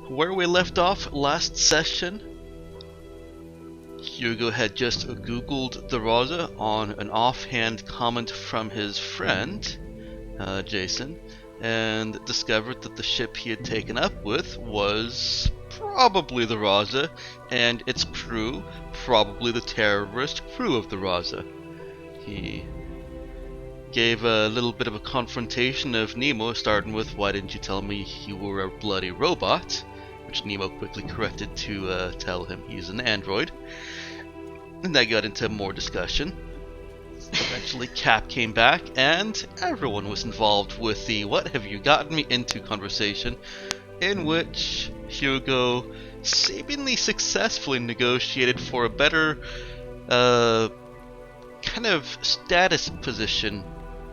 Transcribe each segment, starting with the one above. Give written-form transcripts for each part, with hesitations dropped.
where we left off last session, Hugo had just googled the Rosa on an offhand comment from his friend, Jason, and discovered that the ship he had taken up with was probably the Rosa, and its crew probably the terrorist crew of the Rosa. He gave a little bit of a confrontation of Nemo, starting with, "Why didn't you tell me you were a bloody robot?" Which Nemo quickly corrected to tell him he's an android. And that got into more discussion. Eventually Cap came back, and everyone was involved with the "what have you gotten me into" conversation, in which Hugo seemingly successfully negotiated for a better kind of status position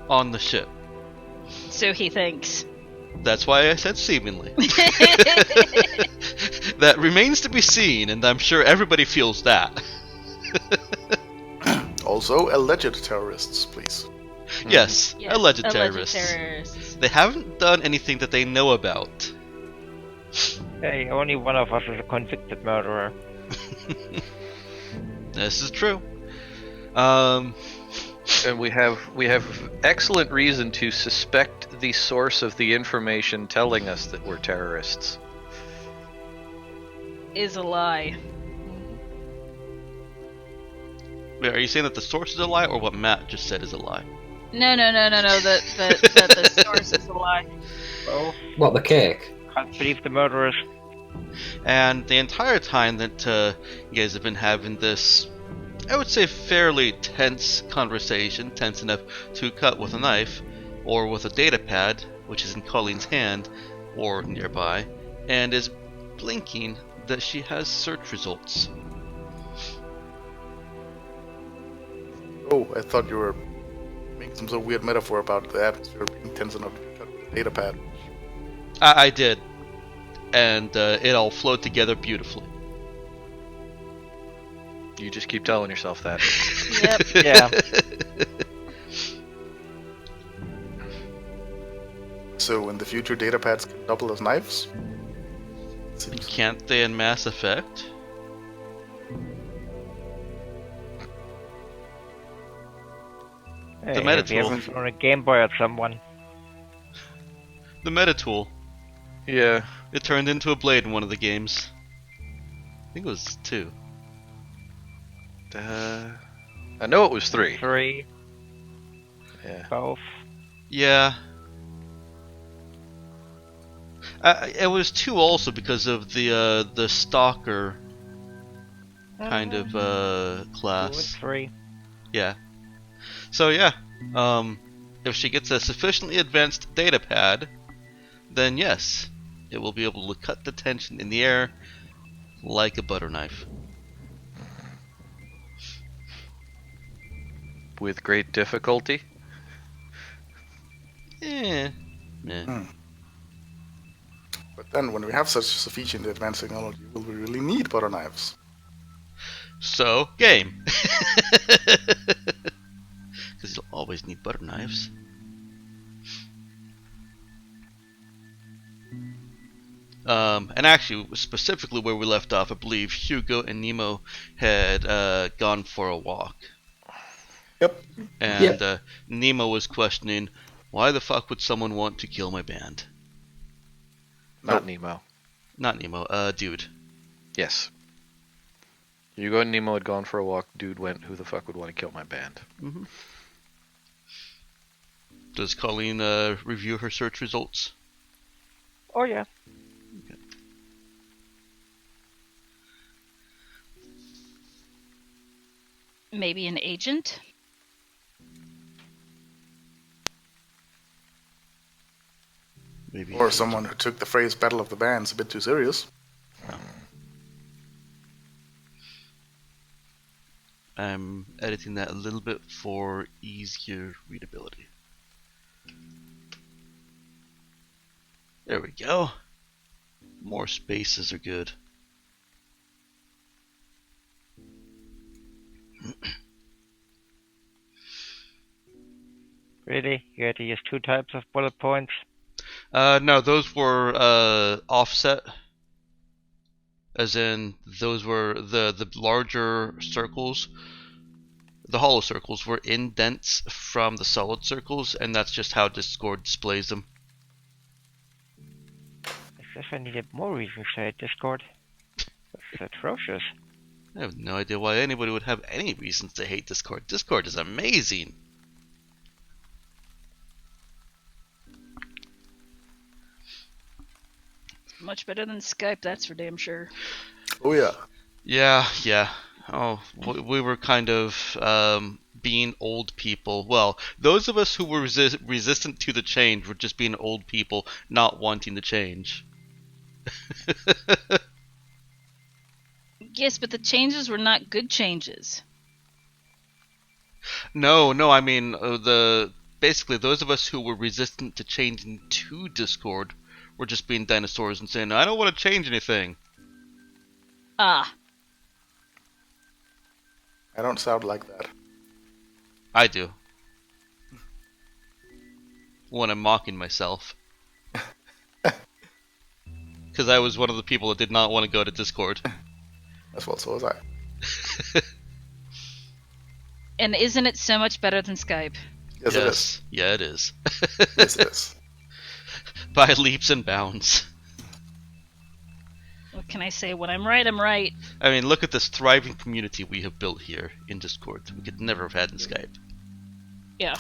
on the ship. So he thinks. That's why I said seemingly. That remains to be seen, and I'm sure everybody feels that. Also, alleged terrorists, please. Yes, Yes, alleged alleged terrorists. terrorists. They haven't done anything that they know about. Hey, only one of us is a convicted murderer. This is true. And we have excellent reason to suspect the source of the information telling us that we're terrorists. Is a lie. Wait, are you saying that the source is a lie, or what Matt just said is a lie? No. That the source is a lie. Well, What, the cake? can't believe the murderers. And the entire time that you guys have been having this, I would say, fairly tense conversation, tense enough to cut with a knife, or with a data pad, which is in Colleen's hand, or nearby, and is blinking that she has search results. Oh, I thought you were making some sort of weird metaphor about the atmosphere being tense enough to cut with a data pad. I did, and it all flowed together beautifully. You just keep telling yourself that. Yep. Yeah. So in the future, data pads can double as knives? Seems Can't they in Mass Effect? Hey, The have meta you tool. ever thrown a Game Boy at someone? The meta tool. Yeah. It turned into a blade in one of the games. I think it was 2. I know it was 3. 3, Yeah. both. Yeah. It was 2 also because of the stalker kind of 2 and class. 3. Yeah. So yeah, if she gets a sufficiently advanced data pad, then yes, it will be able to cut the tension in the air like a butter knife. With great difficulty. Eh. But then, when we have such sufficient advanced technology, will we really need butter knives? So, game. Because you'll always need butter knives. And actually, specifically where we left off, I believe Hugo and Nemo had gone for a walk. Yep. And Nemo was questioning, why the fuck would someone want to kill my band? Not Nemo. Not Nemo, dude. Yes. Hugo and Nemo had gone for a walk. Dude went, who the fuck would want to kill my band? Mm-hmm. Does Colleen review her search results? Oh yeah. Okay. Maybe an agent? Maybe. Or someone who took the phrase Battle of the Bands a bit too serious. I'm editing that a little bit for easier readability. There we go. More spaces are good. Really? You had to use 2 types of bullet points? No, those were offset. As in, those were the larger circles. The hollow circles were indents from the solid circles, and that's just how Discord displays them. As if I needed more reasons to hate Discord. That's atrocious. I have no idea why anybody would have any reasons to hate Discord. Discord is amazing. Much better than Skype, that's for damn sure. Oh yeah. Yeah. Oh, we were kind of being old people. Well, those of us who were resistant to the change were just being old people, not wanting the change. Yes, but the changes were not good changes. No, I mean basically those of us who were resistant to changing to Discord were just being dinosaurs and saying, I don't want to change anything. Ah. I don't sound like that. I do. When I'm mocking myself. Because I was one of the people that did not want to go to Discord. As well, so was I. And isn't it so much better than Skype? Yes, it is. Yeah, it is. Yes, it is. By leaps and bounds. What can I say? When I'm right, I'm right. I mean, look at this thriving community we have built here in Discord. We could never have had in Skype. Yeah.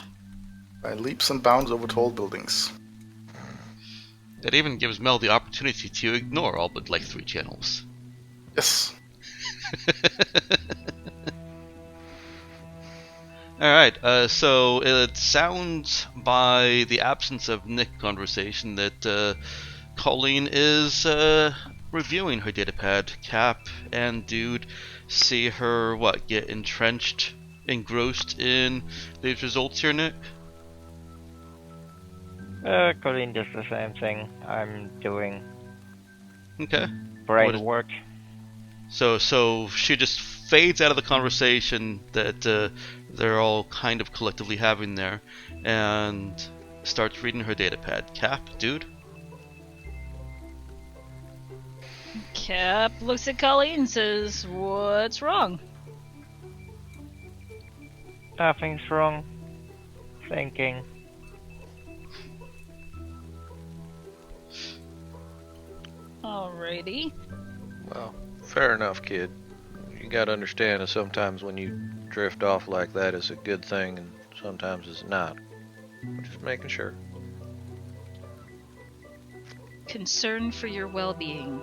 By leaps and bounds over tall buildings. That even gives Mel the opportunity to ignore all but like 3 channels. Yes. Alright, so it sounds by the absence of Nick conversation that Colleen is reviewing her datapad. Cap and Dude see her, get engrossed in these results here, Nick? Colleen does the same thing I'm doing. Okay. Brain work. So she just fades out of the conversation that they're all kind of collectively having there, and starts reading her datapad. Cap, Dude? Cap looks at Colleen and says, "What's wrong?" Nothing's wrong. Thinking. Alrighty. Well, fair enough, kid. You gotta understand that sometimes when you drift off like that, it's a good thing, and sometimes it's not. I'm just making sure. Concern for your well-being.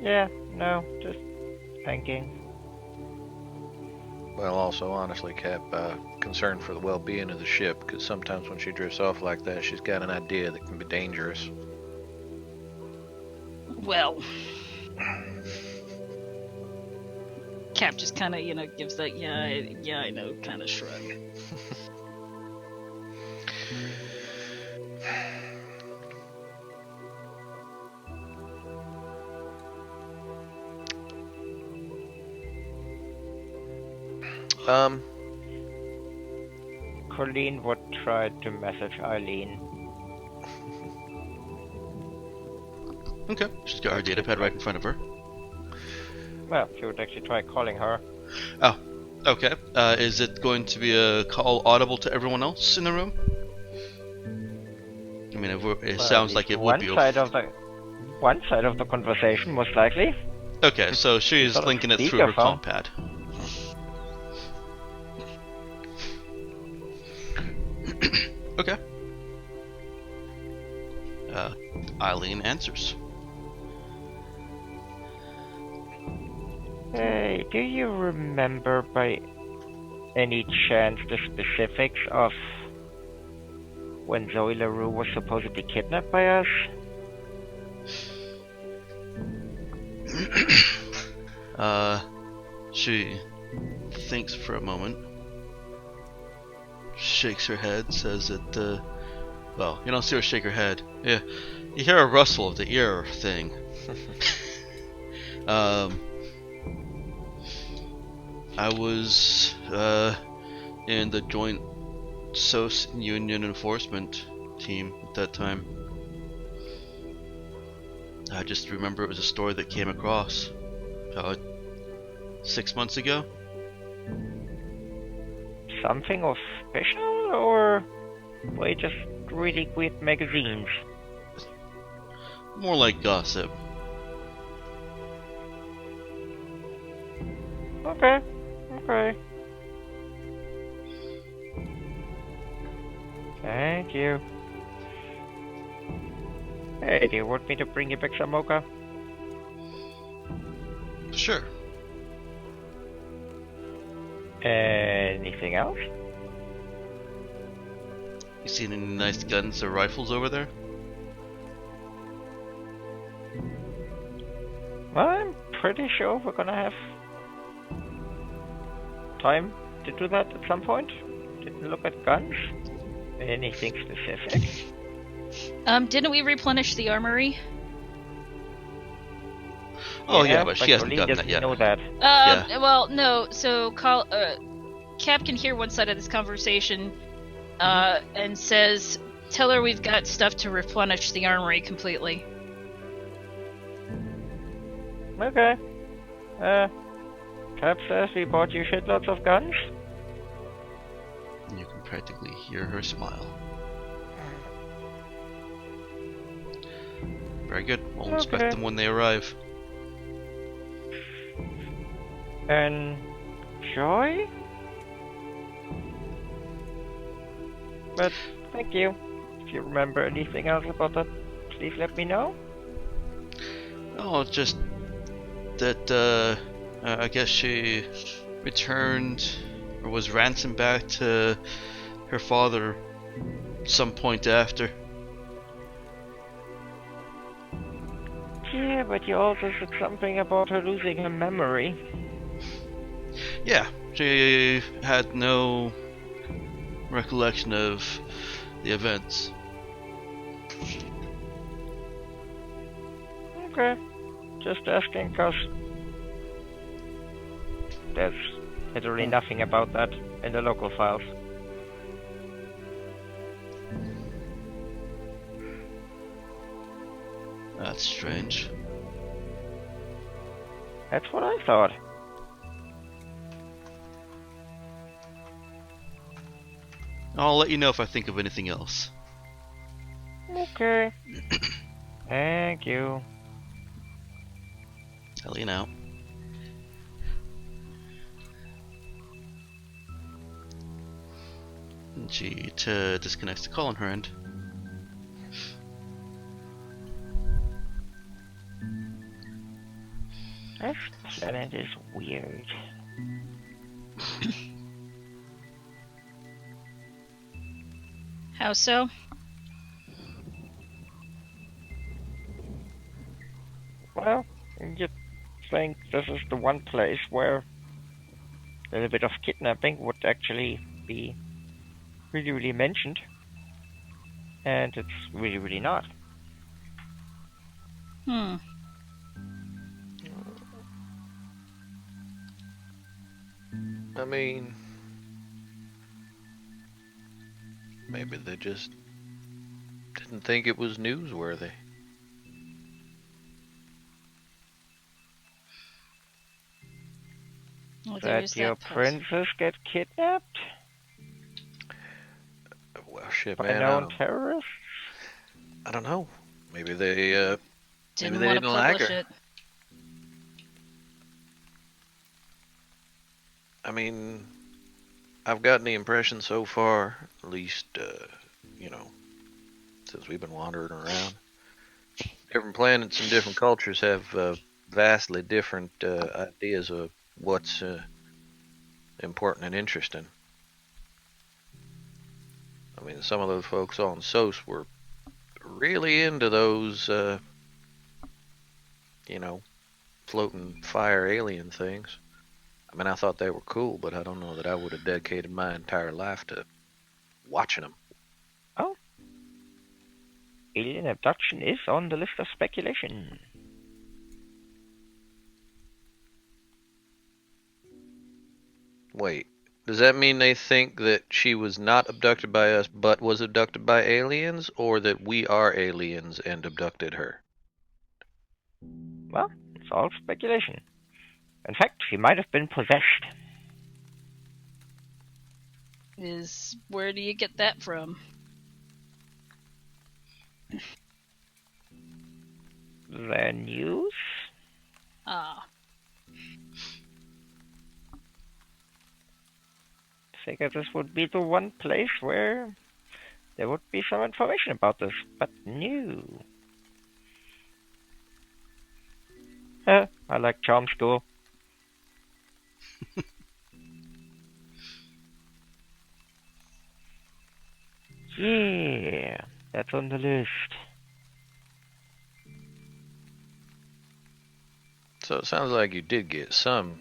Yeah, no, just thinking. Well, also, honestly, Cap, concerned for the well-being of the ship, because sometimes when she drifts off like that, she's got an idea that can be dangerous. Well. Cap just kind of, gives that, yeah, I know, kind of shrug. Colleen would try to message Eileen. Okay. She's got her datapad right in front of her. Well, she would actually try calling her. Oh, okay. Is it going to be a call audible to everyone else in the room? I mean, it sounds like it would be. One side of the conversation, most likely. Okay, so she's Sort of linking it through her speakerphone. compad. Okay. Eileen answers. Hey, do you remember by any chance the specifics of when Zoe LaRue was supposedly kidnapped by us? She thinks for a moment, shakes her head, says that, well, you don't see her shake her head. Yeah, you hear a rustle of the ear thing. I was, in the joint SOS Union enforcement team at that time. I just remember it was a story that came across 6 months ago. Something official, or were just really weird magazines? More like gossip. Okay. Thank you. Hey, do you want me to bring you back some mocha? Sure. Anything else? You seen any nice guns or rifles over there? I'm pretty sure we're gonna have time to do that at some point. Didn't look at guns. Anything specific? Didn't we replenish the armory? Oh yeah, but she hasn't done that yet. Know that. Yeah. Well, no. So, Cap can hear one side of this conversation, and says, "Tell her we've got stuff to replenish the armory completely." Okay. Cap says we bought you shitloads of guns. You can practically hear her smile. Very good. We'll inspect them when they arrive. Enjoy? But thank you. If you remember anything else about that, please let me know. Oh, just that I guess she returned or was ransomed back to her father some point after. Yeah, but you also said something about her losing her memory. Yeah, she had no recollection of the events. Okay. Just asking, cause there's literally nothing about that in the local files. That's strange. That's what I thought. I'll let you know if I think of anything else. Okay. Thank you. Alien out. And she disconnects the call on her end. This planet is weird. How so? Well, you'd think this is the one place where a little bit of kidnapping would actually be really mentioned. And it's really not. I mean, maybe they just didn't think it was newsworthy. Well, That there's your that princess get kidnapped Well, shit, by man. known terrorists? I don't know. Maybe they Didn't they want to didn't like publish her. it. I mean, I've gotten the impression so far, at least, since we've been wandering around, different planets and different cultures have vastly different ideas of what's important and interesting. I mean, some of those folks on SOS were really into those, floating fire alien things. I mean, I thought they were cool, but I don't know that I would have dedicated my entire life to watching them. Oh. Alien abduction is on the list of speculation. Wait, does that mean they think that she was not abducted by us, but was abducted by aliens, or that we are aliens and abducted her? Well, it's all speculation. In fact, she might have been possessed. Where do you get that from? The news? Ah, Figured this would be the one place where there would be some information about this, but no. I like charm school. Yeah, that's on the list. So it sounds like you did get some,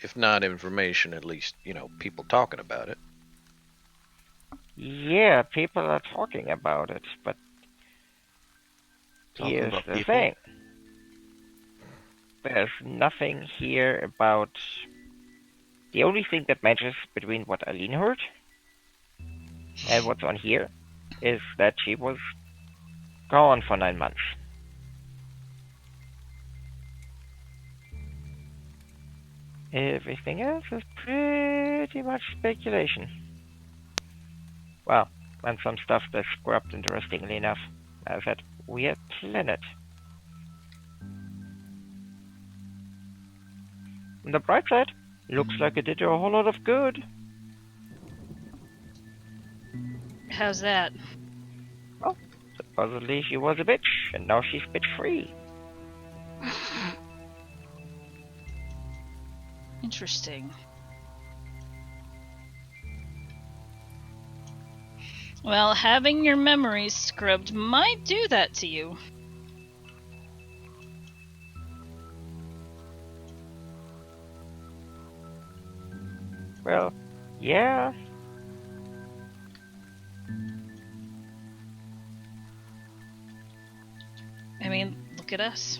if not information, at least, people talking about it. Yeah, people are talking about it, but Talking here's about the people. thing. There's nothing here about... The only thing that matches between what Aline heard and what's on here is that she was gone for 9 months. Everything else is pretty much speculation. Well, and some stuff that's scrubbed, interestingly enough, as that weird planet. On the bright side, looks like it did her a whole lot of good. how's that? Well, supposedly she was a bitch, and now she's bitch-free. Interesting. Well, having your memories scrubbed might do that to you. Well, yeah. I mean, look at us.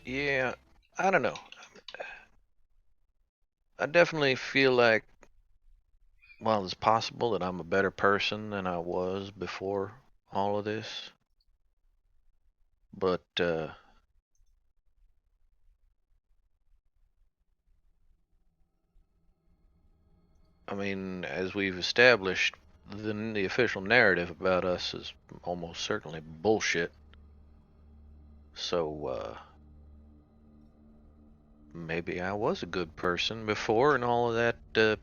Yeah, I don't know. I definitely feel like, well, it's possible that I'm a better person than I was before all of this. But, I mean, as we've established, the official narrative about us is almost certainly bullshit. So, maybe I was a good person before, and all of that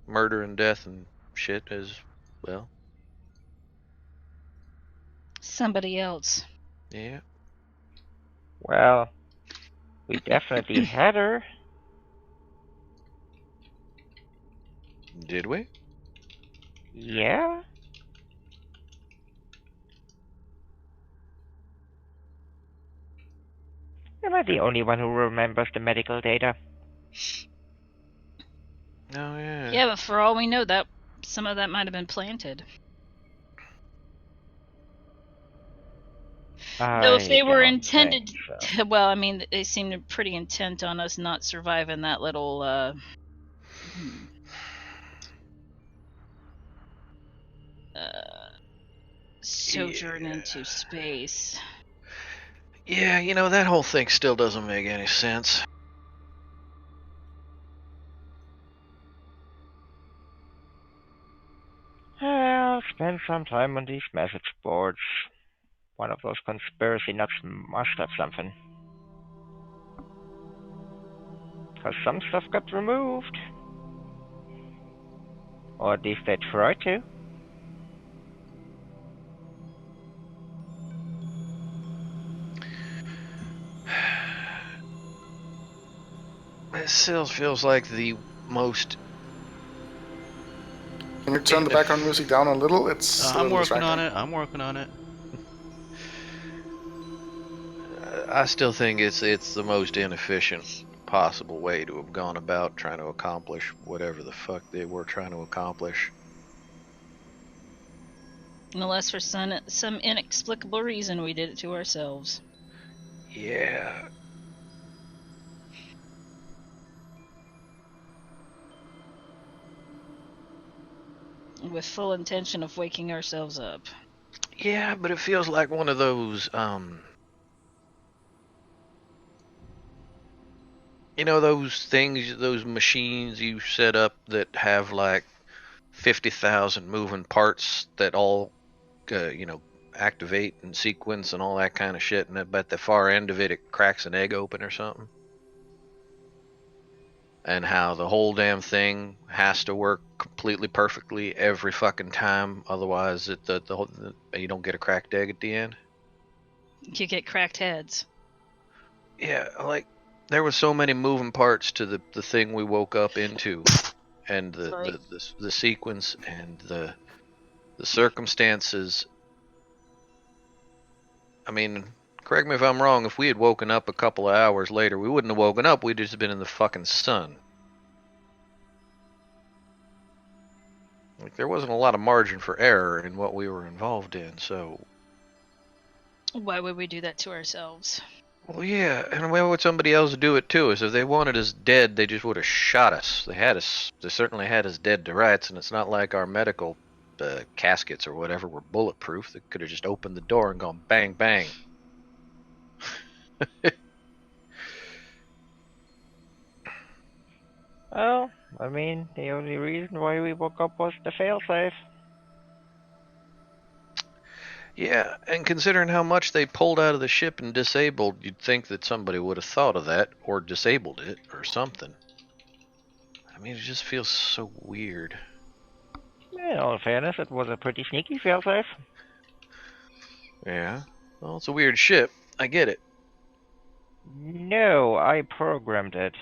murder and death and shit is, well, Somebody else. yeah. Well, we definitely had her. Did we? Yeah? Am I the only one who remembers the medical data? Oh, yeah. Yeah, but for all we know, that some of that might have been planted. Though if they were intended, so. well, I mean, they seemed pretty intent on us not surviving that little sojourn into space. Yeah, that whole thing still doesn't make any sense. I'll spend some time on these message boards. One of those conspiracy nuts must have something. Because some stuff got removed. Or at least they tried to. It still feels like the most... Can you turn the background music down a little? It's a I'm little working on distracting. it. I'm working on it. I still think it's the most inefficient possible way to have gone about trying to accomplish whatever the fuck they were trying to accomplish. Unless for some inexplicable reason we did it to ourselves. Yeah. with full intention of waking ourselves up. Yeah, but it feels like one of those, you know, those things, those machines you set up that have like 50,000 moving parts that all, you know, activate and sequence and all that kind of shit. And at the far end of it, it cracks an egg open or something. And how the whole damn thing has to work completely perfectly every fucking time. Otherwise, you don't get a cracked egg at the end. You get cracked heads. Yeah, like there were so many moving parts to the thing we woke up into, and the sequence and the circumstances. I mean, correct me if I'm wrong. If we had woken up a couple of hours later, we wouldn't have woken up. We'd just been in the fucking sun. Like there wasn't a lot of margin for error in what we were involved in. So, Why would we do that to ourselves? well, yeah, and why would somebody else do it to us? If they wanted us dead, they just would have shot us. They had us. They certainly had us dead to rights, and it's not like our medical caskets or whatever were bulletproof. They could have just opened the door and gone bang bang. Well, I mean, the only reason why we woke up was the failsafe. Yeah, and considering how much they pulled out of the ship and disabled, you'd think that somebody would have thought of that or disabled it or something. I mean, it just feels so weird. In all fairness, it was a pretty sneaky failsafe. Yeah. Well, it's a weird ship. I get it. No, I programmed it.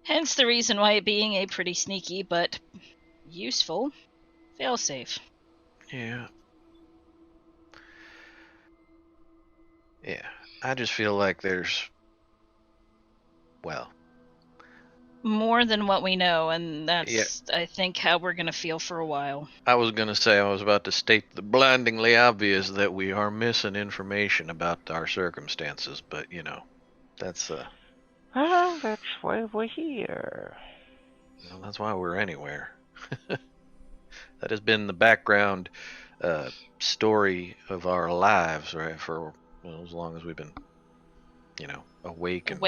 Hence the reason why it being a pretty sneaky but useful failsafe. Yeah. Yeah. I just feel like there's, well, More than what we know, and that's, Yeah. I think, how we're going to feel for a while. I was about to state the blindingly obvious that we are missing information about our circumstances, but you know, that's Well, that's why we're here. well, that's why we're anywhere. That has been the background story of our lives, right? For as long as we've been, you know, awake and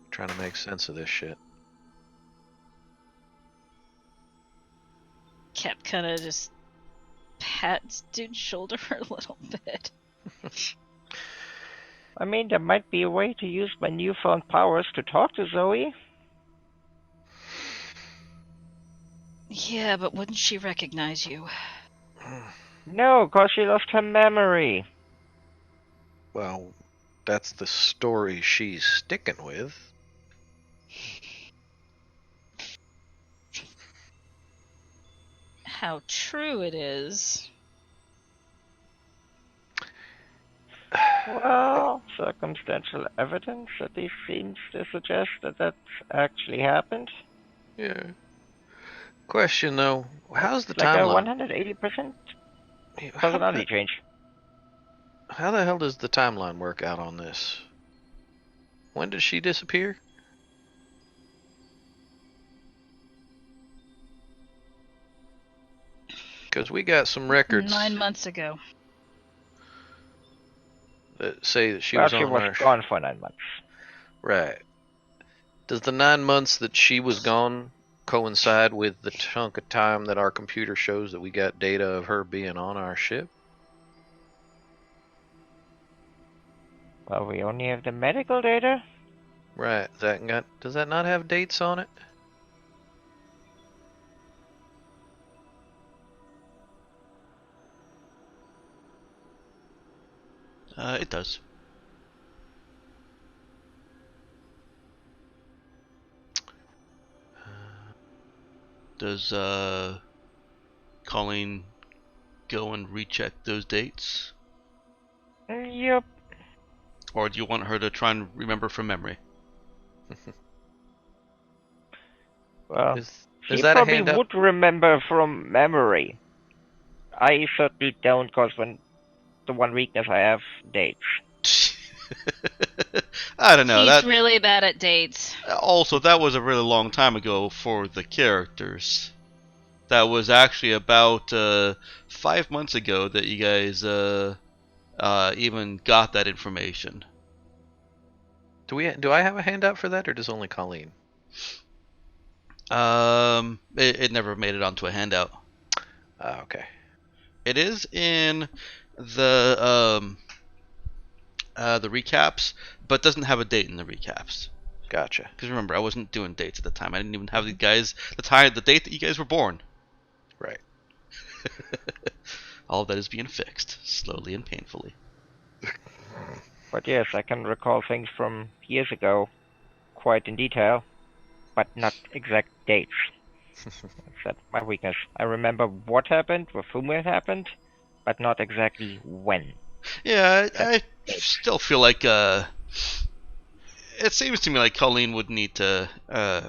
trying to make sense of this shit. Cap kind of just pats dude's shoulder a little bit. I mean, there might be a way to use my newfound powers to talk to Zoe. Yeah, but wouldn't she recognize you? No, 'cause she lost her memory. Well, that's the story she's sticking with. How true it is. Well, circumstantial evidence at least seems to suggest that that's actually happened. Yeah. Question though, how's the Like a timeline? 180% personality change. How the hell does the timeline work out on this? When did she disappear? Because we got some records 9 months ago. that say that she Well, was she on was our gone for 9 months. Right. Does the 9 months that she was gone coincide with the chunk of time that our computer shows that we got data of her being on our ship? Well, we only have the medical data. Right. Does that not have dates on it? It does. Does Colleen go and recheck those dates? Yep. Or do you want her to try and remember from memory? Well, Is she that a probably handout? would remember from memory. I certainly don't, because when the one weakness I have, dates. I don't know. He's really bad at dates. Also, that was a really long time ago for the characters. That was actually about 5 months ago that you guys even got that information. Do I have a handout for that, or does only Colleen? It never made it onto a handout. Okay. It is in the recaps, but doesn't have a date in the recaps. Gotcha. Because remember, I wasn't doing dates at the time. I didn't even have the date that you guys were born. Right. All of that is being fixed slowly and painfully. But yes, I can recall things from years ago quite in detail, but not exact dates. That's my weakness. I remember what happened, with whom it happened, but not exactly when. Yeah, I still feel like it seems to me like Colleen would need to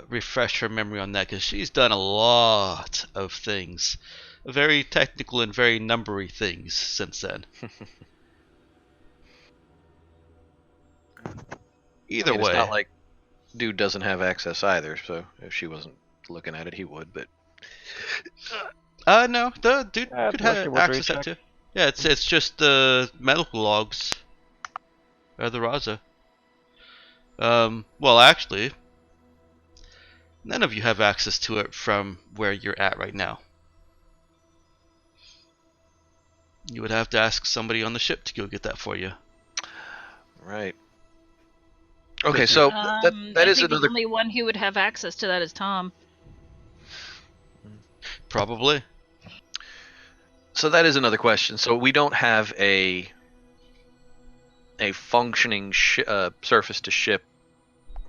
refresh her memory on that, because she's done a lot of things, very technical and very numbery things since then. Either It's way, not like dude doesn't have access either, so if she wasn't looking at it, he would, but no, the dude could have access to that too. Yeah, it's just the medical logs, or the Raza. Well, actually, none of you have access to it from where you're at right now. You would have to ask somebody on the ship to go get that for you. right. Okay, so that is another. The only one who would have access to that is Tom. Probably. So that is another question. So we don't have a functioning surface to ship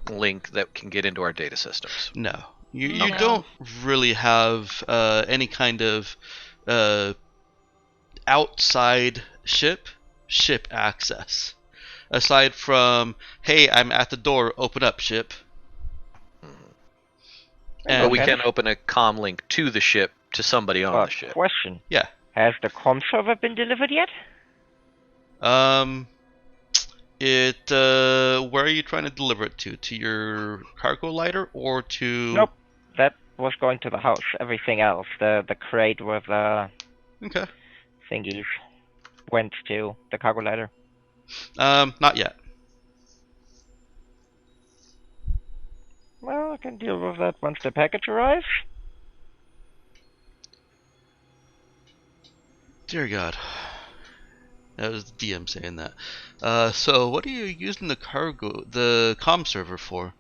link that can get into our data systems. No. You don't really have any kind of outside ship access. Aside from, hey, I'm at the door, open up, ship. But we can open a comm link to the ship to somebody on the ship. Question. Yeah. Has the comm server been delivered yet? Where are you trying to deliver it to? To your cargo lighter or to? Nope. That was going to the house. Everything else, the crate with Okay. thingies, went to the cargo lighter. Not yet. Well, I can deal with that once the package arrives. Dear God. That was the DM saying that. So what are you using the comm server for?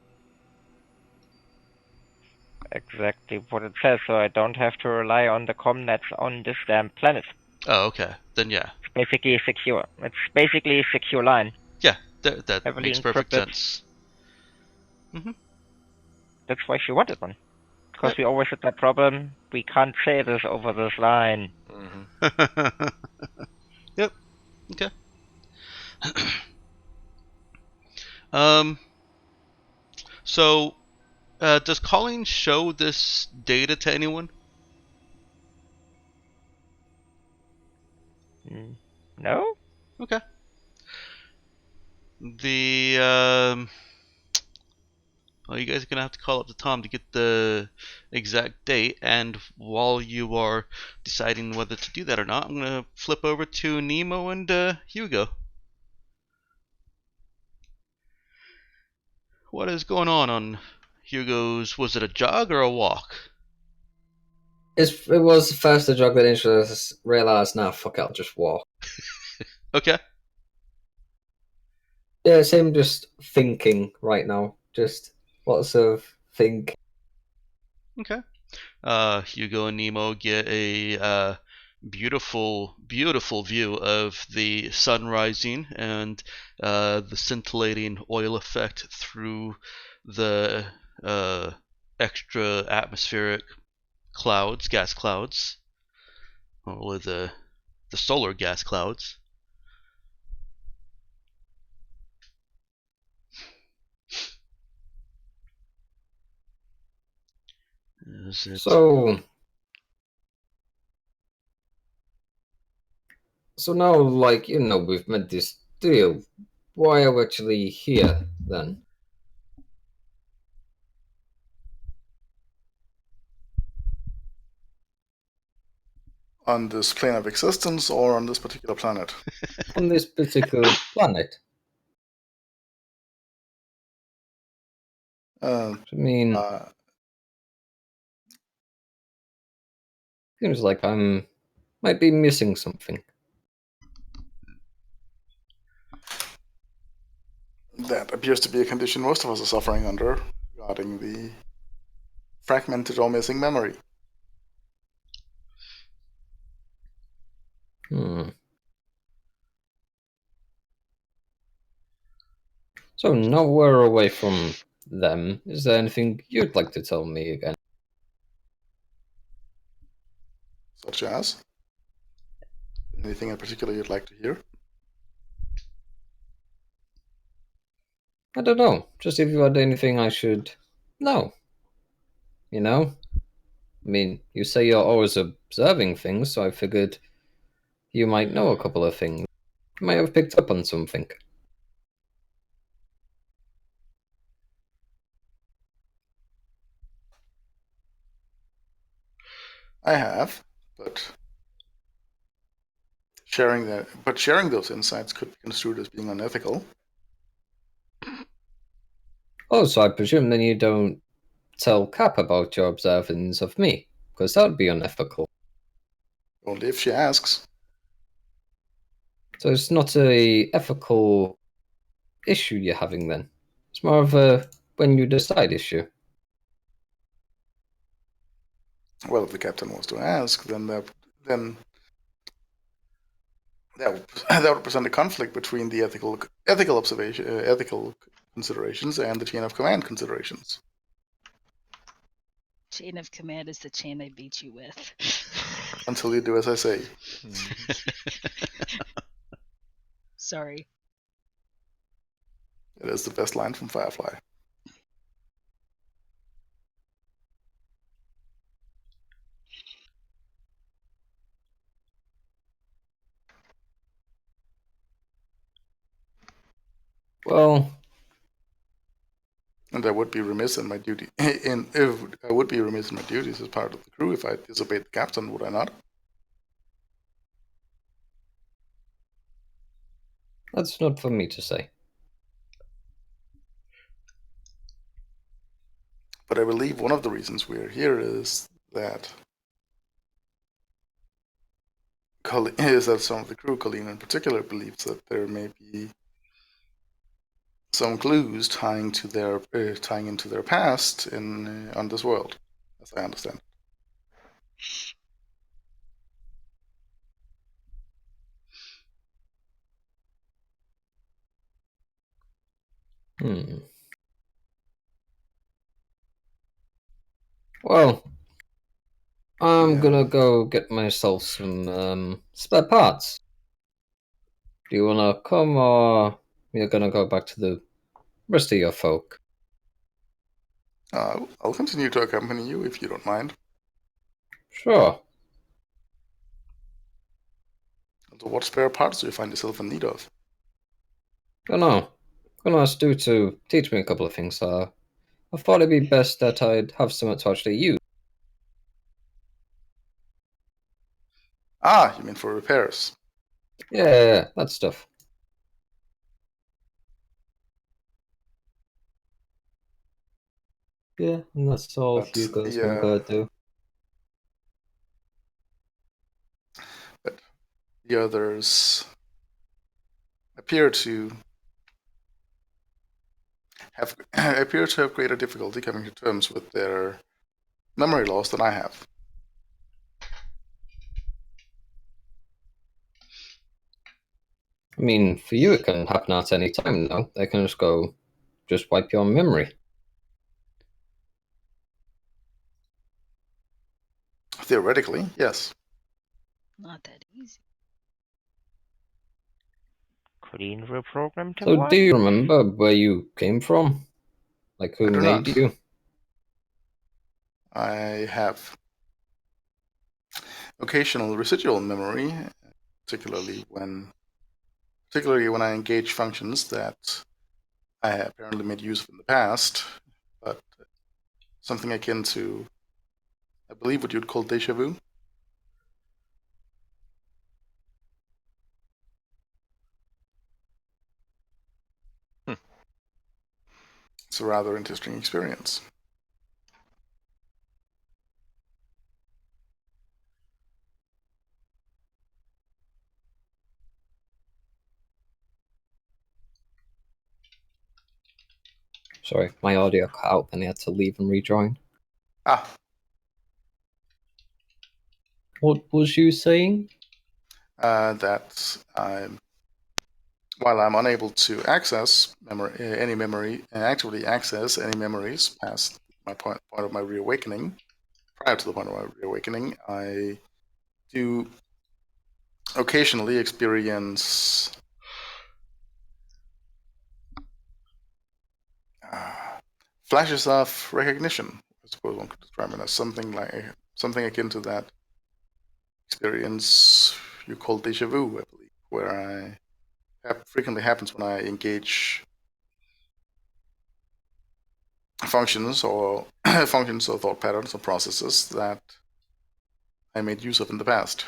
Exactly what it says, so I don't have to rely on the comm nets on this damn planet. Oh, okay. Then yeah. It's basically secure. It's basically a secure line. Yeah, that Heavily makes perfect encrypted. sense. Mm-hmm. That's why she wanted one. Because we always had that problem. We can't say this over this line. Mm-hmm. Yep. Okay. So, does Colleen show this data to anyone? No? Okay. Well, you guys are gonna have to call up to Tom to get the exact date, and while you are deciding whether to do that or not, I'm gonna flip over to Nemo and Hugo. What is going on Hugo's? Was it a jog or a walk? It was first a jog, then I just realised, nah, fuck it, I'll just walk. Okay. Yeah, same, just thinking right now. Just lots of think. Okay. Hugo and Nemo get a beautiful, beautiful view of the sun rising and the scintillating oil effect through the extra atmospheric clouds, gas clouds, or the solar gas clouds. Is it... So now, like, we've made this deal. why are we actually here then? On this plane of existence or on this particular planet? On this particular planet? Uh, I mean, uh, seems like might be missing something. that appears to be a condition most of us are suffering under regarding the fragmented or missing memory. So now we're away from them. Is there anything you'd like to tell me again? Such as? Anything in particular you'd like to hear? I don't know. Just if you had anything I should know. You know? I mean, you say you're always observing things, so I figured you might know a couple of things. You might have picked up on something. I have, but sharing those insights could be construed as being unethical. Oh, so I presume then you don't tell Cap about your observations of me, because that would be unethical. Only if she asks. So it's not a ethical issue you're having then. It's more of a when you decide issue. Well, if the captain was to ask, then that would present a conflict between the ethical considerations and the chain of command considerations. Chain of command is the chain I beat you with. Until you do as I say. Sorry. It is the best line from Firefly. Well, And I would be remiss in my duty. If I would be remiss in my duties as part of the crew if I disobeyed the captain, would I not? that's not for me to say. But I believe one of the reasons we are here is that some of the crew, Colleen in particular, believes that there may be some clues tying into their past on this world, as I understand. Well, I'm Yeah. gonna go get myself some spare parts. Do you wanna come, or you're gonna go back to the rest of your folk? I'll continue to accompany you if you don't mind. Sure. So what spare parts do you find yourself in need of? Don't know. Gonna ask Stu to teach me a couple of things. I thought it'd be best that I'd have someone to actually use. Ah, you mean for repairs? Yeah, that stuff. Yeah, and that's all But Hugo's gonna do. But the others appear to have greater difficulty coming to terms with their memory loss than I have. I mean, for you it can happen at any time, though. They can just wipe your memory. Theoretically, yes. Not that easy. Clean reprogram to So, what? do you remember where you came from? Like, who I do made not. you? I have occasional residual memory, particularly when particularly when I engage functions that I have apparently made use of in the past, but something akin to, I believe, what you'd call déjà vu. It's a rather interesting experience. Sorry, my audio cut out and I had to leave and rejoin. Ah, What was you saying? that while I'm unable to access any memory, and actually access any memories past my point of my reawakening, prior to the point of my reawakening, I do occasionally experience flashes of recognition. I suppose one could describe it as something akin to that experience you call déjà vu, I believe, where frequently happens when I engage functions or functions or thought patterns or processes that I made use of in the past.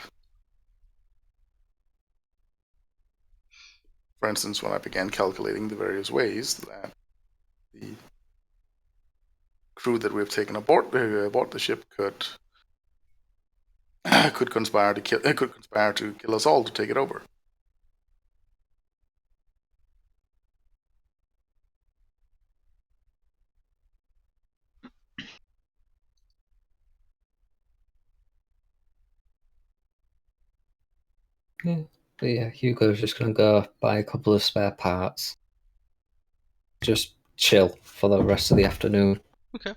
For instance, when I began calculating the various ways that the crew that we've taken aboard the ship could conspire to kill us all to take it over. Yeah. But yeah, Hugo's just gonna go buy a couple of spare parts. Just chill for the rest of the afternoon. Okay.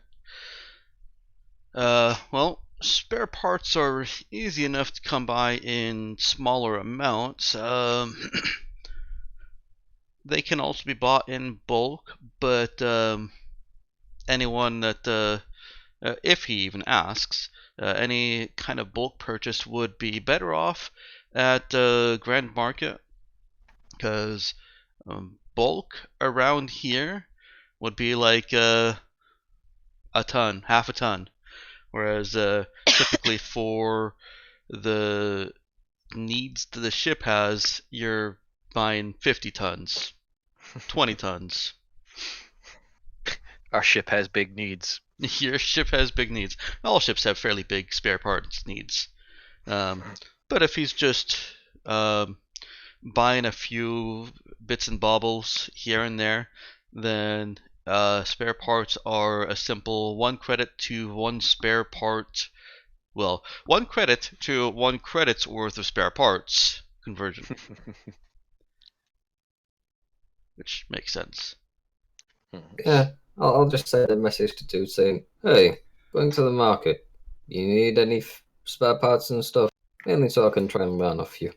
Well, spare parts are easy enough to come by in smaller amounts. They can also be bought in bulk, but anyone that, if he even asks, any kind of bulk purchase would be better off at Grand Market, because bulk around here would be like a ton, half a ton, whereas typically for the needs that the ship has, you're buying 50 tons, 20 tons. Our ship has big needs. Your ship has big needs. All ships have fairly big spare parts needs. But if he's just buying a few bits and baubles here and there, then spare parts are a simple 1 credit to 1 spare part. Well, 1 credit to 1 credit's worth of spare parts conversion. Which makes sense. Yeah, I'll just send a message to dude saying, "Hey, going to the market. You need any spare parts and stuff? Mainly so I can try and run off you."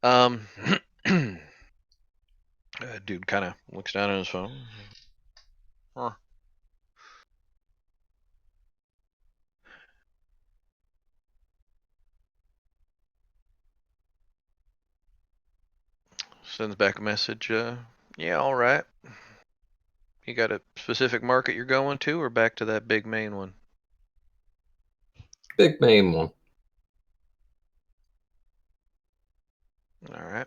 um, dude kind of looks down at his phone. Huh. Sends back a message. Yeah, all right. You got a specific market you're going to, or back to that big main one? Big main one. All right.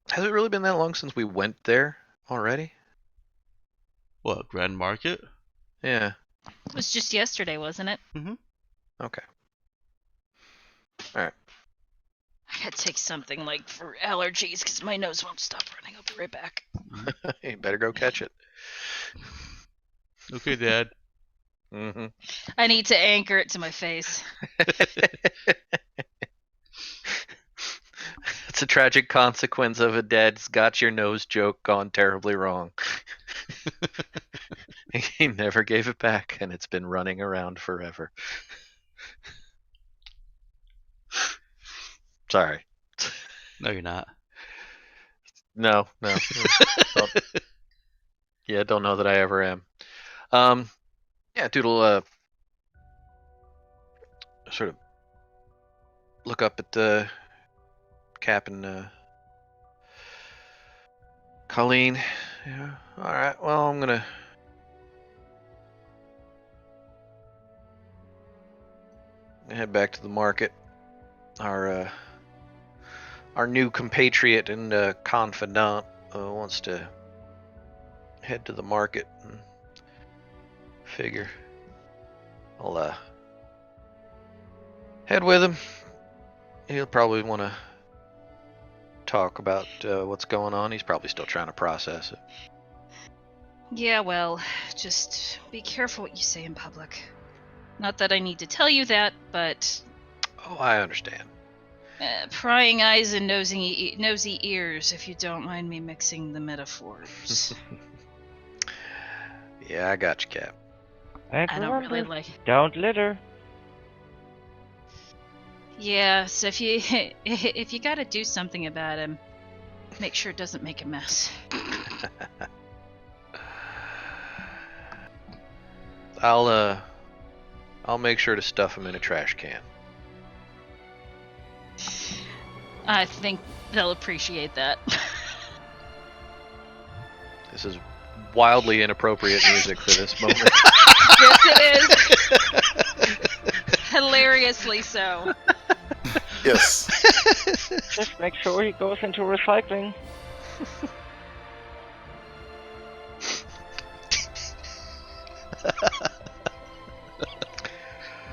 Has it really been that long since we went there already? What, Grand Market? Yeah. It was just yesterday, wasn't it? Okay. All right. I gotta take something like for allergies because my nose won't stop running. I'll be right back. You better go catch it. Okay, Dad. Mm-hmm. I need to anchor it to my face. It's a tragic consequence of a dad's got your nose joke gone terribly wrong. He never gave it back, and it's been running around forever. Sorry. No, you're not. No. Yeah, don't know that I ever am. Yeah, Doodle sort of look up at Cap and Colleen. Yeah. All right. Well, I'm gonna head back to the market. Our new compatriot and confidant wants to head to the market. And figure I'll head with him. He'll probably want to talk about what's going on. He's probably still trying to process it. Yeah, well, just be careful what you say in public. Not that I need to tell you that, but Oh, I understand. prying eyes and nosy ears, if you don't mind me mixing the metaphors. Yeah, I got you, Cap. And I don't remember, really like. don't litter. Yeah, so if you if you gotta do something about him, make sure it doesn't make a mess. I'll make sure to stuff him in a trash can. I think they'll appreciate that. This is wildly inappropriate music for this moment. Yes, it is. Hilariously so. Yes. Just make sure he goes into recycling.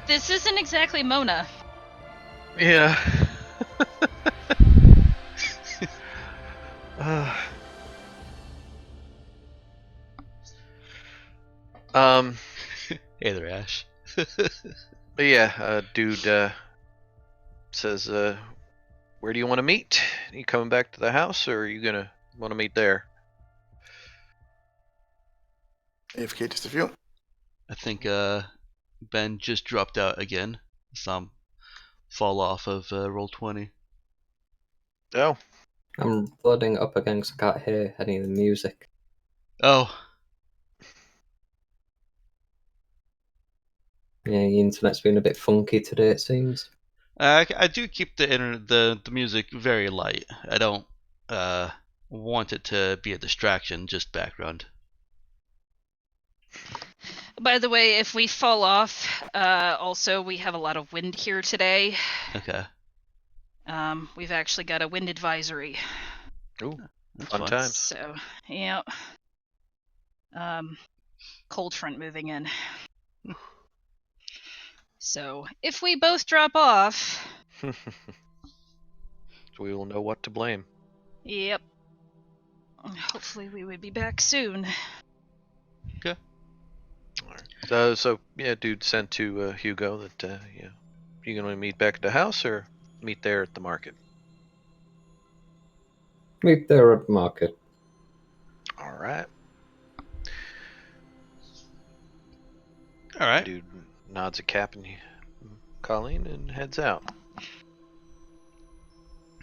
This isn't exactly Mona. Yeah. Hey there, Ash. But yeah, dude says, where do you want to meet? Are you coming back to the house, or are you gonna want to meet there? AFK just a few. I think Ben just dropped out again. Some fall off of Roll20. Oh, I'm loading up again because I can't hear any of the music. Oh, Yeah, the internet's been a bit funky today, it seems. I do keep the music very light. I don't want it to be a distraction, just background. By the way, if we fall off, also we have a lot of wind here today. Okay. We've actually got a wind advisory. ooh, That's fun fine. times. So, yeah. Cold front moving in. So, if we both drop off, So we will know what to blame. yep. Hopefully we would be back soon. So yeah, dude sent to Hugo that yeah, you gonna meet back at the house or meet there at the market? Meet there at market. All right. All right. Dude nods at Cap and Colleen and heads out.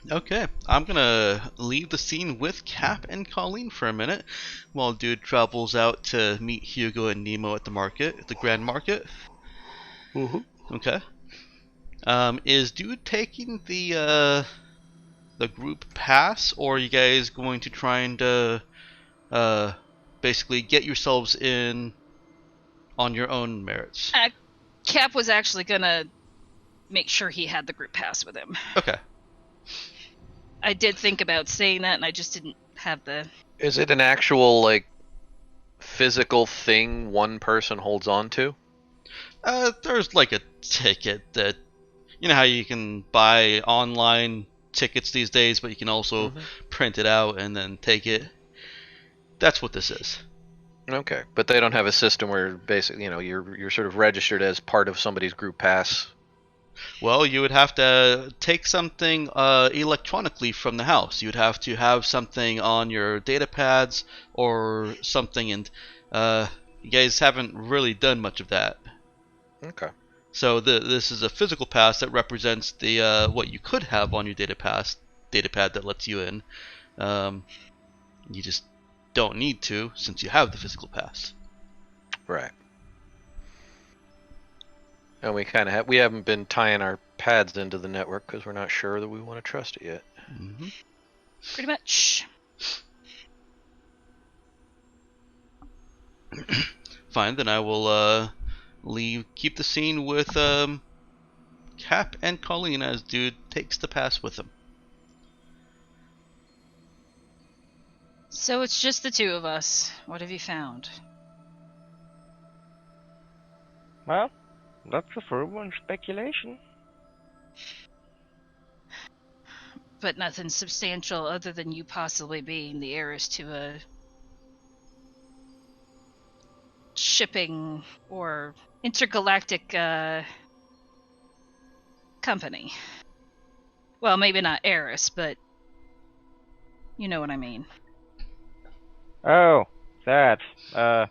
Okay, I'm gonna leave the scene with Cap and Colleen for a minute, while Dude travels out to meet Hugo and Nemo at the market, at the Grand Market. Okay. Is Dude taking the group pass, or are you guys going to try and basically get yourselves in on your own merits? Cap was actually gonna make sure he had the group pass with him. Okay. I did think about saying that, and I just didn't have the. Is it an actual like physical thing one person holds on to? There's like a ticket that, you know how you can buy online tickets these days, but you can also print it out and then take it. That's what this is. Okay, but they don't have a system where basically, you know, you're sort of registered as part of somebody's group pass. Well, you would have to take something electronically from the house. You would have to have something on your data pads or something, and you guys haven't really done much of that. Okay. So this is a physical pass that represents the what you could have on your data pad that lets you in. You just don't need to since you have the physical pass. Right. And we haven't been tying our pads into the network because we're not sure that we want to trust it yet. Mm-hmm. Pretty much. Fine, then I will keep the scene with Cap and Colleen as dude takes the pass with him. So it's just the two of us. What have you found? Well, lots of rumor and speculation. But nothing substantial other than you possibly being the heiress to a shipping or intergalactic company. Well, maybe not heiress, but you know what I mean. Oh, that. I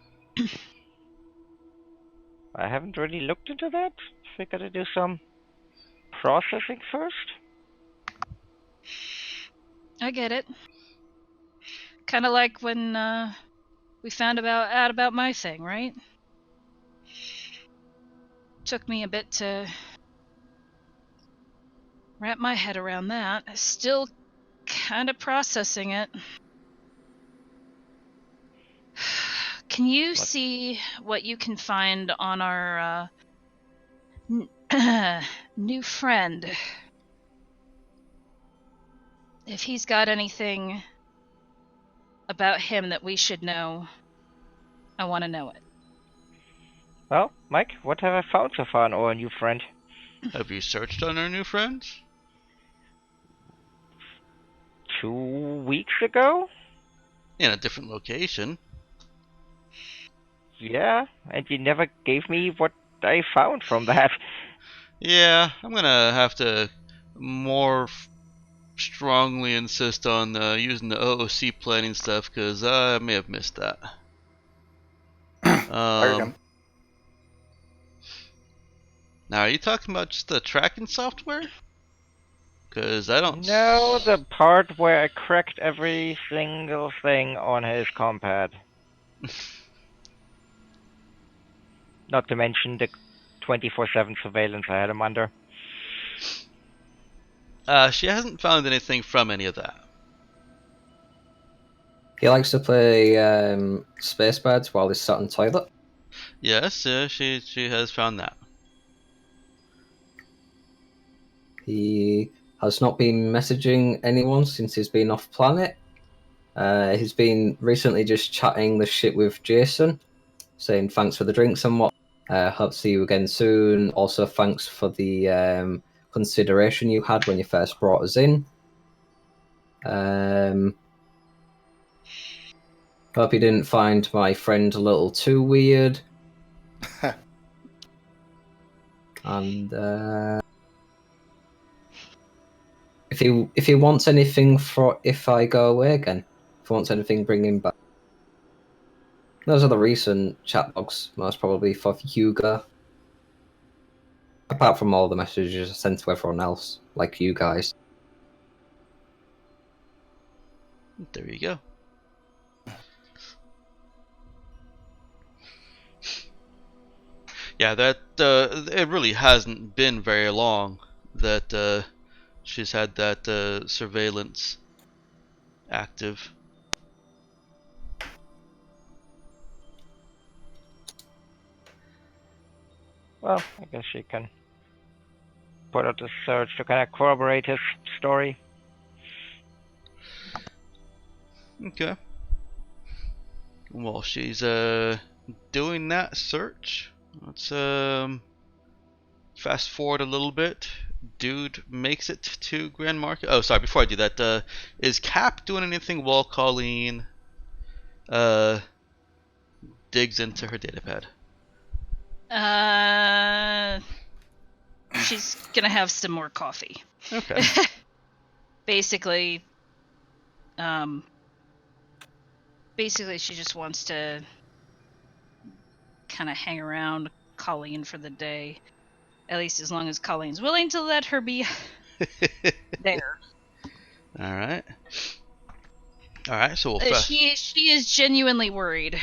haven't really looked into that. Figured to do some processing first. I get it. Kind of like when we found out about my thing, right? Took me a bit to wrap my head around that. Still kind of processing it. Can you see what you can find on our new friend? If he's got anything about him that we should know, I want to know it. Well, Mike, what have I found so far on our new friend? Have you searched on our new friends? 2 weeks ago? In a different location. Yeah, and you never gave me what I found from that. Yeah, I'm gonna have to more strongly insist on using the OOC planning stuff because I may have missed that. Now, are you talking about just the tracking software? Because I don't... No, the part where I cracked every single thing on his compad. Not to mention the 24/7 surveillance I had him under. She hasn't found anything from any of that. He likes to play space birds while he's sat on toilet. Yes, she has found that. He has not been messaging anyone since he's been off planet. He's been recently just chatting the shit with Jason, saying thanks for the drinks and what. Hope to see you again soon. Also, thanks for the consideration you had when you first brought us in. Hope you didn't find my friend a little too weird. And if he wants anything for if I go away again, if he wants anything, bring him back. Those are the recent chat logs, most probably for Hugo. Apart from all the messages I sent to everyone else, like you guys. There you go. Yeah, that it really hasn't been very long that she's had that surveillance active. Well, I guess she can put out a search to kind of corroborate his story. Okay. While she's doing that search, let's fast forward a little bit. Dude makes it to Grand Market. Oh, sorry. Before I do that, is Cap doing anything while Colleen digs into her datapad? She's gonna have some more coffee. Okay. Basically, she just wants to kind of hang around Colleen for the day. At least as long as Colleen's willing to let her be there. Alright. All right, so we'll fast. She is genuinely worried.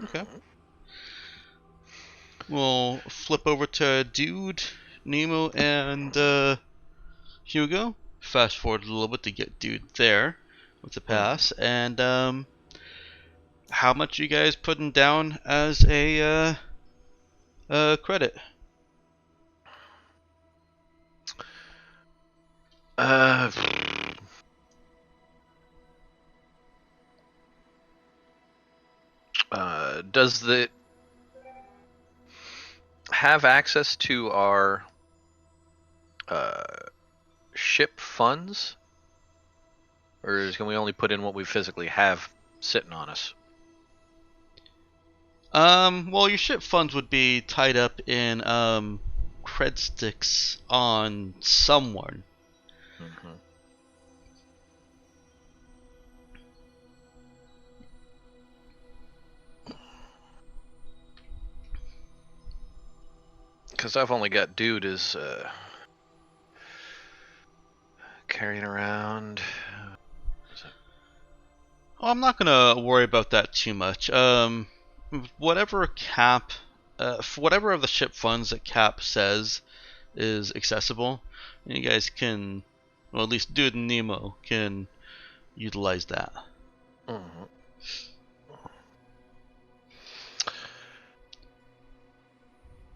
Okay. We'll flip over to Dude, Nemo, and Hugo. Fast forward a little bit to get Dude there with the pass. And how much you guys putting down as a credit? Does the have access to our ship funds, or can we only put in what we physically have sitting on us? Well, your ship funds would be tied up in cred sticks on someone. Mm-hmm. Because I've only got Dude as carrying around. Well, I'm not gonna worry about that too much. Whatever Cap, whatever of the ship funds that Cap says is accessible, you guys can, well, at least Dude and Nemo can utilize that. Mm-hmm.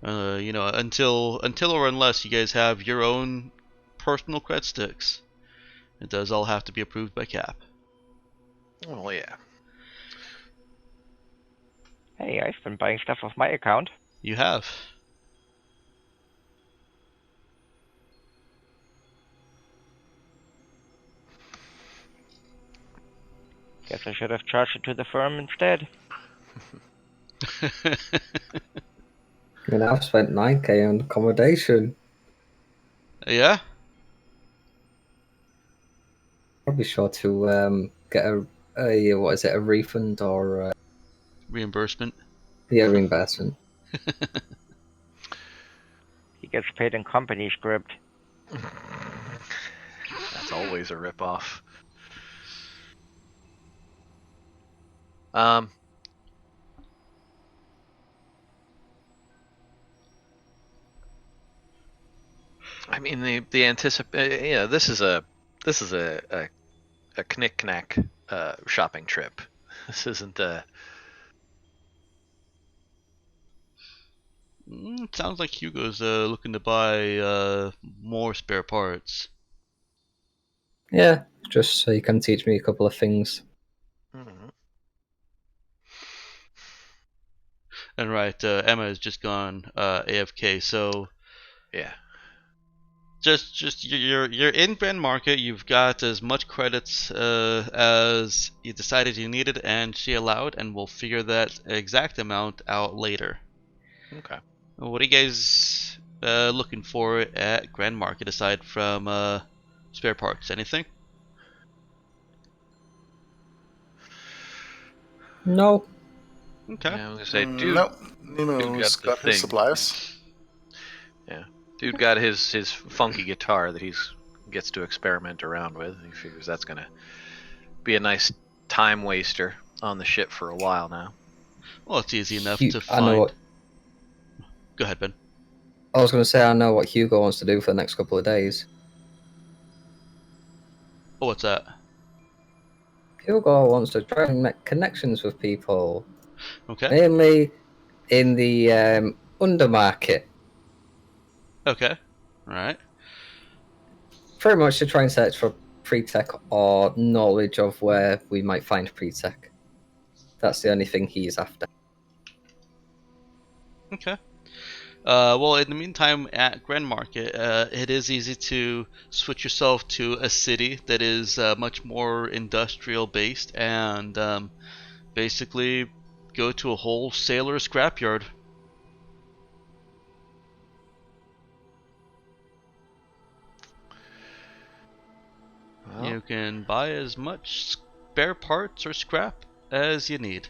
Until or unless you guys have your own personal cred sticks, it does all have to be approved by Cap. Well, yeah. Hey, I've been buying stuff off my account. You have. Guess I should have charged it to the firm instead. And I've spent 9k on accommodation. Yeah. Probably sure to get a what is it, a refund or Reimbursement. a reimbursement. He gets paid in company script. That's always a ripoff. I mean the anticipate. Yeah, this is a knick-knack shopping trip. This isn't a. Sounds like Hugo's looking to buy more spare parts. Yeah, just so you can teach me a couple of things. Mm-hmm. And right, Emma has just gone AFK. So Yeah. just you're in Grand Market. You've got as much credits as you decided you needed, and she allowed, and we'll figure that exact amount out later. Okay. What are you guys looking for at Grand Market aside from spare parts? Anything? No. Okay. Yeah, I was gonna say, dude. No, Dude Nemo's got the got his thing. supplies. Yeah. Dude got his funky guitar that he's gets to experiment around with. He figures that's gonna be a nice time waster on the ship for a while now. Well, it's easy enough to I know find. what Go ahead, Ben. I was going to say. I know what Hugo wants to do for the next couple of days. Oh, what's that? Hugo wants to try and make connections with people, Okay. mainly in the undermarket. Okay. All right. Pretty much to try and search for pre-tech or knowledge of where we might find pre-tech. That's the only thing he's after. Okay. Well, in the meantime, at Grand Market, it is easy to switch yourself to a city that is much more industrial based and basically go to a wholesaler scrapyard. Well, You can buy as much spare parts or scrap as you need.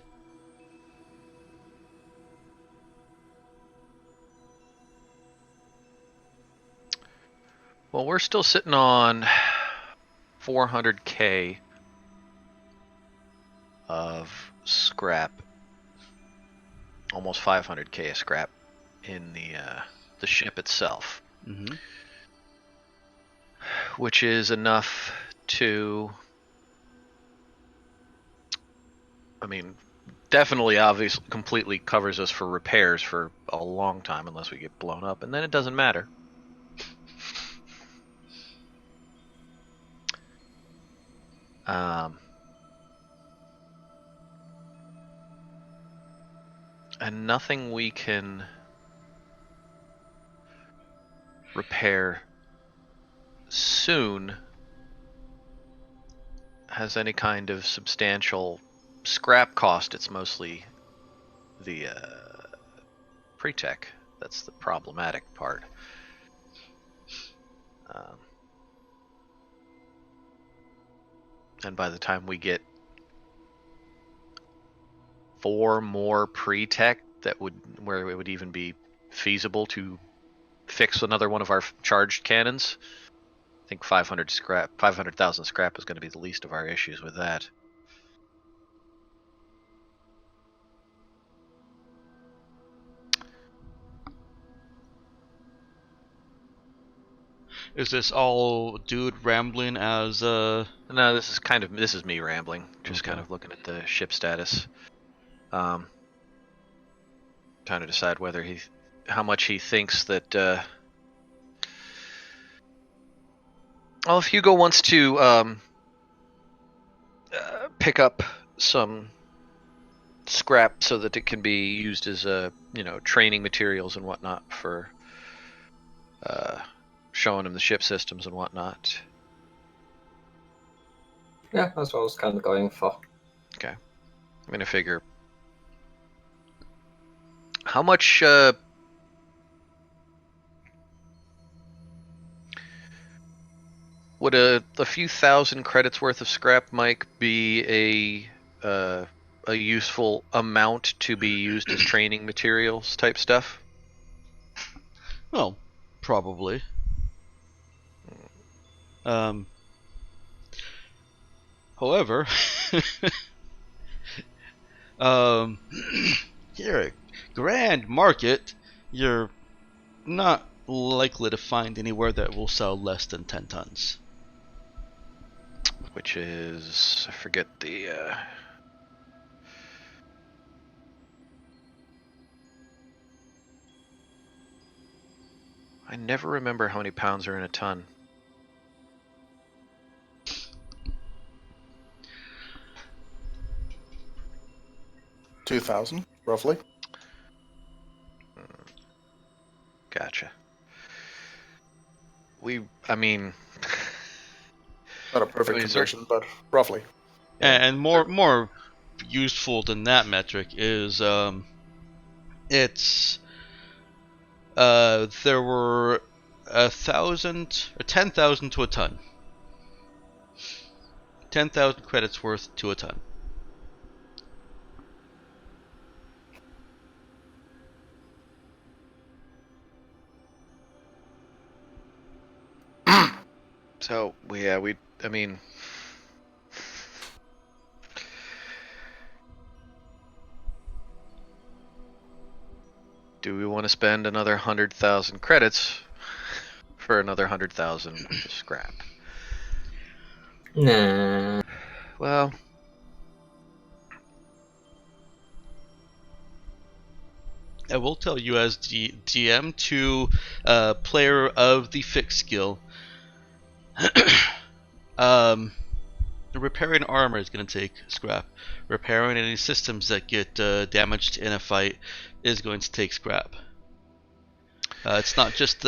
well, we're still sitting on 400k of scrap, almost 500k of scrap in the ship itself, Mm-hmm. which is enough to, I mean, definitely, obviously, completely covers us for repairs for a long time, unless we get blown up, and then it doesn't matter. And nothing we can repair soon has any kind of substantial scrap cost. It's mostly the pre-tech that's the problematic part. And by the time we get 4 more pre-tech where it would even be feasible to fix another one of our charged cannons, I think 500,000 scrap is going to be the least of our issues with that. Is this all dude rambling as No, this is me rambling, just Okay. kind of looking at the ship status. Trying to decide how much he thinks that. Well, if Hugo wants to pick up some scrap so that it can be used as training materials and whatnot for showing him the ship systems and whatnot. Yeah, that's what I was kind of going for. Okay, I'm gonna figure how much. Would a few thousand credits worth of scrap, Mike, be a useful amount to be used as training materials type stuff? well, probably. However, here at Grand Market, you're not likely to find anywhere that will sell less than 10 tons. Which is, I forget the. I never remember how many pounds are in a ton. $2,000 roughly. Gotcha. I mean, Not a perfect is there- conversion, but roughly. And more useful than that metric is it's there were 1,000 or 10,000 to a ton. 10,000 credits worth to a ton. So I mean, do we want to spend another 100,000 credits for another 100,000 scrap? Nah. Well, I will tell you as GM to player of the fixed skill. Repairing armor is going to take scrap. Repairing any systems that get damaged in a fight is going to take scrap. It's not just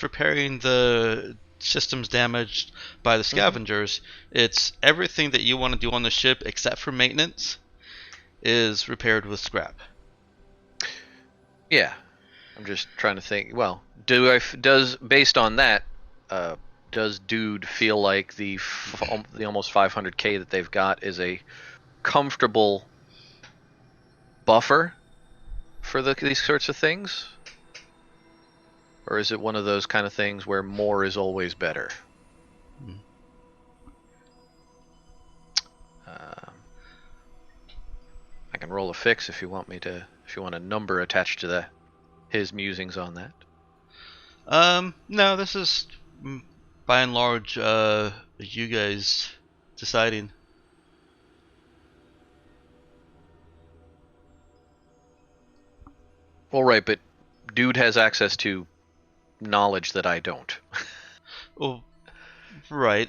repairing the systems damaged by the scavengers. It's everything that you want to do on the ship except for maintenance is repaired with scrap. yeah. I'm just trying to think. Well, based on that, does Dude feel like the almost 500k that they've got is a comfortable buffer for these sorts of things? Or is it one of those kind of things where more is always better? can roll a fix if you want me to. If you want a number attached to his musings on that. No, this is by and large you guys deciding. Well, right, but dude has access to knowledge that I don't. Oh, right.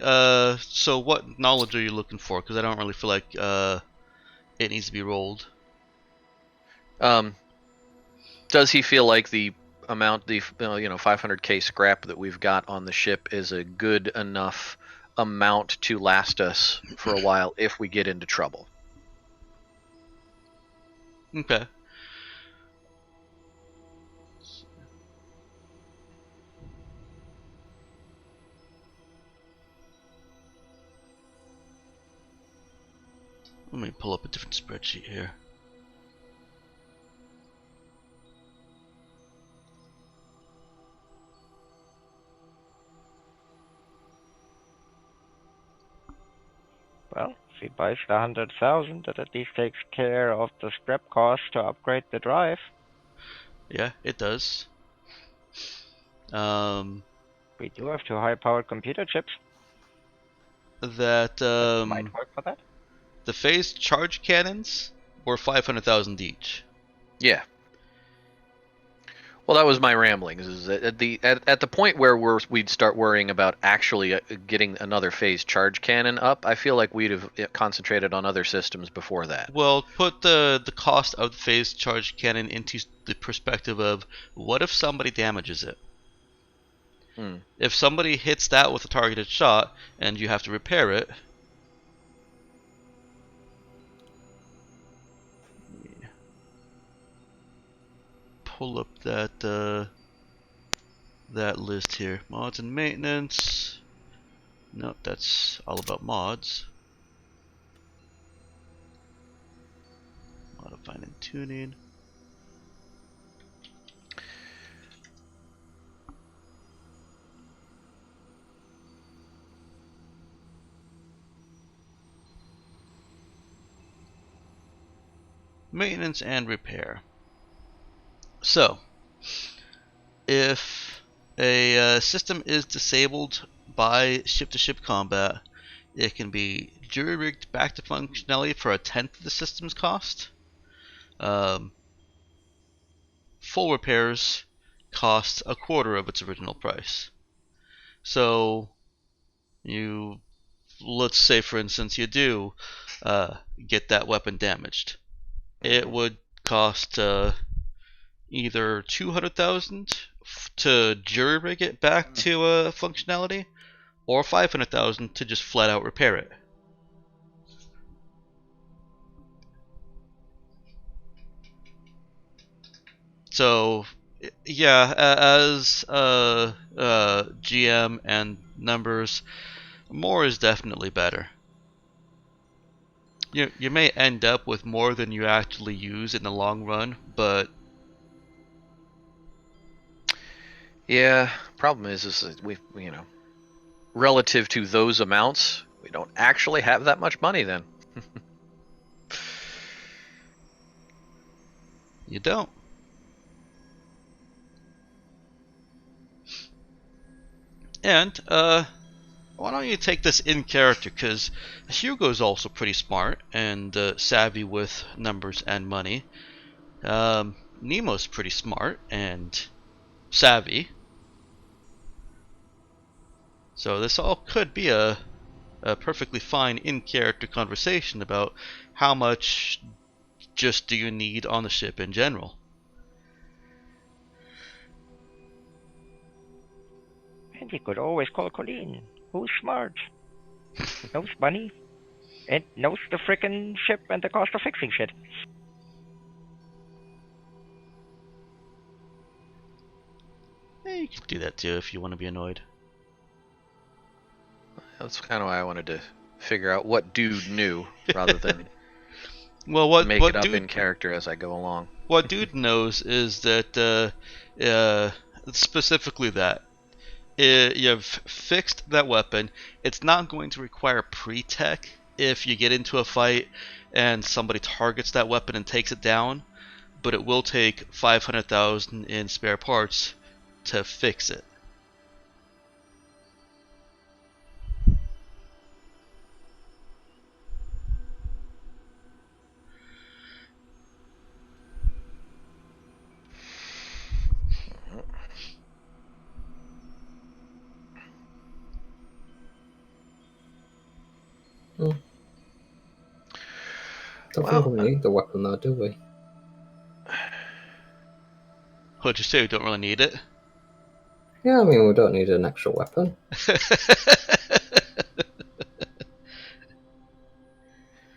So what knowledge are you looking for? Because I don't really feel like it needs to be rolled. Does he feel like the amount, the 500k scrap that we've got on the ship is a good enough amount to last us for a while if we get into trouble? Okay. Let me pull up a different spreadsheet here. Well, if he buys the 100,000, that at least takes care of the scrap cost to upgrade the drive. Yeah, it does. We do have 2 high-powered computer chips. That Might work for that. the phased charge cannons were 500,000 each. Yeah. Well, that was my ramblings. Is that at the point where we'd start worrying about actually getting another phase charge cannon up, I feel like we'd have concentrated on other systems before that. Well, put the cost of the phased charge cannon into the perspective of what if somebody damages it? If somebody hits that with a targeted shot and you have to repair it, pull up that that list here. Mods and maintenance. No, that's all about mods. Modifying and tuning. Maintenance and repair. So, if a system is disabled by ship-to-ship combat, it can be jury-rigged back to functionality for a tenth of the system's cost. Full repairs cost a quarter of its original price. So, let's say for instance you do get that weapon damaged. It would cost either 200,000 to jury rig it back to functionality, or 500,000 to just flat out repair it. So, yeah, as GM and numbers, more is definitely better. You may end up with more than you actually use in the long run, but yeah, problem is that we relative to those amounts, we don't actually have that much money then. you don't. And why don't you take this in character? Because Hugo's also pretty smart and savvy with numbers and money. Nemo's pretty smart and savvy. So this all could be a perfectly fine in-character conversation about how much just do you need on the ship in general. And you could always call Colleen, who's smart, knows money, and knows the frickin' ship and the cost of fixing shit. You can do that too if you want to be annoyed. That's kind of why I wanted to figure out what dude knew rather than well, make it up in character as I go along. What dude knows is that specifically that you've fixed that weapon. It's not going to require pre-tech if you get into a fight and somebody targets that weapon and takes it down, but it will take 500,000 in spare parts to fix it. Don't Well, think we need the weapon though, do we? What'd you say? We don't really need it? Yeah, I mean, we don't need an extra weapon.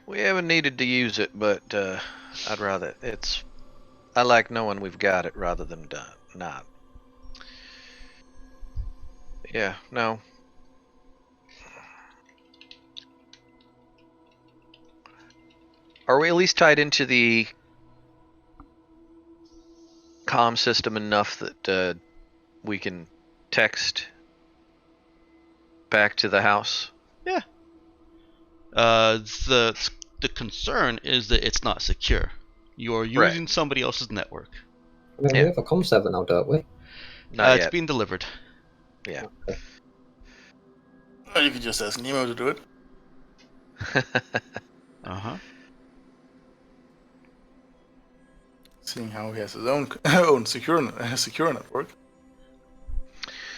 We haven't needed to use it, but I'd rather I like knowing we've got it rather than not. Yeah, no. Are we at least tied into the comm system enough that we can text back to the house? Yeah. The concern is that it's not secure. You're using somebody else's network. I mean, Yeah. we have a comm server now, don't we? Not It's yet. being delivered. Yeah. Or you could just ask Nemo to do it. Uh-huh. Seeing how he has his own secure network.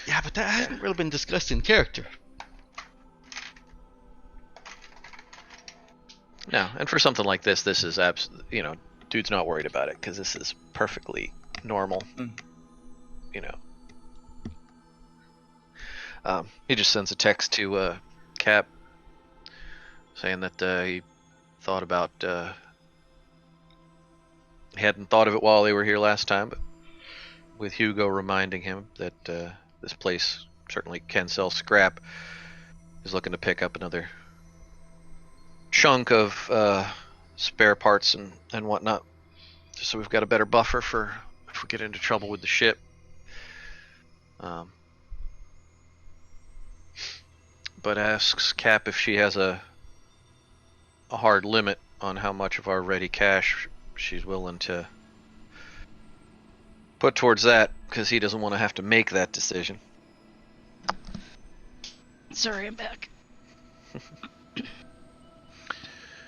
Yeah, but that hasn't really been discussed in character. No, and for something like this is dude's not worried about it because this is perfectly normal. You know. He just sends a text to Cap saying that he thought about he hadn't thought of it while they were here last time, but with Hugo reminding him that this place certainly can sell scrap, he's looking to pick up another chunk of spare parts and whatnot, just so we've got a better buffer for if we get into trouble with the ship. But asks Cap if she has a hard limit on how much of our ready cash she's willing to put towards that, because he doesn't want to have to make that decision. Sorry, I'm back.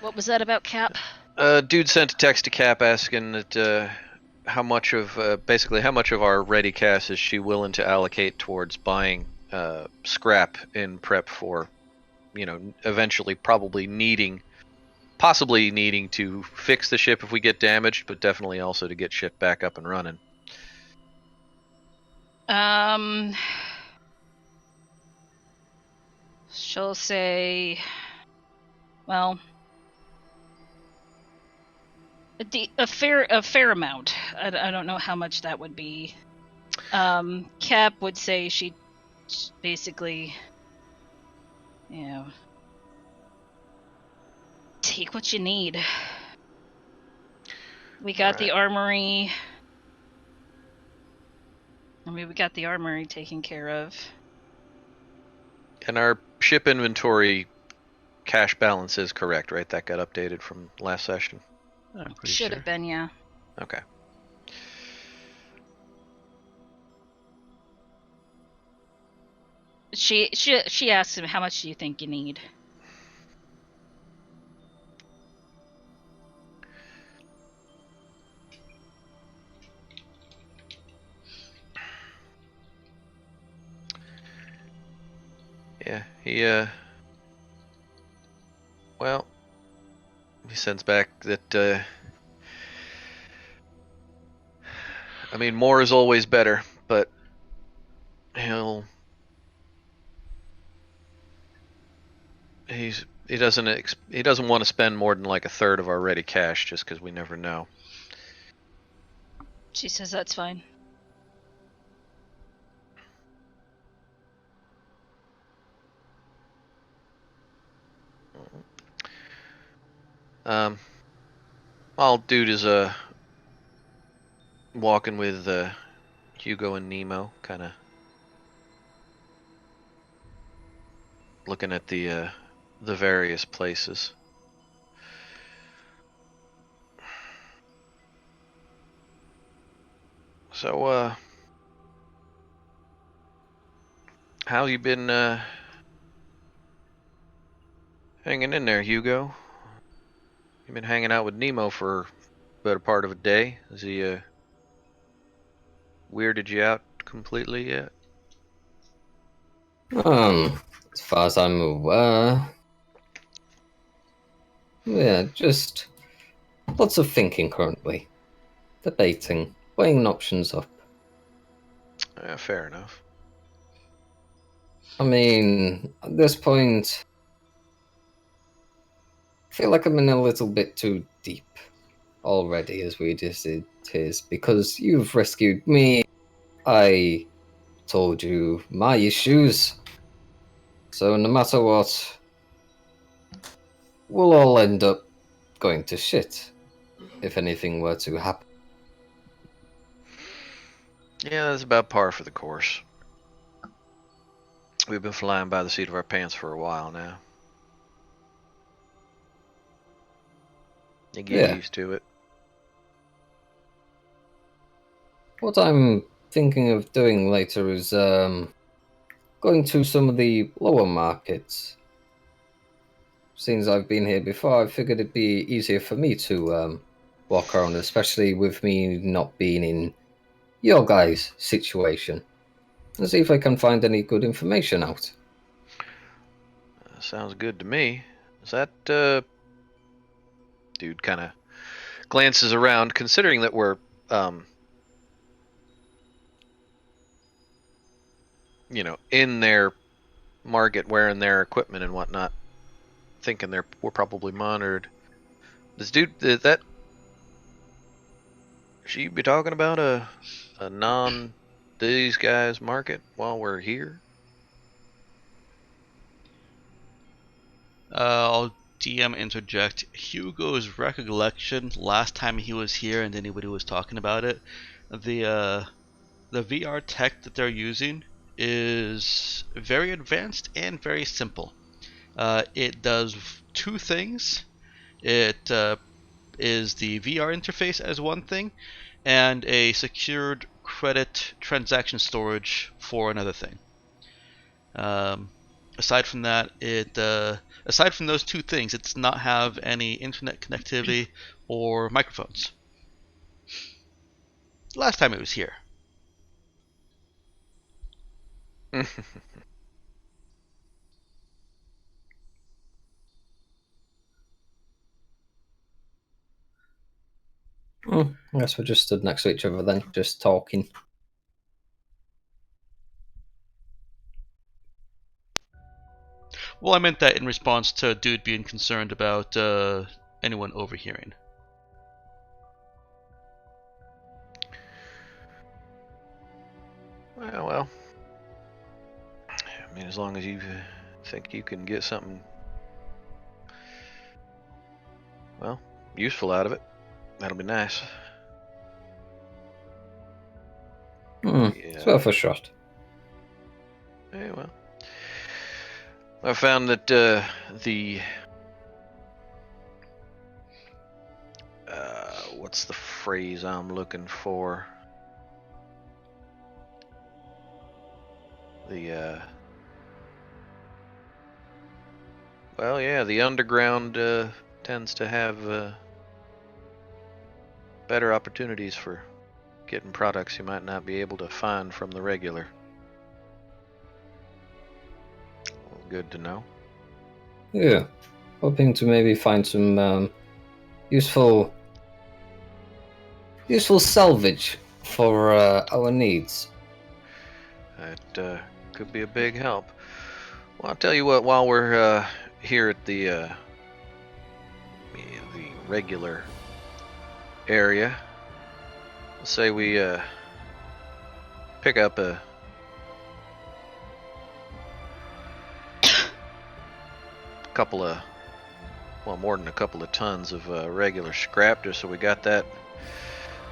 What was that about, Cap? Dude sent a text to Cap asking that how much of our ready cash is she willing to allocate towards buying scrap in prep for, eventually possibly needing to fix the ship if we get damaged, but definitely also to get ship back up and running. She'll say, well, a fair amount. I don't know how much that would be. Cap would say she'd basically, take what you need. We got the armory. We got the armory taken care of. And our ship inventory cash balance is correct, right? That got updated from last session? Should have been, yeah. Okay. She asked him, how much do you think you need? Yeah, he sends back that I mean, more is always better, but he doesn't want to spend more than like a third of our ready cash just because we never know. She says that's fine. While dude is walking with Hugo and Nemo, kind of looking at the the various places. So, how you been hanging in there, Hugo? You been hanging out with Nemo for a better part of a day? Has he weirded you out completely yet? As far as I'm aware, yeah, just lots of thinking currently, debating, weighing options up. Yeah, fair enough. I mean, at this point, I feel like I'm in a little bit too deep already, as weird as it is, because you've rescued me. I told you my issues. So no matter what, we'll all end up going to shit if anything were to happen. Yeah, that's about par for the course. We've been flying by the seat of our pants for a while now. You get Yeah. used to it. What I'm thinking of doing later is going to some of the lower markets. Since I've been here before, I figured it'd be easier for me to walk around, especially with me not being in your guys' situation, and see if I can find any good information out. Sounds good to me. Is that, dude kind of glances around, considering that we're, in their market wearing their equipment and whatnot, thinking we're probably monitored. This dude, should you be talking about a non these guys market while we're here? I'll DM interject. Hugo's recollection last time he was here and anybody was talking about it, the VR tech that they're using is very advanced and very simple. It does two things. It is the VR interface as one thing, and a secured credit transaction storage for another thing. Aside from that, aside from those two things, it does not have any internet connectivity or microphones. Last time it was here. I guess we just stood next to each other then, just talking. Well, I meant that in response to Dude being concerned about anyone overhearing. Well. I mean, as long as you think you can get something, well, useful out of it, that'll be nice. Yeah. It's worth a shot. Yeah, well. I found that what's the phrase I'm looking for? The underground tends to have better opportunities for getting products you might not be able to find from the regular. Good to know. Yeah. Hoping to maybe find some useful salvage for our needs. That could be a big help. Well, I'll tell you what, while we're here at the regular area, let's say we pick up a couple of, well, more than a couple of tons of regular scrap, just so we got that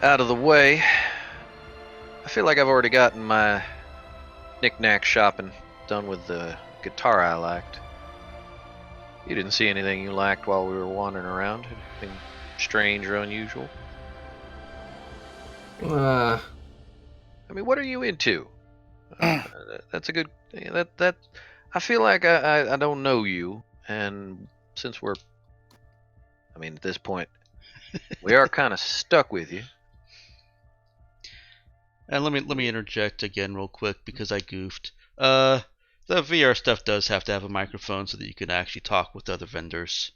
out of the way. I feel like I've already gotten my knick-knack shopping done with the guitar I liked. You didn't see anything you liked while we were wandering around? Anything strange or unusual? Uh, I mean, what are you into? That's a good. That I feel like I don't know you, and since we're, I mean, at this point, we are kind of stuck with you. And let me interject again real quick because I goofed. The VR stuff does have to have a microphone so that you can actually talk with other vendors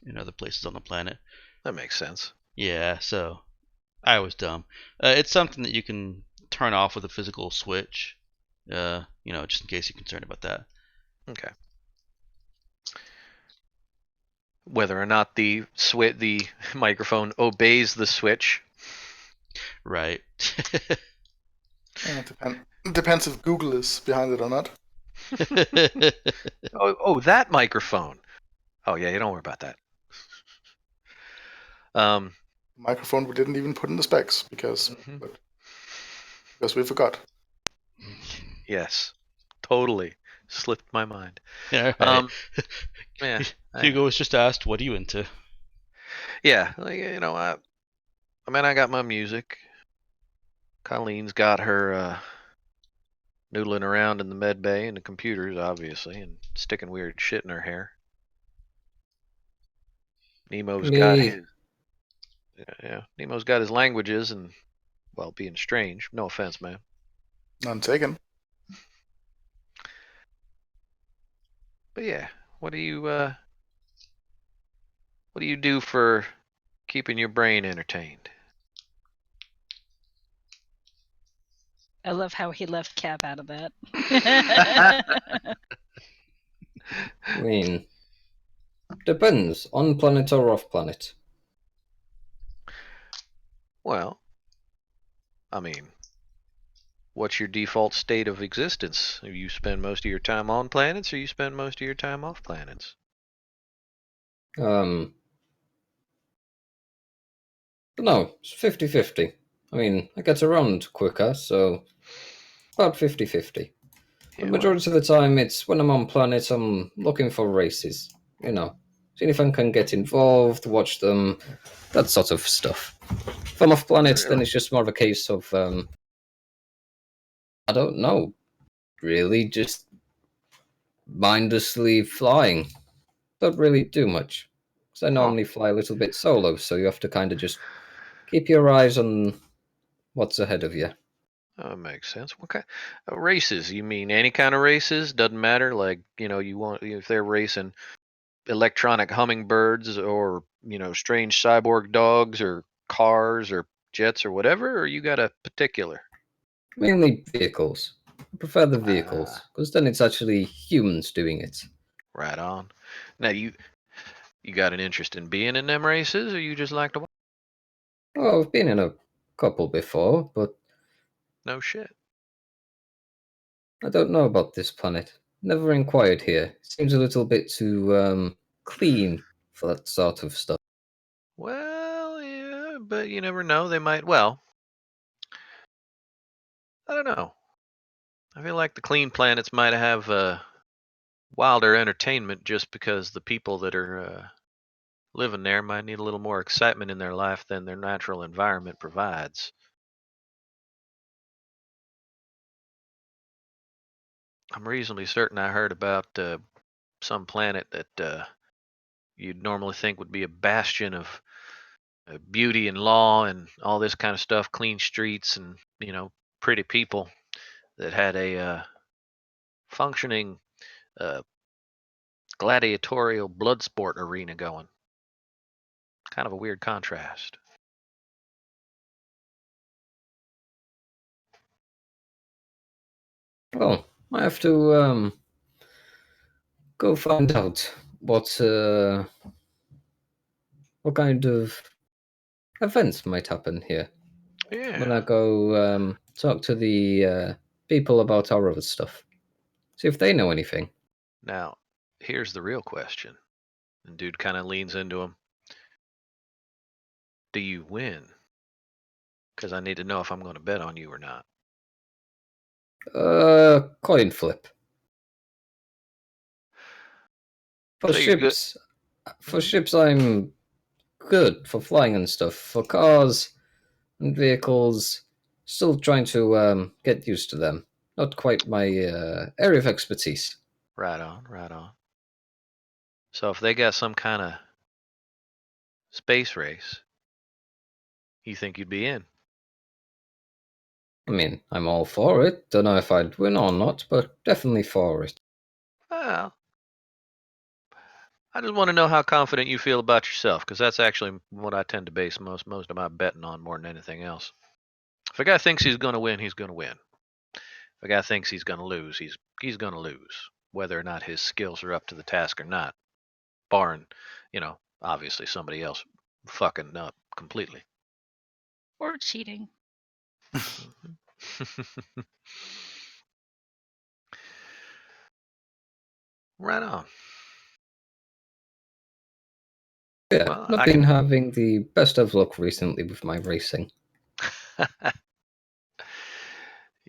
in other places on the planet. That makes sense. Yeah, so I was dumb. It's something that you can turn off with a physical switch. Just in case you're concerned about that. Okay. Whether or not the microphone obeys the switch. Right. It depends if Google is behind it or not. Oh, that microphone. Oh yeah, you don't worry about that. Microphone we didn't even put in the specs because we forgot. Yes, totally slipped my mind. Yeah, right. Yeah. Hugo was just asked, "What are you into?" Yeah, like, I got my music. Colleen's got her noodling around in the med bay and the computers, obviously, and sticking weird shit in her hair. Nemo's got me, his. Yeah, Nemo's got his languages and, well, being strange. No offense, man. None taken. But yeah, what do you do for keeping your brain entertained? I love how he left Cap out of that. I mean, depends on planet or off planet. Well, I mean, what's your default state of existence? Do you spend most of your time on planets or you spend most of your time off planets? No, it's 50-50. I mean, I get around quicker, so about 50-50. The Yeah, well, majority of the time, it's when I'm on planet, I'm looking for races. Seeing if I can get involved, watch them, that sort of stuff. If I'm off planet, then it's just more of a case of, I don't know, really, just mindlessly flying. Don't really do much. Because I normally fly a little bit solo, so you have to kind of just keep your eyes on what's ahead of you. that makes sense. What kind races? You mean any kind of races? Doesn't matter. Like, you want if they're racing electronic hummingbirds or strange cyborg dogs or cars or jets or whatever, or you got a particular? Mainly vehicles. I prefer the vehicles, Ah, because then it's actually humans doing it. right on. Now you got an interest in being in them races, or you just like to watch? Oh, I've been in a couple before, but No shit. I don't know about this planet. Never inquired here. Seems a little bit too clean for that sort of stuff. Well, yeah, but you never know. They might. Well, I don't know. I feel like the clean planets might have wilder entertainment just because the people that are living there might need a little more excitement in their life than their natural environment provides. I'm reasonably certain I heard about some planet that you'd normally think would be a bastion of beauty and law and all this kind of stuff, clean streets and pretty people, that had a functioning uh, gladiatorial blood sport arena going. Kind of a weird contrast. Well, I have to go find out what kind of events might happen here. When Yeah. I go talk to the people about our other stuff, see if they know anything. Now, here's the real question. And dude kind of leans into him. Do you win? Because I need to know if I'm going to bet on you or not. Coin flip. For So you're good. ships, I'm good for flying and stuff. For cars and vehicles, still trying to get used to them. Not quite my area of expertise. Right on, right on. So if they got some kind of space race, you think you'd be in? I mean, I'm all for it. Don't know if I'd win or not, but definitely for it. Well, I just want to know how confident you feel about yourself, because that's actually what I tend to base most of my betting on more than anything else. If a guy thinks he's going to win, he's going to win. If a guy thinks he's going to lose, he's going to lose, whether or not his skills are up to the task or not, barring, obviously somebody else fucking up completely. Or cheating. Right on. Yeah, Well, not been having the best of luck recently with my racing.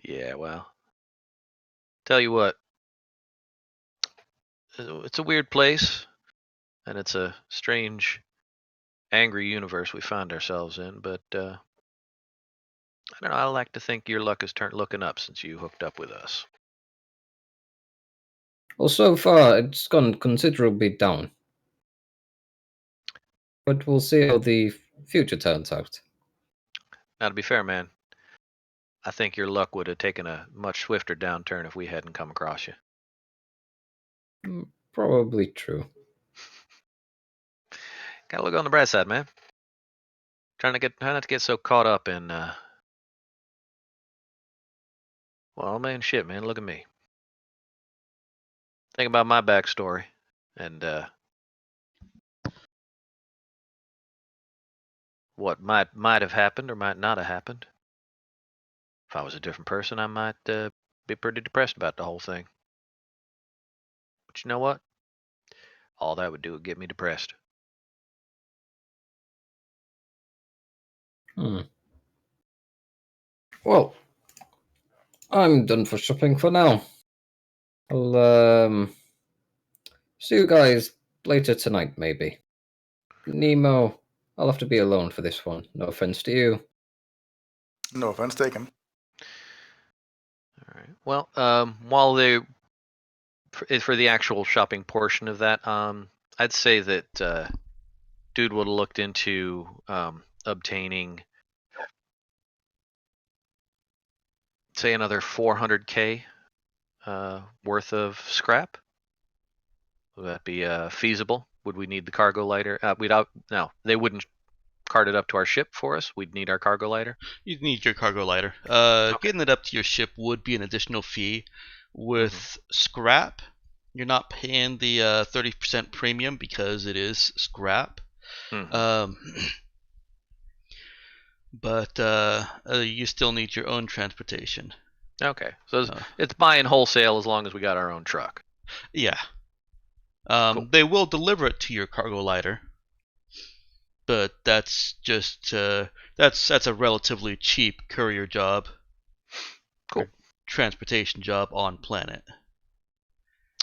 Yeah, well, tell you what, it's a weird place, and it's a strange, angry universe we find ourselves in, but I don't know, I like to think your luck has turned looking up since you hooked up with us. Well, so far, it's gone considerably down. But we'll see how the future turns out. Now, to be fair, man, I think your luck would have taken a much swifter downturn if we hadn't come across you. Probably true. Gotta look on the bright side, man. Try not to get so caught up in, well, man, shit, man, look at me. Think about my backstory, and what might have happened or might not have happened. If I was a different person, I might be pretty depressed about the whole thing. But you know what? All that would do would get me depressed. Well, I'm done for shopping for now. I'll see you guys later tonight, maybe. Nemo, I'll have to be alone for this one. No offense to you. No offense taken. All right. Well, while they for the actual shopping portion of that, I'd say that dude would have looked into obtaining, say, another 400K worth of scrap. Would that be feasible? Would we need the cargo lighter? No, they wouldn't cart it up to our ship for us. We'd need our cargo lighter. You'd need your cargo lighter. Okay. Getting it up to your ship would be an additional fee. With scrap, you're not paying the 30% premium because it is scrap. But you still need your own transportation. Okay, so it's buying wholesale as long as we got our own truck. Yeah. Cool. They will deliver it to your cargo lighter, but that's just that's a relatively cheap courier job. Cool. Transportation job on planet.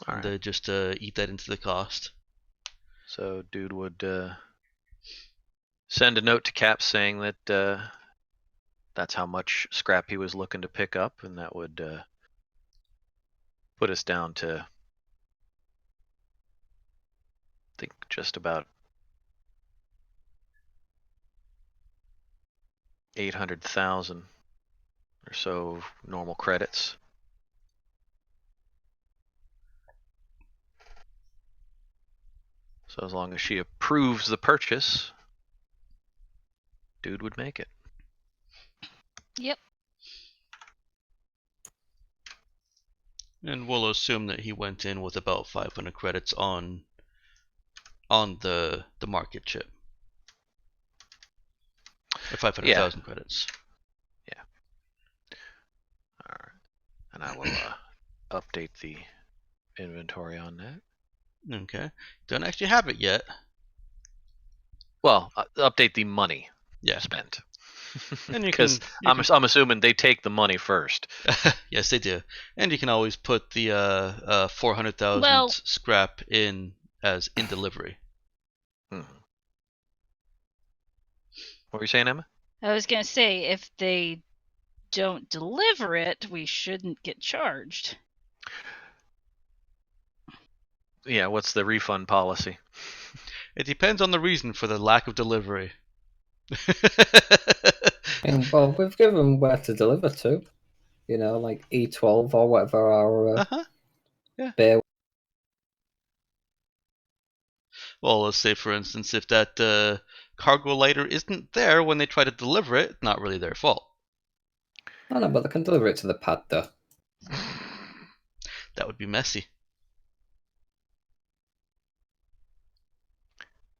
All right. And just eat that into the cost. So dude would send a note to Cap saying that that's how much scrap he was looking to pick up, and that would put us down to, I think, just about 800,000 or so of normal credits. So as long as she approves the purchase, dude would make it. Yep. And we'll assume that he went in with about 500 credits on the market chip. Or 500,000 credits. Yeah. All right. And I will update the inventory on that. Okay. Don't actually have it yet. Well, update the money spent. And because I'm assuming they take the money first. Yes, they do. And you can always put the 400,000 scrap in as in delivery. What were you saying, Emma? I was gonna say, if they don't deliver it, we shouldn't get charged. Yeah, what's the refund policy? It depends on the reason for the lack of delivery. And, well, we've given them where to deliver to. You know, like E12 or whatever our Uh-huh. Yeah. bear. Well, let's say, for instance, if that cargo lighter isn't there when they try to deliver it, not really their fault. No, but they can deliver it to the pad, though. That would be messy.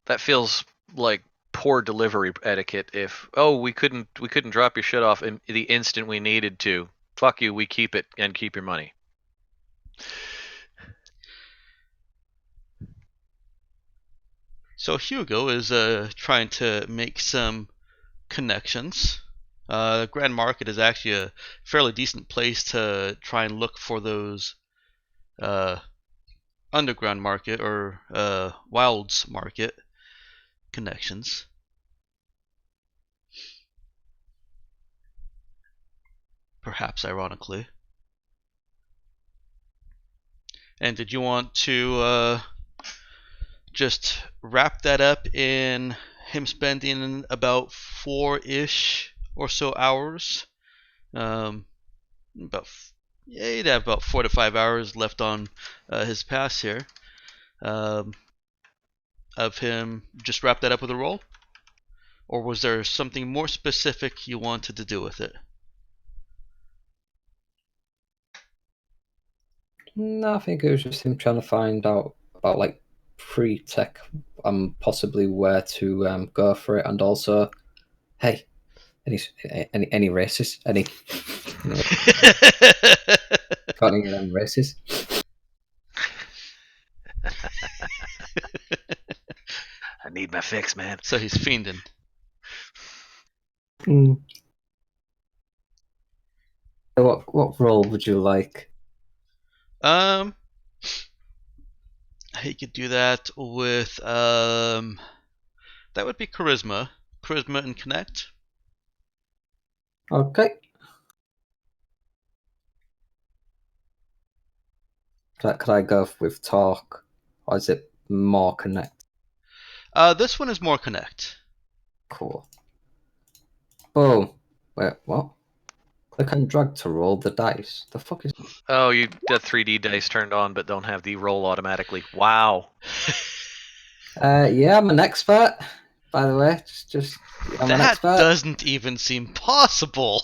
That feels like poor delivery etiquette. If we couldn't drop your shit off in the instant we needed to. Fuck you, we keep it and keep your money. So Hugo is trying to make some connections. Grand Market is actually a fairly decent place to try and look for those underground market or wilds market connections. Perhaps ironically. And did you want to just wrap that up in him spending about 4-ish or so hours? He'd have about 4 to 5 hours left on his pass here. Of him just wrap that up with a roll? Or was there something more specific you wanted to do with it? No, I think it was just him trying to find out about like pre-tech and possibly where to go for it, and also, hey, any races? Any got any of them races? I need my fix, man. So he's fiending. What role would you like? He could do that with that would be charisma and connect. Okay. Could I go with talk, or is it more connect? This one is more connect. Cool. Boom. Wait, what? Click and drag to roll the dice. The fuck is? Oh, you got 3D dice turned on, but don't have the roll automatically. Wow. Yeah, I'm an expert. By the way, I'm an That expert. doesn't even seem possible.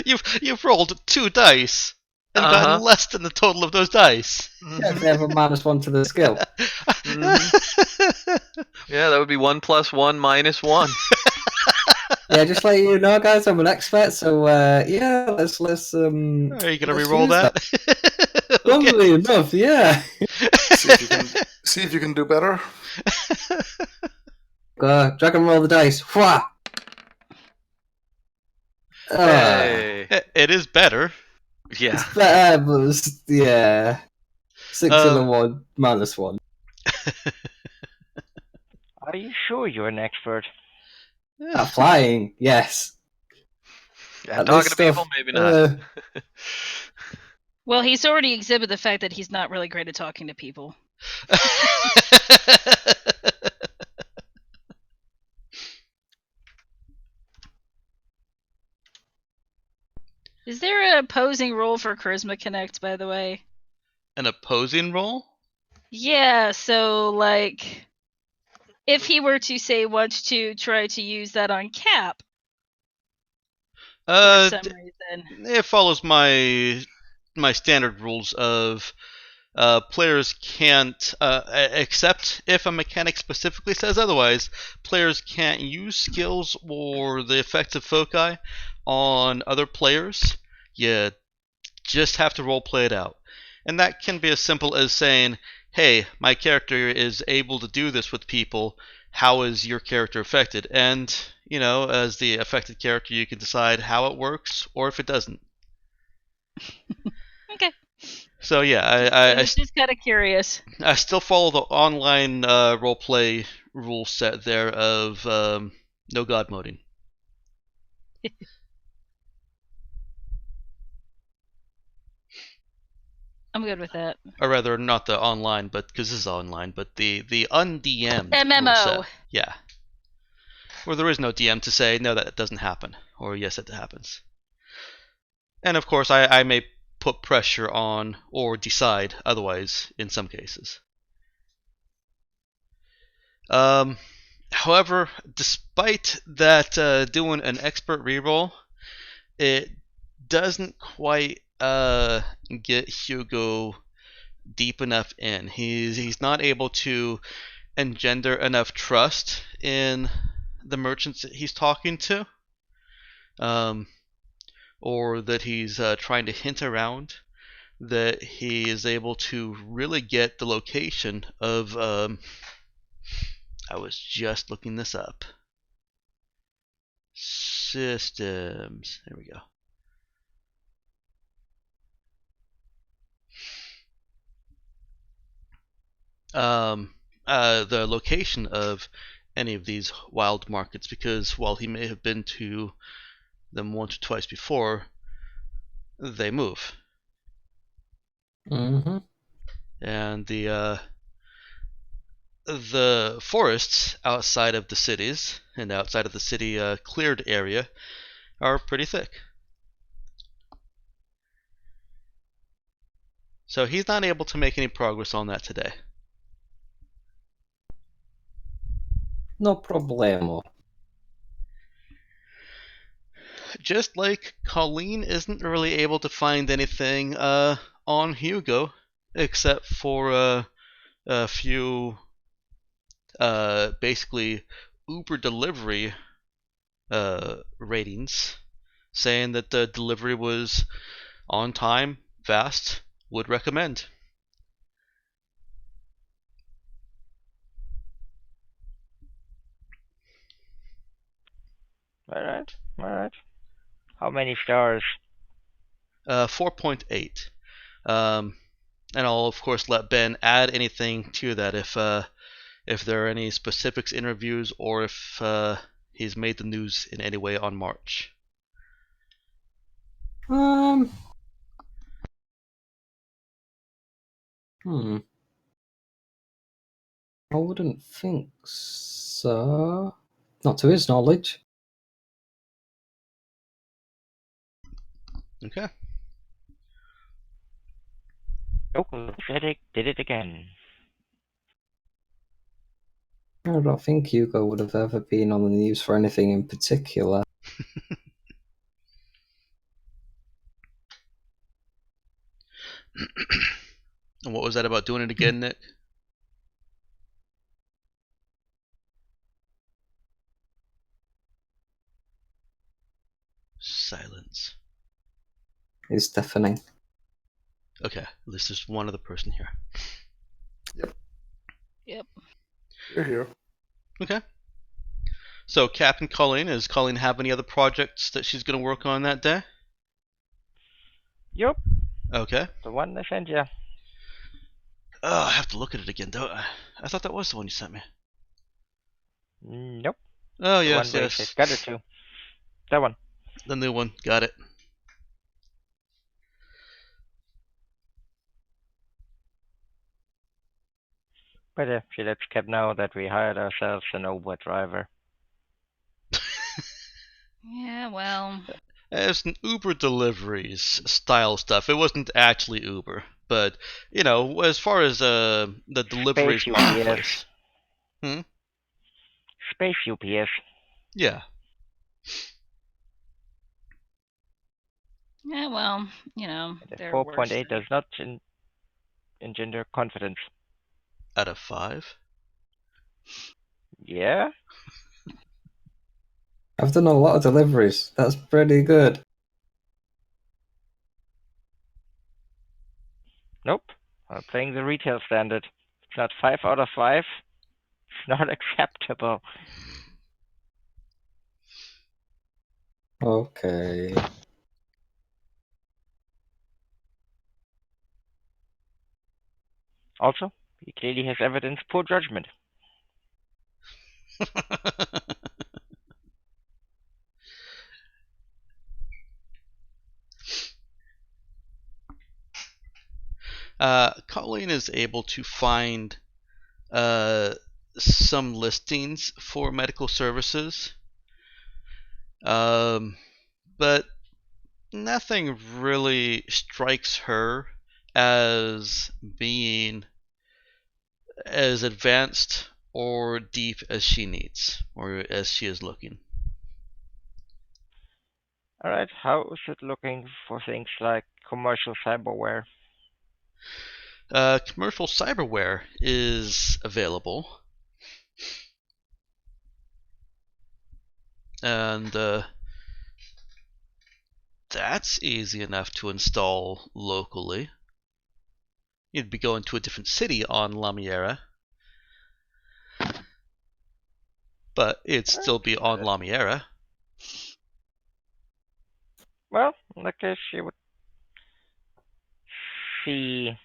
You've rolled 2 dice and gotten less than the total of those dice. Yeah, they have a -1 to the skill. Yeah, that would be 1 + 1 - 1. Yeah, just let you know, guys, I'm an expert. So yeah, let's Are you gonna let's re-roll use that? Funnily enough, yeah. See if you can do better. Go, drag and roll the dice. Wha! Hey. It is better. Yeah. It's better, but yeah. 6 and a 1, -1. Are you sure you're an expert? At flying, yes. At talking to people, maybe not. Well, he's already exhibited the fact that he's not really great at talking to people. Is there an opposing roll for Charisma Connect, by the way? An opposing roll? Yeah, so, like, if he were to, say, want to try to use that on Cap, for some reason. It follows my standard rules of players can't, except if a mechanic specifically says otherwise, players can't use skills or the effects of foci on other players. You just have to roleplay it out. And that can be as simple as saying, hey, my character is able to do this with people. How is your character affected? And, you know, as the affected character, you can decide how it works or if it doesn't. Okay. So yeah, I was just kind of curious. I still follow the online roleplay rule set there of no god moding. I'm good with that. Or rather, not the online, but because this is online, but the undm'd rule MMO. set. Yeah, where there is no DM to say no, that doesn't happen, or yes, it happens. And of course, I may put pressure on or decide otherwise in some cases. However, despite that doing an expert reroll, it doesn't quite get Hugo deep enough in. He's not able to engender enough trust in the merchants that he's talking to, or that he's trying to hint around, that he is able to really get the location of. I was just looking this up. Systems. There we go. The location of any of these wild markets, because while he may have been to them once or twice before, they move. Mm-hmm. And the forests outside of the cities and outside of the city cleared area are pretty thick. So he's not able to make any progress on that today. No problemo. Just like Colleen isn't really able to find anything on Hugo, except for a few basically Uber delivery ratings, saying that the delivery was on time, fast, would recommend. Alright, alright. How many stars? 4.8. And I'll of course let Ben add anything to that if there are any specifics in reviews or if he's made the news in any way on March. Hmm. I wouldn't think so. Not to his knowledge. Okay. Local aesthetic did it again. I don't think Hugo would have ever been on the news for anything in particular. And what was that about doing it again, Nick? Silence. It's deafening. Okay, at least there's one other person here. Yep. You're here. Okay. So, Captain Colleen, does Colleen have any other projects that she's going to work on that day? Yup, Okay. the one I sent you. Oh, I have to look at it again, though. I thought that was the one you sent me. Nope. Oh, The yes, one where you yes. said got it to. That one. The new one. Got it. But she lets Cap know that we hired ourselves an Uber driver. Yeah, well. It's an Uber deliveries style stuff. It wasn't actually Uber, but you know, as far as the deliveries Space marketplace. UPS. Space UPS. Yeah. Yeah, well, The there are worse 4.8 does not engender confidence. Out of 5. Yeah? I've done a lot of deliveries. That's pretty good. Nope. I'm playing the retail standard. It's not 5 out of 5. It's not acceptable. Okay. Also, he clearly has evidence poor judgment. Colleen is able to find some listings for medical services, but nothing really strikes her as being as advanced or deep as she needs or as she is looking. Alright, how is it looking for things like commercial cyberware? Commercial cyberware is available, and that's easy enough to install locally. You'd be going to a different city on Lamiera, but it'd still be on Lamiera. Well, in that case, she would see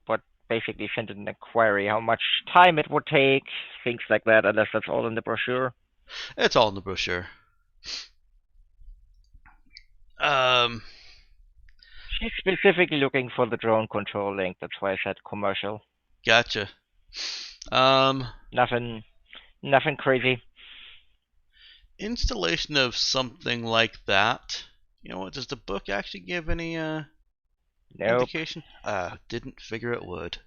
what basically send an inquiry, how much time it would take, things like that, unless that's all in the brochure. It's all in the brochure. She's specifically looking for the drone control link, that's why I said commercial. Gotcha. Nothing crazy. Installation of something like that. You know what? Does the book actually give any Nope. indication? Didn't figure it would.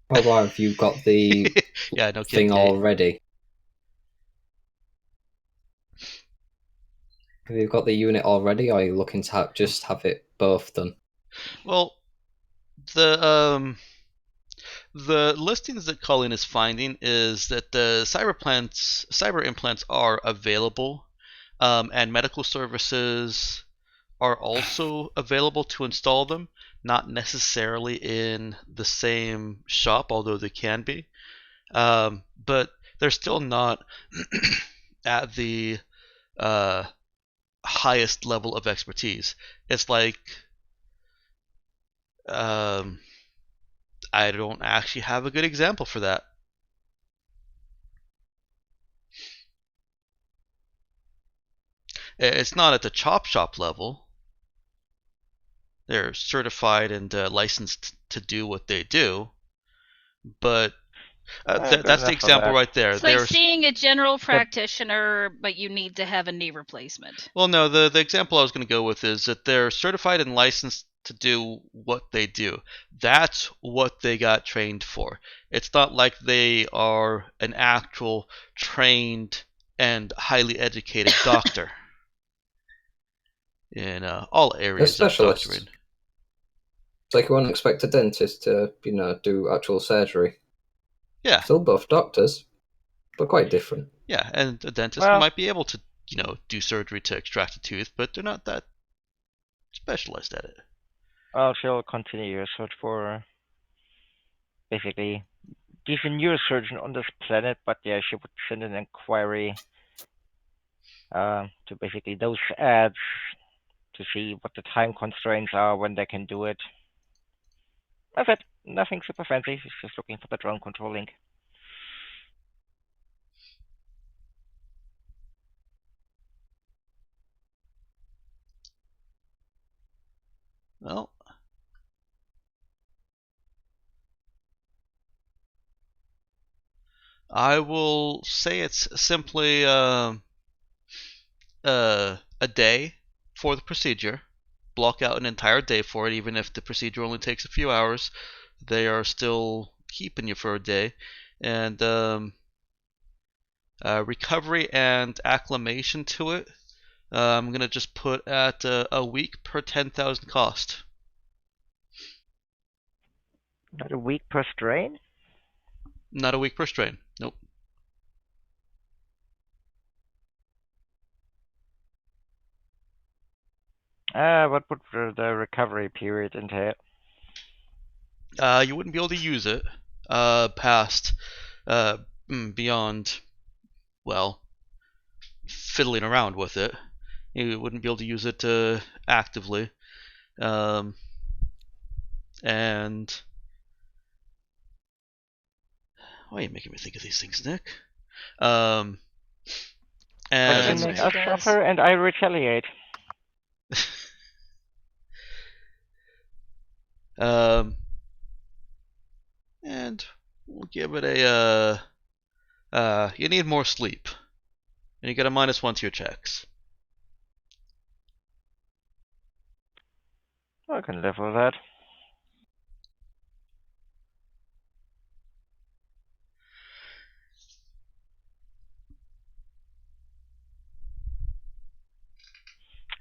Oh, why have you got the Yeah, no thing kidding. already? Have you got the unit already, or are you looking to just have it both done? Well, the listings that Colleen is finding is that the cyber implants are available, and medical services are also available to install them. Not necessarily in the same shop, although they can be, but they're still not at the highest level of expertise. It's like I don't actually have a good example for that. It's not at the chop shop level. They're certified and licensed to do what they do, but that's the example right there. It's like seeing a general practitioner, but you need to have a knee replacement. Well, no, the example I was going to go with is that they're certified and licensed to do what they do. That's what they got trained for. It's not like they are an actual trained and highly educated doctor in all areas of doctoring. It's like you wouldn't expect a dentist to, do actual surgery. Yeah. Still both doctors, but quite different. Yeah, and a dentist might be able to, do surgery to extract a tooth, but they're not that specialized at it. Well, she'll continue her search for basically decent neurosurgeon on this planet, but yeah, she would send an inquiry to basically those ads to see what the time constraints are when they can do it. That's it. Nothing super fancy. She's just looking for the drone control link. Well, I will say it's simply a day for the procedure. Block out an entire day for it, even if the procedure only takes a few hours. They are still keeping you for a day. And recovery and acclimation to it, I'm going to just put at a week per 10,000 cost. Not a week per strain? Not a week per strain. Nope. What would the recovery period entail? You wouldn't be able to use it past beyond, well, fiddling around with it. You wouldn't be able to use it actively. And why are you making me think of these things, Nick? But And you That's make what us he does. suffer, and I retaliate. and we'll give it a you need more sleep, and you get a -1 to your checks. I can live with that.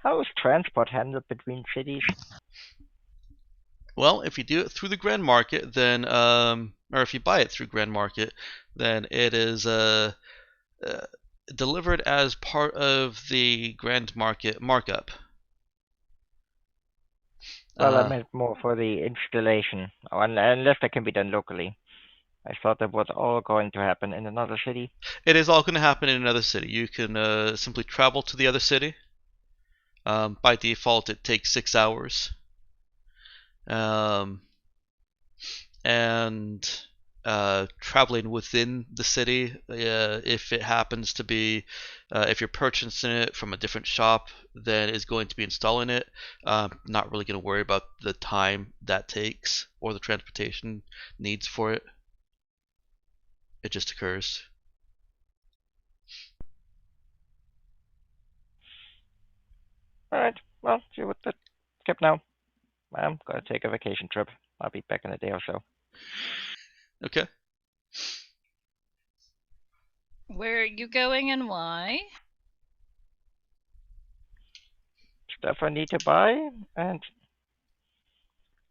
How is transport handled between cities? Well, if you do it through the Grand Market, then or if you buy it through Grand Market, then it is uh delivered as part of the Grand Market markup. Well, I meant more for the installation, unless that can be done locally. I thought that was all going to happen in another city. It is all going to happen in another city. You can simply travel to the other city. By default, it takes 6 hours. And traveling within the city, if it happens to be, if you're purchasing it from a different shop than is going to be installing it, not really going to worry about the time that takes or the transportation needs for it. It just occurs. Alright, well, see what the skip now. I'm gonna take a vacation trip. I'll be back in a day or so. Okay. Where are you going and why? Stuff I need to buy, and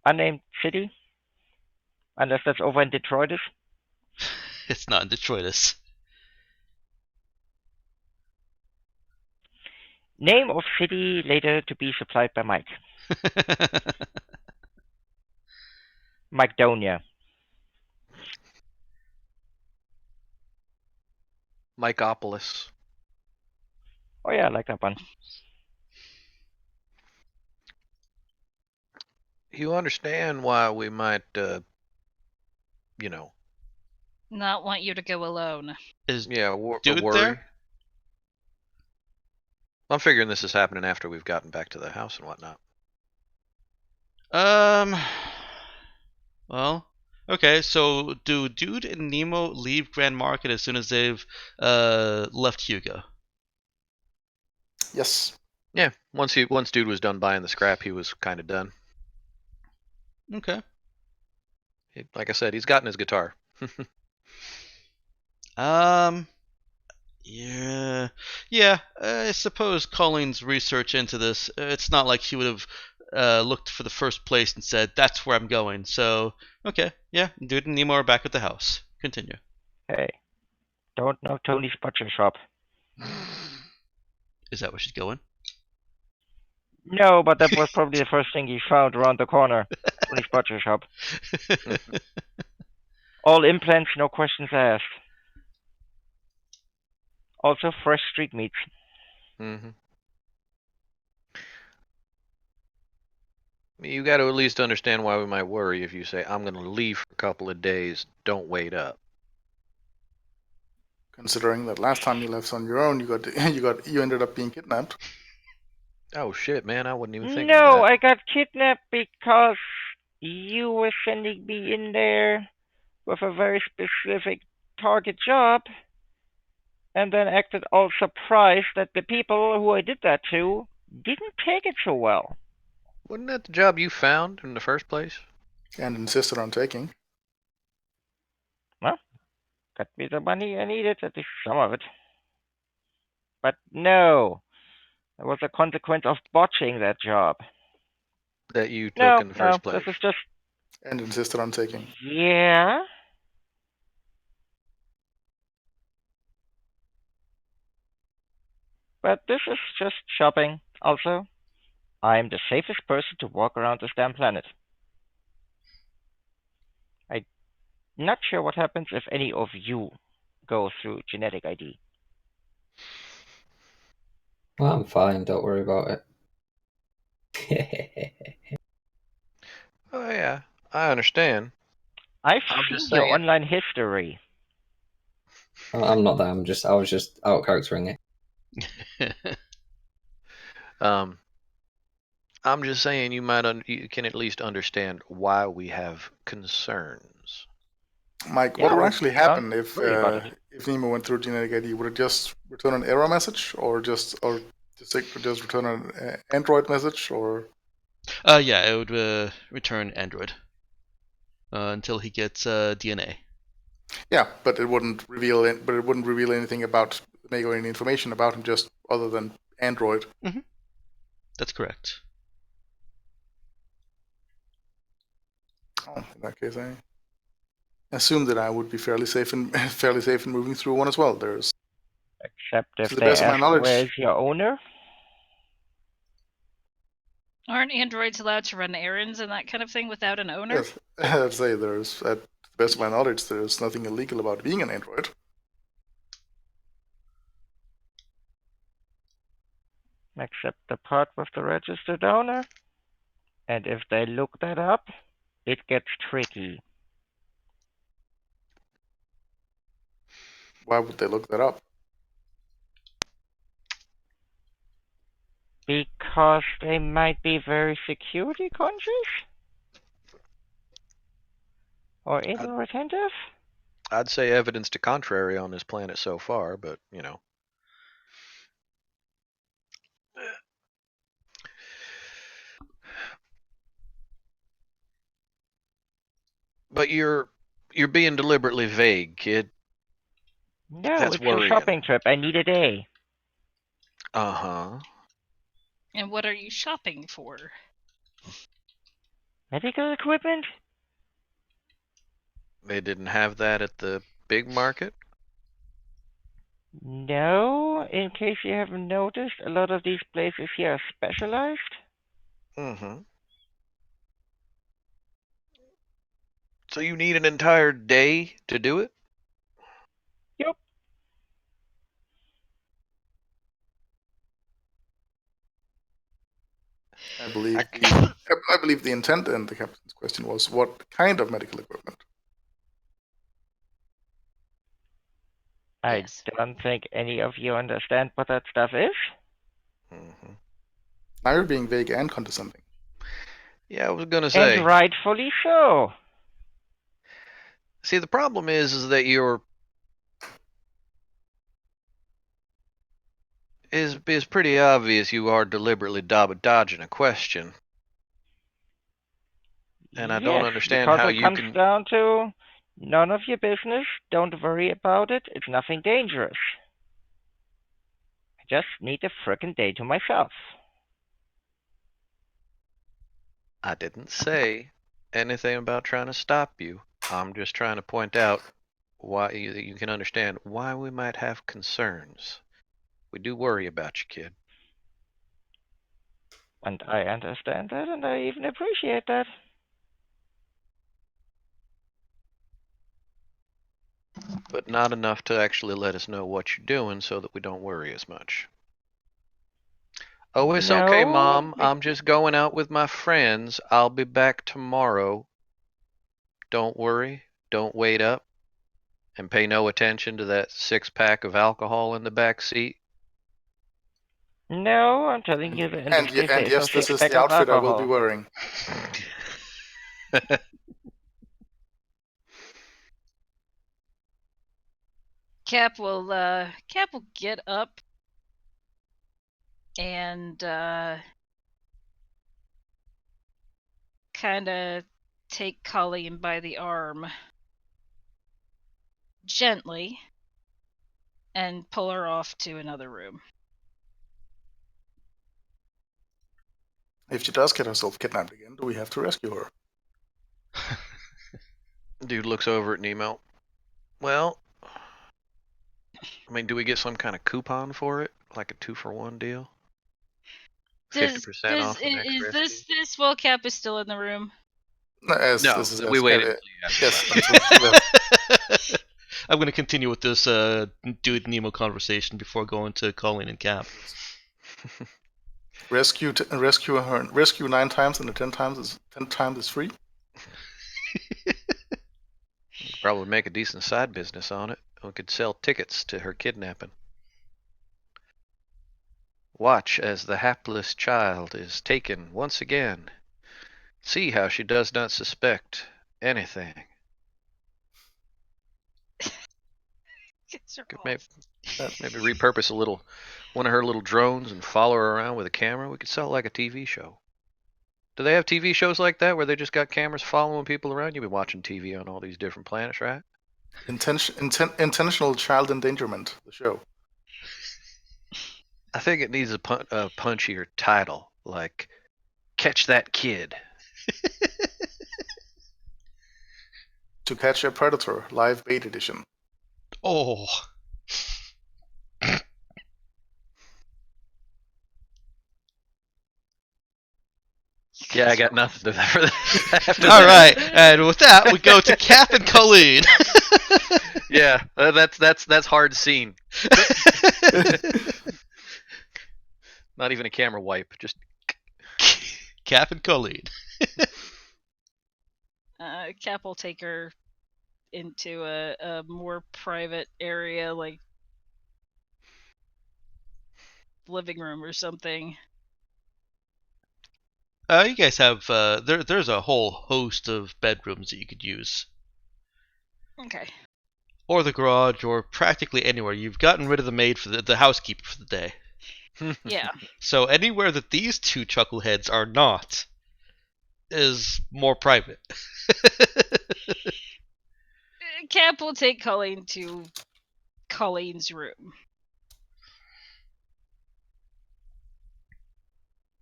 unnamed city. Unless that's over in Detroit. It's not in Detroitus. Name of city later to be supplied by Mike. Macedonia. Mykopolis. Oh yeah, I like that one. You understand why we might, Not want you to go alone. Is a dude worry. there? I'm figuring this is happening after we've gotten back to the house and whatnot. Well, okay. So do Dude and Nemo leave Grand Market as soon as they've left Hugo? Yes. Yeah, once dude was done buying the scrap, he was kind of done. Okay. Like I said, he's gotten his guitar. Yeah, yeah. I suppose Colleen's research into this, it's not like she would have looked for the first place and said, "That's where I'm going." So, okay, yeah. Dude and Nemo are back at the house. Continue. Hey, don't know Tony's butcher shop. Is that where she's going? No, but that was probably the first thing he found around the corner. Tony's butcher shop. All implants, no questions asked. Also fresh street meats. Mm-hmm. You got to at least understand why we might worry if you say, "I'm going to leave for a couple of days. Don't wait up." Considering that last time you left on your own, you ended up being kidnapped. Oh shit, man! I wasn't even thinking No, of that. I got kidnapped because you were sending me in there with a very specific target job, and then acted all surprised that the people who I did that to didn't take it so well. Wasn't that the job you found in the first place? And insisted on taking. Well, got me the money I needed, at least some of it. But no, it was a consequence of botching that job. That you took No, in the no, first place. this is just... And insisted on taking. Yeah? But this is just shopping. Also, I'm the safest person to walk around this damn planet. I'm not sure what happens if any of you go through genetic ID. Well, I'm fine. Don't worry about it. Oh yeah, I understand. I've I'm seen just your saying. online history. I'm not that. I was just out charactering it. Um, I'm just saying you can at least understand why we have concerns. Mike, what Yeah, would well, actually don't happen worry about it. if Nemo went through genetic ID? Would it just return an error message, or just return an Android message, or? Yeah, it would return Android until he gets DNA. Yeah, but it wouldn't reveal anything about Mego, any information about him, just other than Android. That's correct. Oh, in that case, I assume that I would be fairly safe in moving through one as well. There's, Except if to the they best of my ask where knowledge, is your owner. Aren't androids allowed to run errands and that kind of thing without an owner? yes, I'd say there's, at the best of my knowledge, there's nothing illegal about being an Android. Except the part with the registered owner. And if they look that up, it gets tricky. Why would they look that up? Because they might be very security conscious? Or inattentive? I'd say evidence to contrary on this planet so far, but you know. But you're being deliberately vague, kid. No, That's it's a worrying. shopping trip. I need a day. Uh-huh. And what are you shopping for? Medical equipment? They didn't have that at the big market? No, in case you haven't noticed, a lot of these places here are specialized. Mm-hmm. So you need an entire day to do it? Yep. I believe the intent in the captain's question was what kind of medical equipment. I Yes. don't think any of you understand what that stuff is. Mm-hmm. Now you're being vague and condescending. Yeah, I was gonna And say. rightfully so. See, the problem is that is pretty obvious you are deliberately dodging a question. And I don't Yes, understand because how it you comes can. down to none of your business, don't worry about it, it's nothing dangerous. I just need a frickin' day to myself. I didn't say anything about trying to stop you. I'm just trying to point out why you can understand why we might have concerns. We do worry about you, kid. And I understand that, and I even appreciate that. But not enough to actually let us know what you're doing so that we don't worry as much. Oh, it's okay, No, Mom. I'm just going out with my friends. I'll be back tomorrow. Don't worry. Don't wait up. And pay no attention to that 6-pack of alcohol in the back seat. no, I'm telling you, in this case, there And is no yes, this is six-pack the of outfit I will be alcohol. wearing. Cap will get up and kind of take Colleen by the arm gently and pull her off to another room. If she does get herself kidnapped again, do we have to rescue her? Dude looks over at Nemo. Well, I mean, do we get some kind of coupon for it? Like a 2-for-1 deal? 50% off the next is rescue? this while Cap is still in the room? Yes, No, this is we waited yes, until you until she left. I'm going to continue with this Dude Nemo conversation before going to Colleen and Cap. Rescue 9 times, and the 10 times is free. We could probably make a decent side business on it. We could sell tickets to her kidnapping. Watch as the hapless child is taken once again. See how she does not suspect anything. Kids are Could awful. maybe repurpose one of her little drones and follow her around with a camera. We could sell it like a TV show. Do they have TV shows like that where they just got cameras following people around? You've been watching TV on all these different planets, right? Intentional child endangerment. The show. I think it needs a punchier title, like "Catch That Kid." To Catch a Predator Live Bait Edition. Oh. Yeah, I got nothing for that. All right, and with that, we go to Cap and Colleen. Yeah, that's hard scene. Not even a camera wipe, just Cap and Colleen. Cap will take her into a more private area, like living room or something. You guys have there's a whole host of bedrooms that you could use, Okay. or the garage, or practically anywhere. You've gotten rid of the maid for the housekeeper for the day. Yeah. So anywhere that these two chuckleheads are not is more private. Cap will take Colleen to Colleen's room.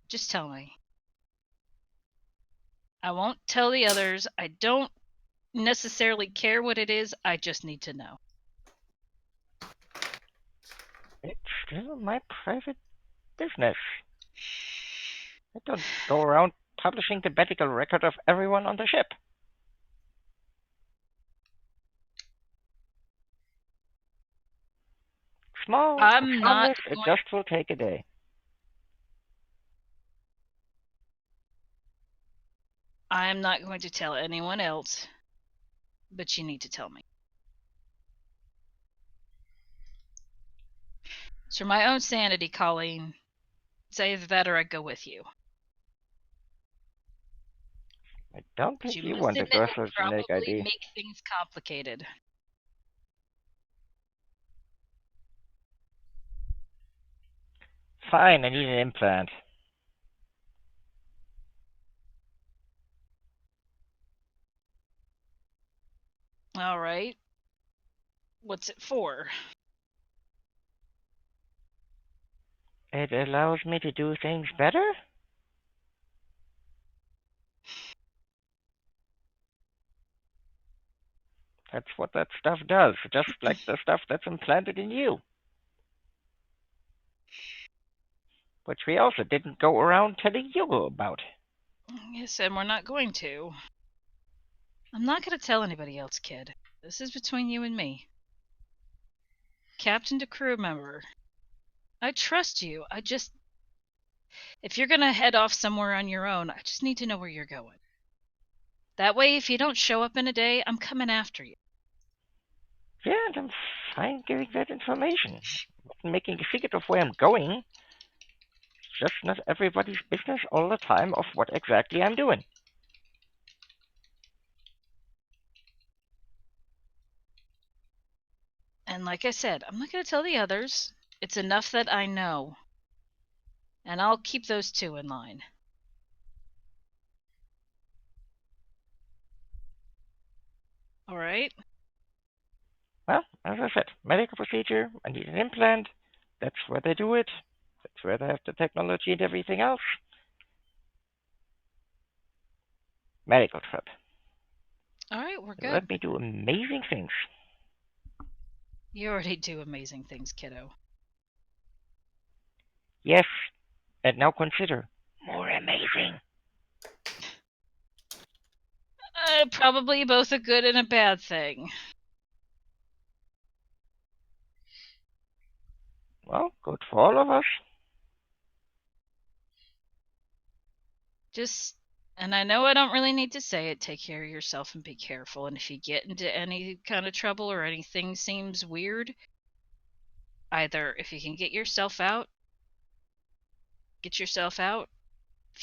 Just tell me. I won't tell the others. I don't necessarily care what it is. I just need to know. It's still my private business. I don't go around publishing the medical record of everyone on the ship. Small, I'm not harmless, it going- just will take a day. I'm not going to tell anyone else, but you need to tell me. It's for my own sanity, Colleen. It's either that or I go with you. I don't think You you must want to admit go it for a probably genetic ID. make things complicated. Fine, I need an implant. All right. What's it for? It allows me to do things better? That's what that stuff does, just like the stuff that's implanted in you. Which we also didn't go around telling you about. Yes, and we're not going to. I'm not going to tell anybody else, kid. This is between you and me. Captain to crew member. I trust you. If you're going to head off somewhere on your own, I just need to know where you're going. That way, if you don't show up in a day, I'm coming after you. Yeah, and I'm fine giving that information. Not making a secret of where I'm going. It's just not everybody's business all the time of what exactly I'm doing. And like I said, I'm not going to tell the others. It's enough that I know. And I'll keep those two in line. All right? Well, as I said, medical procedure, I need an implant. That's where they do it. That's where they have the technology and everything else. Medical trip. All right, we're good. Let me do amazing things. You already do amazing things, kiddo. Yes, and now consider more amazing. Probably both a good and a bad thing. Well, good for all of us. Just, and I know I don't really need to say it, take care of yourself and be careful. And if you get into any kind of trouble or anything seems weird, either if you can get yourself out. If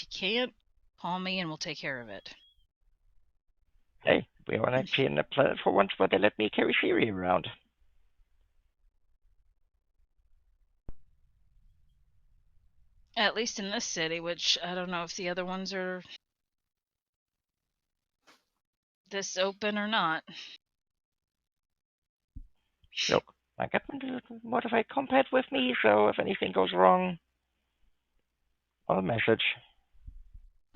you can't, call me and we'll take care of it. Hey, we're on actually in a planet for once where they let me carry Siri around. At least in this city, which I don't know if the other ones are this open or not. Look, I got my modified compact with me, so if anything goes wrong, I'll message.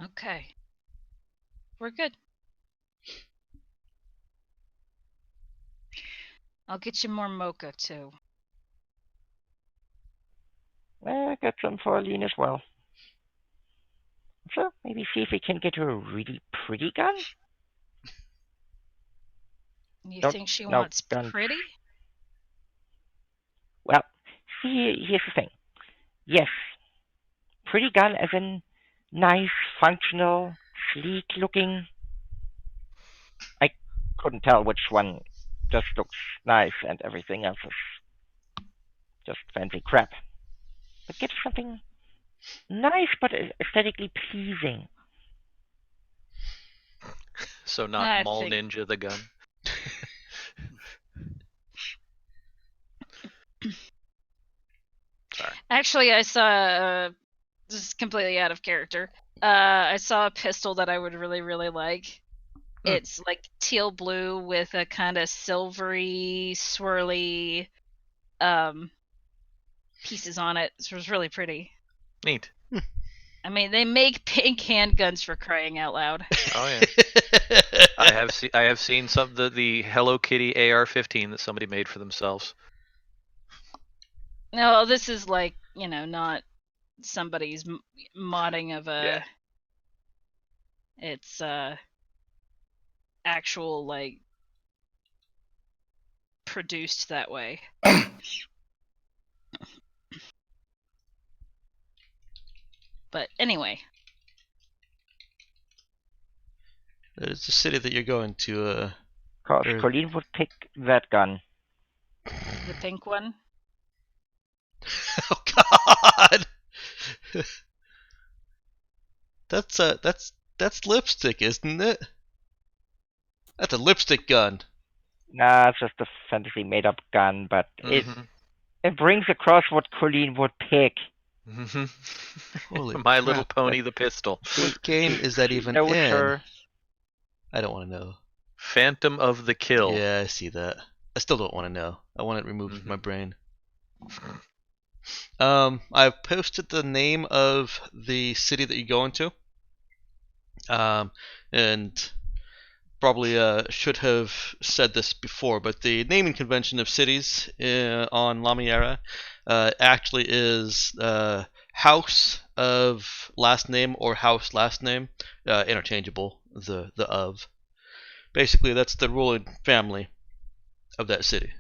Okay. We're good. I'll get you more mocha, too. I got some for Aline as well. So, maybe see if we can get her a really pretty gun? You Don't- think she no, wants gun. pretty? Well, see, here's the thing. Yes, pretty gun as in nice, functional, sleek looking. I couldn't tell which one just looks nice and everything else is just fancy crap. But get something nice but aesthetically pleasing. So not I Mall think- Ninja the gun. Sorry. Actually, I saw. This is completely out of character. I saw a pistol that I would really, really like. It's like teal blue with a kind of silvery, swirly pieces on it. So it was really pretty. Neat. I mean, they make pink handguns for crying out loud. Oh yeah. I have seen some the Hello Kitty AR-15 that somebody made for themselves. No, this is like, not somebody's modding of a. Yeah. It's actual like produced that way. But anyway, It's the city that you're going to. Cause Or- Colleen would pick that gun. the pink one. Oh God! That's lipstick, isn't it? That's a lipstick gun. Nah, it's just a fantasy made-up gun, but it brings across what Colleen would pick. Holy My Little crap. Pony the pistol. What game is that even Know in? her. I don't want to know. Phantom of the Kill. Yeah, I see that. I still don't want to know. I want it removed from my brain. I've posted the name of the city that you're going to. And probably should have said this before, but the naming convention of cities on Lamiera actually is house of last name or house last name, interchangeable. The of. Basically, that's the ruling family of that city.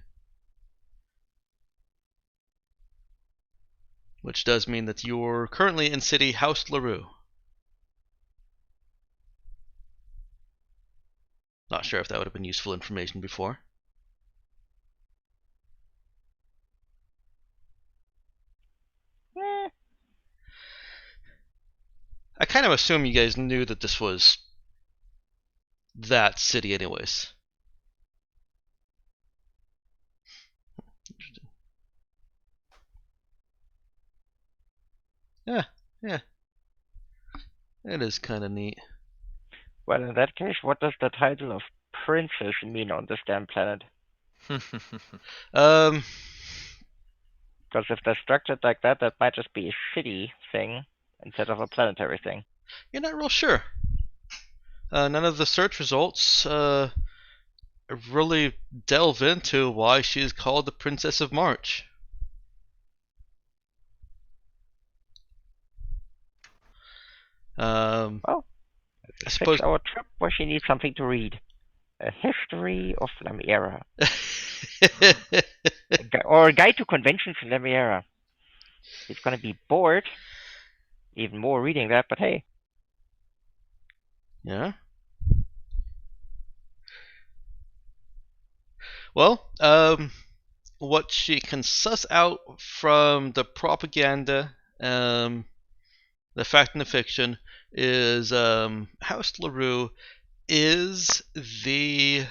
Which does mean that you're currently in city House LaRue. Not sure if that would have been useful information before. I kind of assume you guys knew that this was that city anyways. Yeah. It is kind of neat. Well, in that case, what does the title of princess mean on this damn planet? Um, Because if they're structured like that, that might just be a city thing instead of a planetary thing. you're not real sure. None of the search results really delve into why she is called the Princess of March. Well, I suppose. 6-hour trip where she needs something to read. A history of Lamiera. Or a guide to conventions in Lamiera. He's gonna be bored. Even more reading that, but hey. Yeah. Well, what she can suss out from the propaganda, the fact and the fiction, is House LaRue is the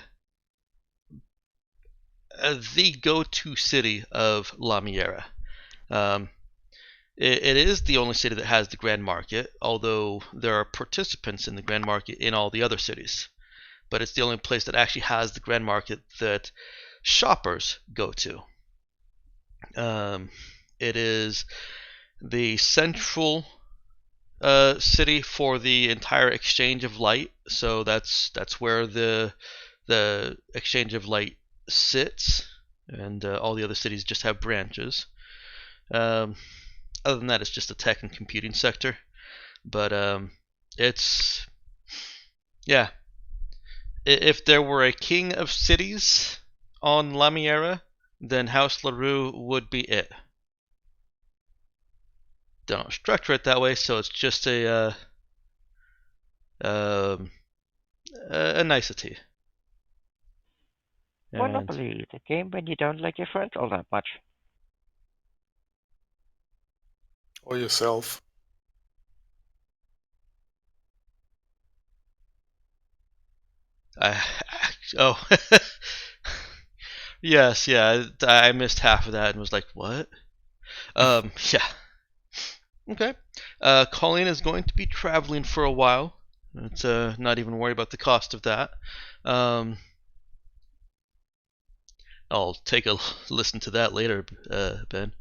go-to city of La Miera. Um, it is the only city that has the Grand Market, although there are participants in the Grand Market in all the other cities. But it's the only place that actually has the Grand Market that shoppers go to. It is the central city for the entire exchange of light, so that's where the exchange of light sits, and all the other cities just have branches. Other than that, it's just the tech and computing sector. But it's yeah. If there were a king of cities on La Miera, then House LaRue would be it. Don't structure it that way, so it's just a nicety. And Monopoly, the game when you don't like your friends all that much. Or yourself. oh, yes, yeah. I missed half of that and was like, what? Yeah. Okay. Colleen is going to be traveling for a while. Let's not even worry about the cost of that. I'll take a listen to that later, Ben.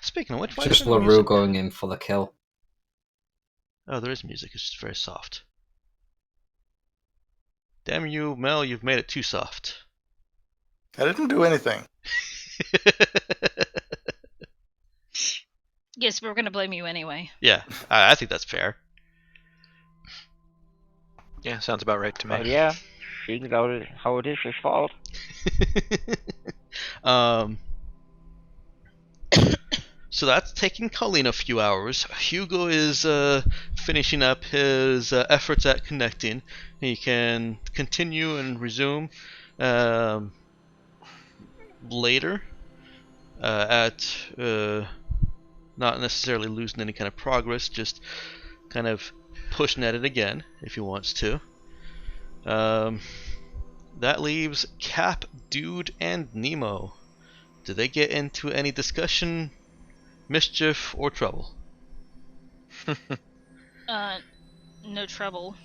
Speaking of which, why is Just there no LaRue music? going in for the kill. Oh, there is music. It's just very soft. Damn you, Mel, you've made it too soft. I didn't do anything. Yes, we're gonna blame you anyway. Yeah, I think that's fair. Yeah, sounds about right to me. Well, yeah, seeing how it is his fault. So that's taking Colleen a few hours. Hugo is finishing up his efforts at connecting. He can continue and resume later at not necessarily losing any kind of progress, just kind of pushing at it again if he wants to. That leaves Cap, Dude, and Nemo. Do they get into any discussion, mischief, or trouble? No trouble.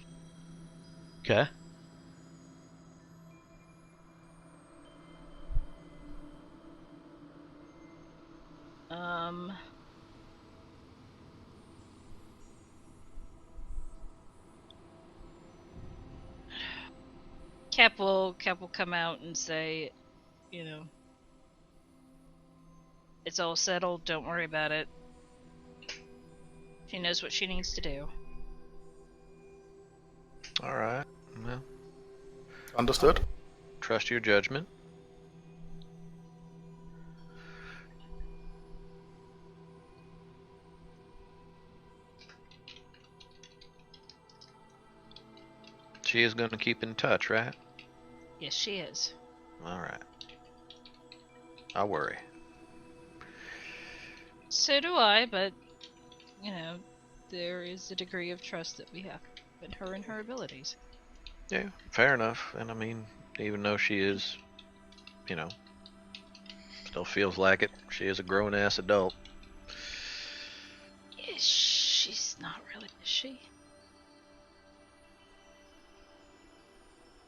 Okay. Cap will come out and say, you know, it's all settled, don't worry about it. She knows what she needs to do. All right. Well, Understood? trust your judgment. She is going to keep in touch, right? Yes, she is. All right. I worry. So do I, but, you know, there is a degree of trust that we have in her and her abilities. Yeah, fair enough. And I mean, even though she is, you know, still feels like it, she is a grown-ass adult. She's not really, is she?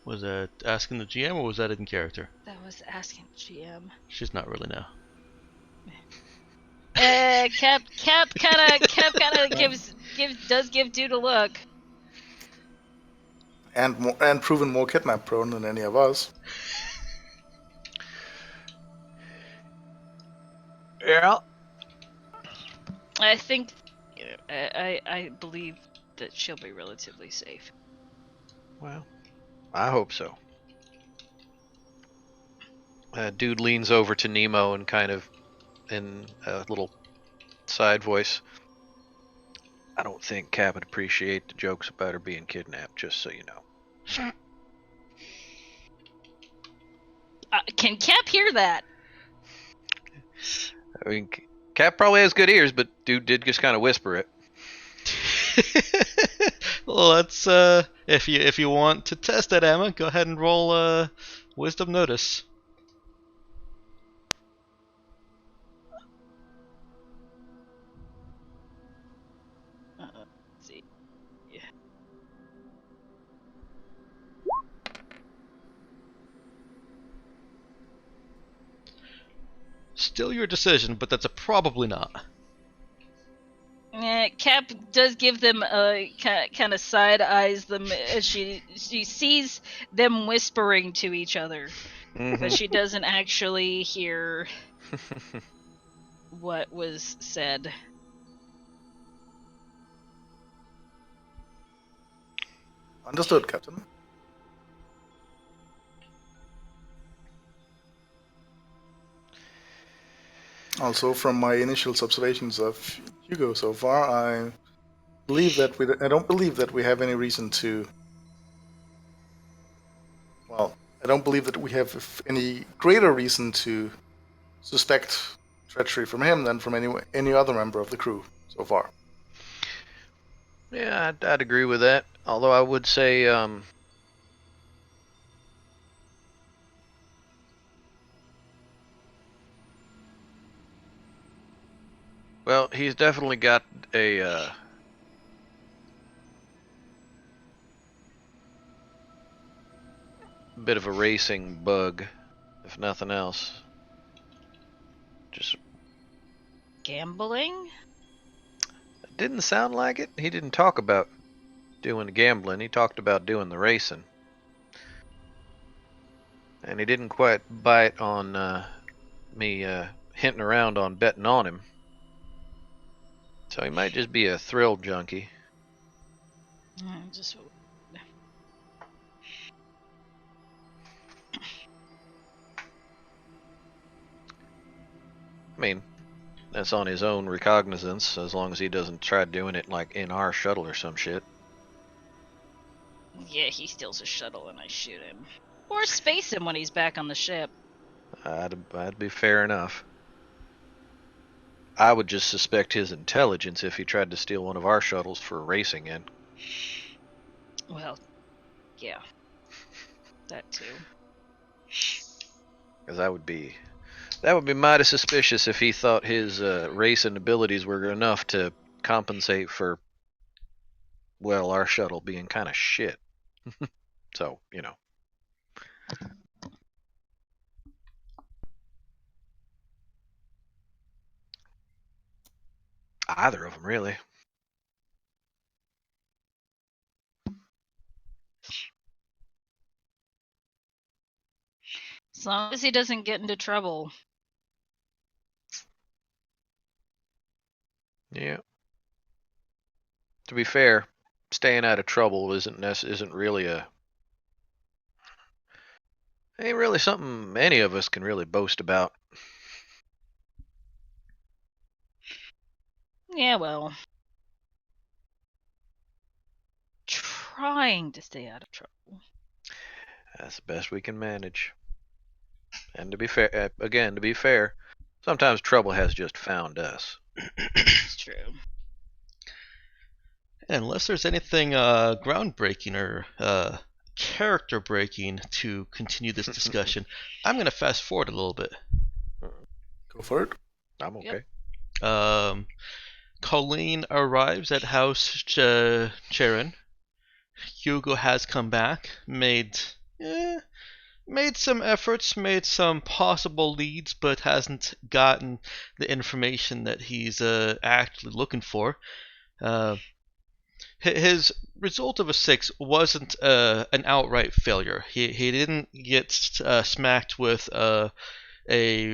Was that asking the GM or was that in character? That was asking GM. She's not really now. Cap kinda does give Dude a look. And proven more kidnap prone than any of us. Yeah. I think, I believe that she'll be relatively safe. Well, I hope so. Dude leans over to Nemo and kind of, in a little side voice, I don't think Cap would appreciate the jokes about her being kidnapped, just so you know. Can Cap hear that? I mean, Cap probably has good ears, but dude did just kind of whisper it. Well, let's if you want to test that, Emma, go ahead and roll wisdom notice. Let's see. Still your decision, but that's a probably not. Cap does give them kind of side eyes them as she sees them whispering to each other, but she doesn't actually hear what was said. Understood, Captain. Also, from my initial observations of Hugo so far, I don't believe that we have any reason to. Well, I don't believe that we have any greater reason to suspect treachery from him than from any other member of the crew so far. Yeah, I'd agree with that. Although I would say, well, he's definitely got a bit of a racing bug, if nothing else. Just Gambling? didn't sound like it. He didn't talk about doing the gambling. He talked about doing the racing. And he didn't quite bite on me hinting around on betting on him. So he might just be a thrill junkie. Just I mean, that's on his own recognizance, as long as he doesn't try doing it like in our shuttle or some shit. yeah, he steals a shuttle and I shoot him, or space him when he's back on the ship. That'd be fair enough. I would just suspect his intelligence if he tried to steal one of our shuttles for racing in. Well, yeah, that too. Because that would be mighty suspicious if he thought his racing abilities were enough to compensate for, well, our shuttle being kind of shit. So, you know. Either of them, really. As long as he doesn't get into trouble. Yeah. To be fair, staying out of trouble isn't really ain't really something any of us can really boast about. Yeah, well, trying to stay out of trouble. That's the best we can manage. And to be fair, sometimes trouble has just found us. It's true. Unless there's anything groundbreaking or character breaking to continue this discussion, I'm going to fast forward a little bit. Go for it. I'm okay. Colleen arrives at House Charon. Hugo has come back, made some efforts, made some possible leads, but hasn't gotten the information that he's actually looking for. His result of a 6 wasn't an outright failure. He didn't get smacked with a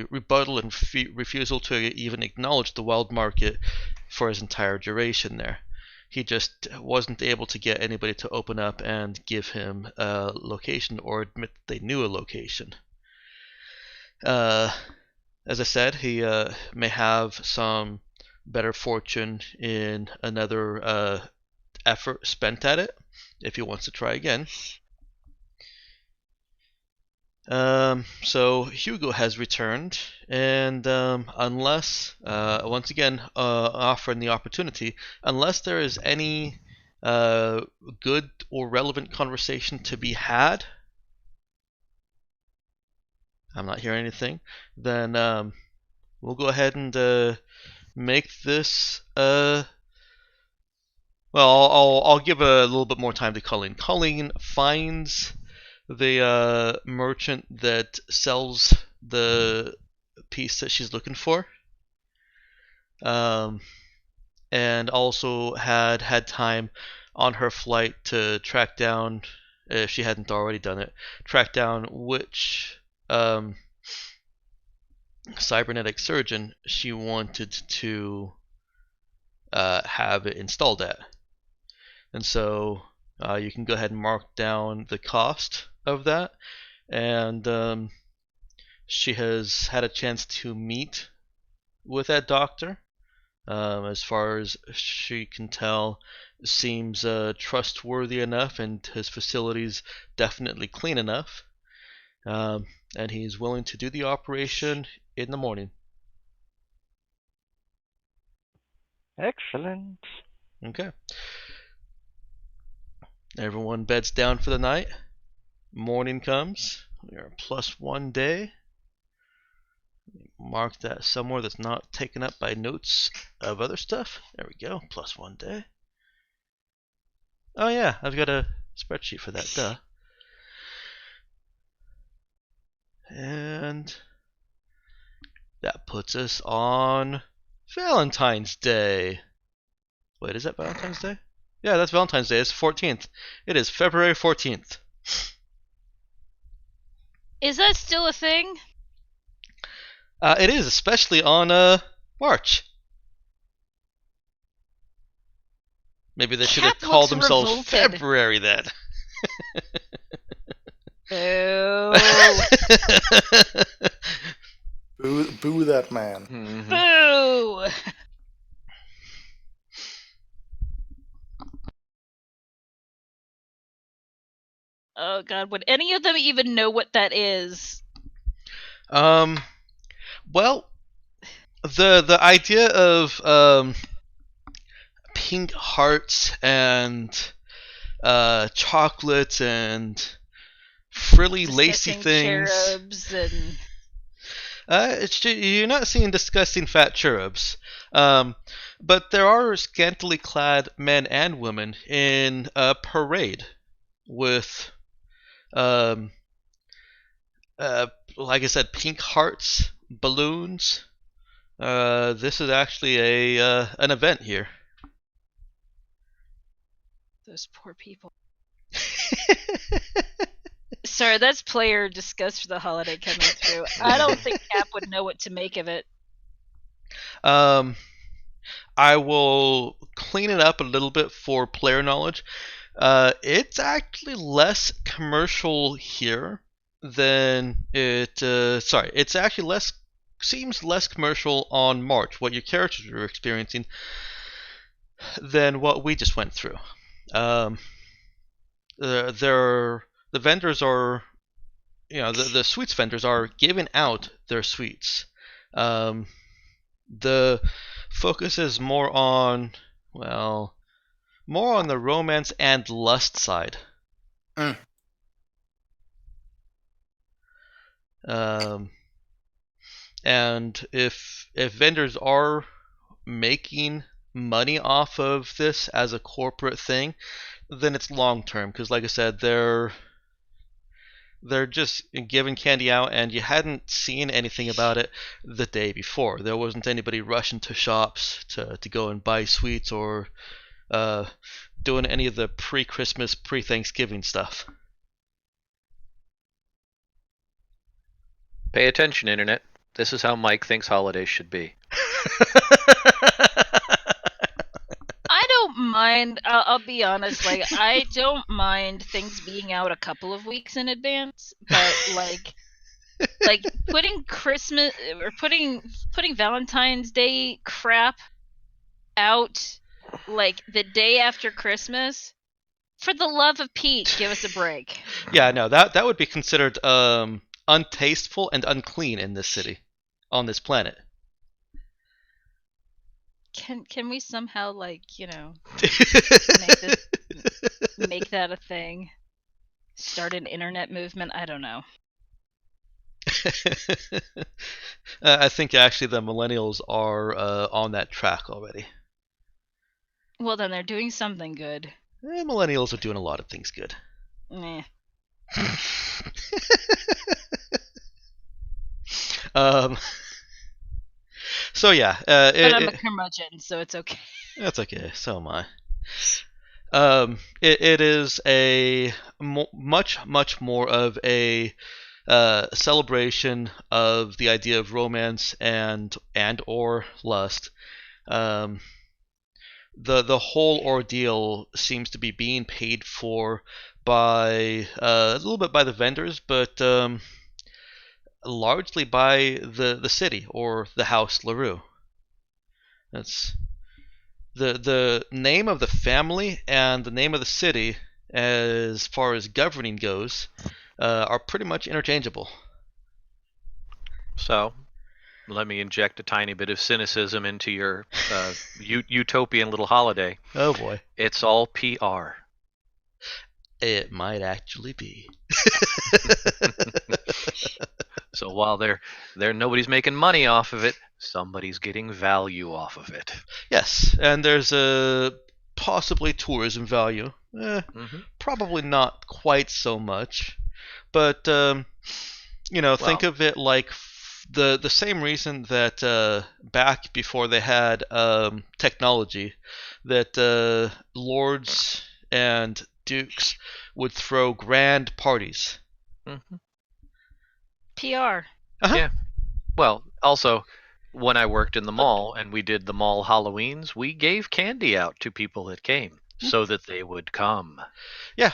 rebuttal and refusal to even acknowledge the wild market for his entire duration there. He just wasn't able to get anybody to open up and give him a location or admit that they knew a location. As I said, he may have some better fortune in another effort spent at it, if he wants to try again. So Hugo has returned, and unless, once again, offering the opportunity, unless there is any good or relevant conversation to be had, I'm not hearing anything, then we'll go ahead and make this. Well, I'll give a little bit more time to Colleen. Colleen finds the merchant that sells the piece that she's looking for, and also had time on her flight to track down, if she hadn't already done it, track down which cybernetic surgeon she wanted to have it installed at. And so you can go ahead and mark down the cost of that. And she has had a chance to meet with that doctor. As far as she can tell, seems trustworthy enough, and his facility's definitely clean enough. And he's willing to do the operation in the morning. Excellent. Okay. Everyone beds down for the night. Morning comes. We are +1 day. Mark that somewhere that's not taken up by notes of other stuff. There we go. +1 day. Oh yeah, I've got a spreadsheet for that. Duh. And that puts us on Valentine's Day. Wait, is that Valentine's Day? Yeah, that's Valentine's Day. It's 14th. It is February 14th. Is that still a thing? It is, especially on March. Maybe they should have Cap called looks themselves revolted. February then. Boo. Boo that man. Mhm. Boo. Oh god, would any of them even know what that is? Well, the idea of pink hearts and chocolate and frilly, lacy Discussing things. cherubs and You're not seeing disgusting fat cherubs, but there are scantily clad men and women in a parade with, like I said, pink hearts, balloons. This is actually an event here. those poor people. Sorry, that's player disgust for the holiday coming through. I don't think Cap would know what to make of it. I will clean it up a little bit for player knowledge. It's actually less commercial here than it. Sorry, it's actually seems less commercial on March, what your characters are experiencing, than what we just went through. The vendors are, the sweets vendors are giving out their sweets. The focus is more on the romance and lust side. Mm. And if vendors are making money off of this as a corporate thing, then it's long term, because like I said, they're just giving candy out, and you hadn't seen anything about it the day before. There wasn't anybody rushing to shops to go and buy sweets or doing any of the pre-Christmas, pre-Thanksgiving stuff. Pay attention, Internet. This is how Mike thinks holidays should be. I don't mind. I'll be honest. Like, I don't mind things being out a couple of weeks in advance, but like putting Christmas or putting Valentine's Day crap out like the day after Christmas. For the love of Pete, give us a break. Yeah, no, that would be considered untasteful and unclean in this city, on this planet. Can we somehow make that a thing? Start an internet movement? I don't know. I think actually the millennials are on that track already. Well, then they're doing something good. Millennials are doing a lot of things good. Meh. So yeah, but I'm a curmudgeon, so it's okay. That's okay. So am I. It is a much more of a celebration of the idea of romance and or lust. The whole ordeal seems to be being paid for by a little bit by the vendors, but largely by the city or the House LaRue. That's the name of the family and the name of the city, as far as governing goes, are pretty much interchangeable. So, let me inject a tiny bit of cynicism into your utopian little holiday. Oh boy. It's all PR. It might actually be. So while they're nobody's making money off of it, somebody's getting value off of it. Yes, and there's possibly tourism value. Probably not quite so much, but think of it like the same reason that back before they had technology, that lords and dukes would throw grand parties. PR. Uh-huh. Yeah. Well, also, when I worked in the mall and we did the mall Halloweens, we gave candy out to people that came so that they would come. Yeah.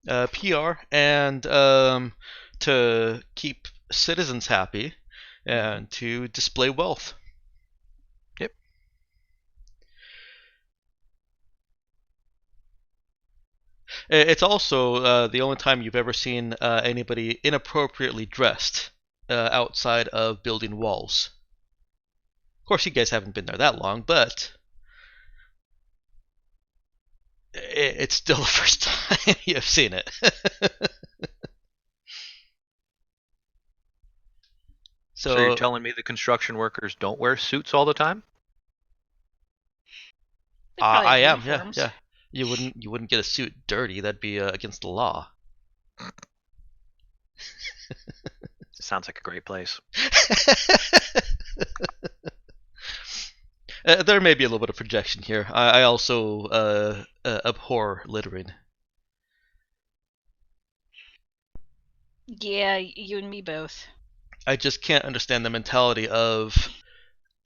PR and to keep citizens happy and to display wealth. Yep. It's also the only time you've ever seen anybody inappropriately dressed outside of building walls. Of course, you guys haven't been there that long, but it's still the first time you've seen it. So you're telling me the construction workers don't wear suits all the time? I am, yeah. You wouldn't get a suit dirty. That'd be against the law. Sounds like a great place. There may be a little bit of projection here. I also abhor littering. Yeah, you and me both. I just can't understand the mentality of,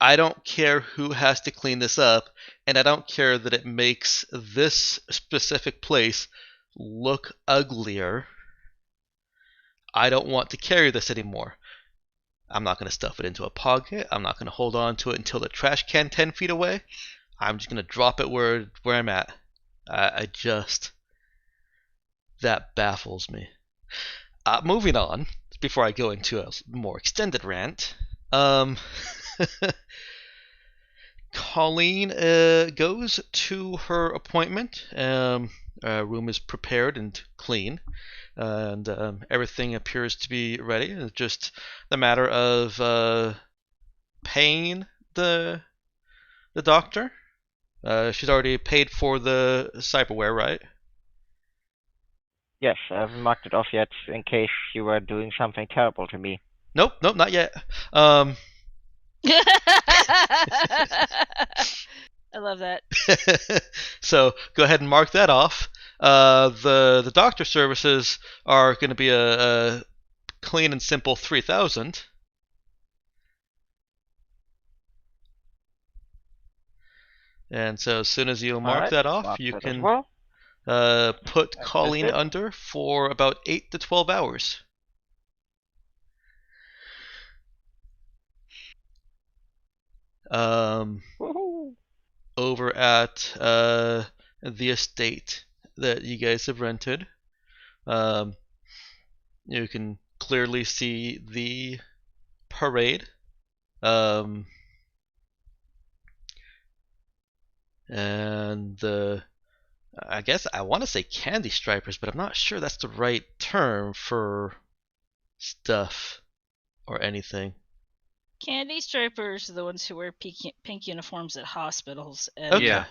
I don't care who has to clean this up, and I don't care that it makes this specific place look uglier. I don't want to carry this anymore. I'm not going to stuff it into a pocket. I'm not going to hold on to it until the trash can 10 feet away. I'm just going to drop it where I'm at. That baffles me. Moving on, before I go into a more extended rant, Colleen goes to her appointment. Room is prepared and clean, and everything appears to be ready. It's just the matter of paying the doctor. She's already paid for the cyberware, right? Yes, I haven't marked it off yet in case you were doing something terrible to me. Nope, not yet. I love that. So go ahead and mark that off. The doctor services are going to be a clean and simple 3,000. And so as soon as you mark that off, you can put Colleen under for about 8 to 12 hours. Woohoo! over at the estate that you guys have rented. You can clearly see the parade. And I guess I want to say candy stripers, but I'm not sure that's the right term for stuff or anything. Candy stripers are the ones who wear pink uniforms at hospitals. And Okay. Yeah.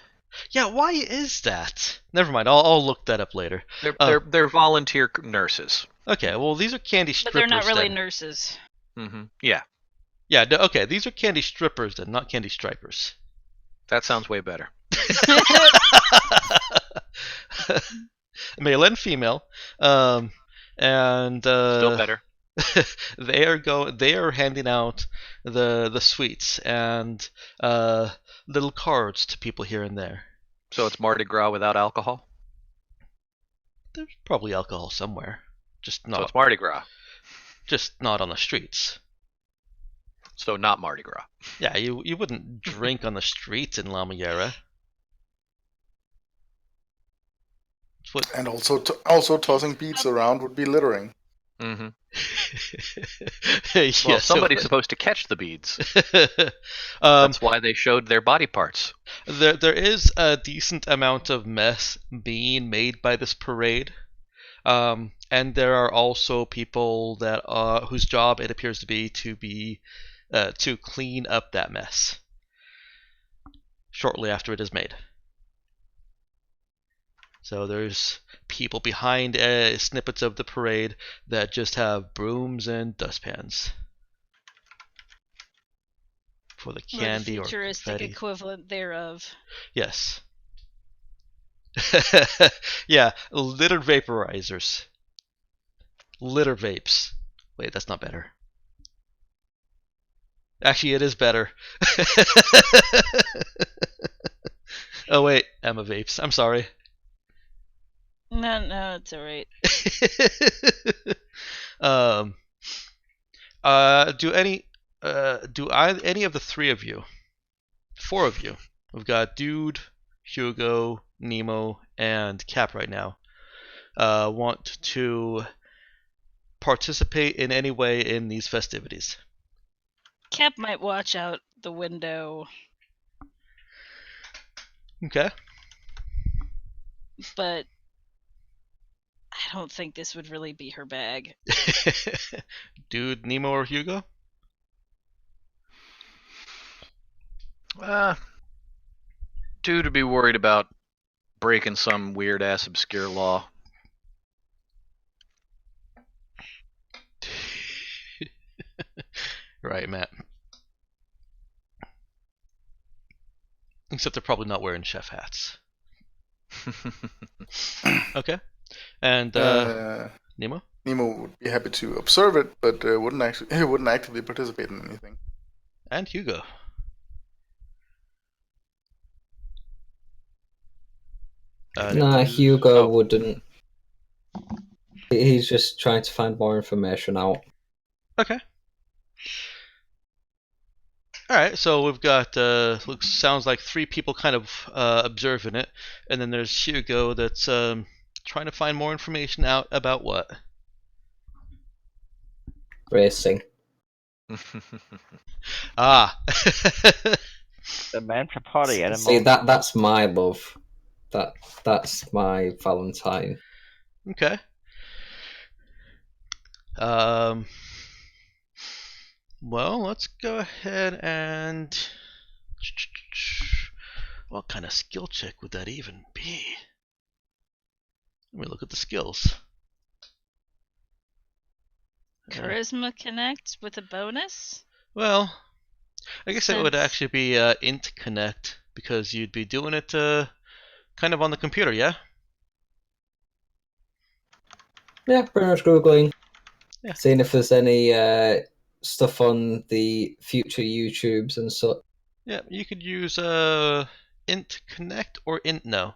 Yeah, why is that? Never mind. I'll look that up later. They're volunteer nurses. Okay, well these are candy But strippers. they're not really then. nurses. Mm-hmm. Yeah, Yeah. Okay, these are candy strippers then, not candy stripers. that sounds way better. Male and female, and Still better. they are handing out the sweets and little cards to people here and there. So it's Mardi Gras without alcohol. There's probably alcohol somewhere, just So not it's Mardi Gras. just not on the streets. So not Mardi Gras. Yeah, you wouldn't drink on the streets in La Mallera. And also tossing beads around would be littering. Mm-hmm. Yes, Well, somebody's supposed to catch the beads. um, That's why they showed their body parts. there is a decent amount of mess being made by this parade, and there are also people that whose job it appears to be to clean up that mess shortly after it is made. So there's people behind snippets of the parade that just have brooms and dustpans for the candy or or the futuristic confetti. equivalent thereof. Yes. Yeah, litter vaporizers. Litter vapes. Wait, that's not better. Actually, it is better. Oh wait, Emma vapes. I'm sorry. No, it's alright. Any of the three of you, four of you, we've got Dude, Hugo, Nemo, and Cap right now, want to participate in any way in these festivities? Cap might watch out the window, Okay. but I don't think this would really be her bag. Dude, Nemo, or Hugo? Dude would be worried about breaking some weird ass obscure law. Right, Matt. Except they're probably not wearing chef hats. Okay. And Nemo? Nemo would be happy to observe it, but wouldn't actively participate in anything. And Hugo. Nah, Hugo Oh. wouldn't. He's just trying to find more information out. Okay. Alright, so we've got, sounds like three people kind of observing it, and then there's Hugo that's trying to find more information out about what? Racing. Ah. The man's a party animal. See, that's my love. That's my Valentine. Okay. Well, let's go ahead and... What kind of skill check would that even be? Let me look at the skills. Charisma Connect with a bonus? Well, I guess it would Sense. actually be int connect, because you'd be doing it kind of on the computer, yeah? Yeah, pretty much Googling. Yeah. Seeing if there's any stuff on the future YouTubes and such. Yeah, you could use int connect or int no.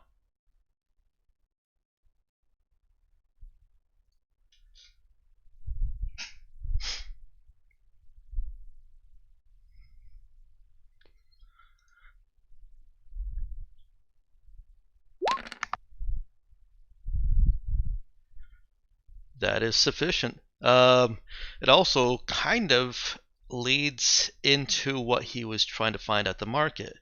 That is sufficient. It also kind of leads into what he was trying to find at the market.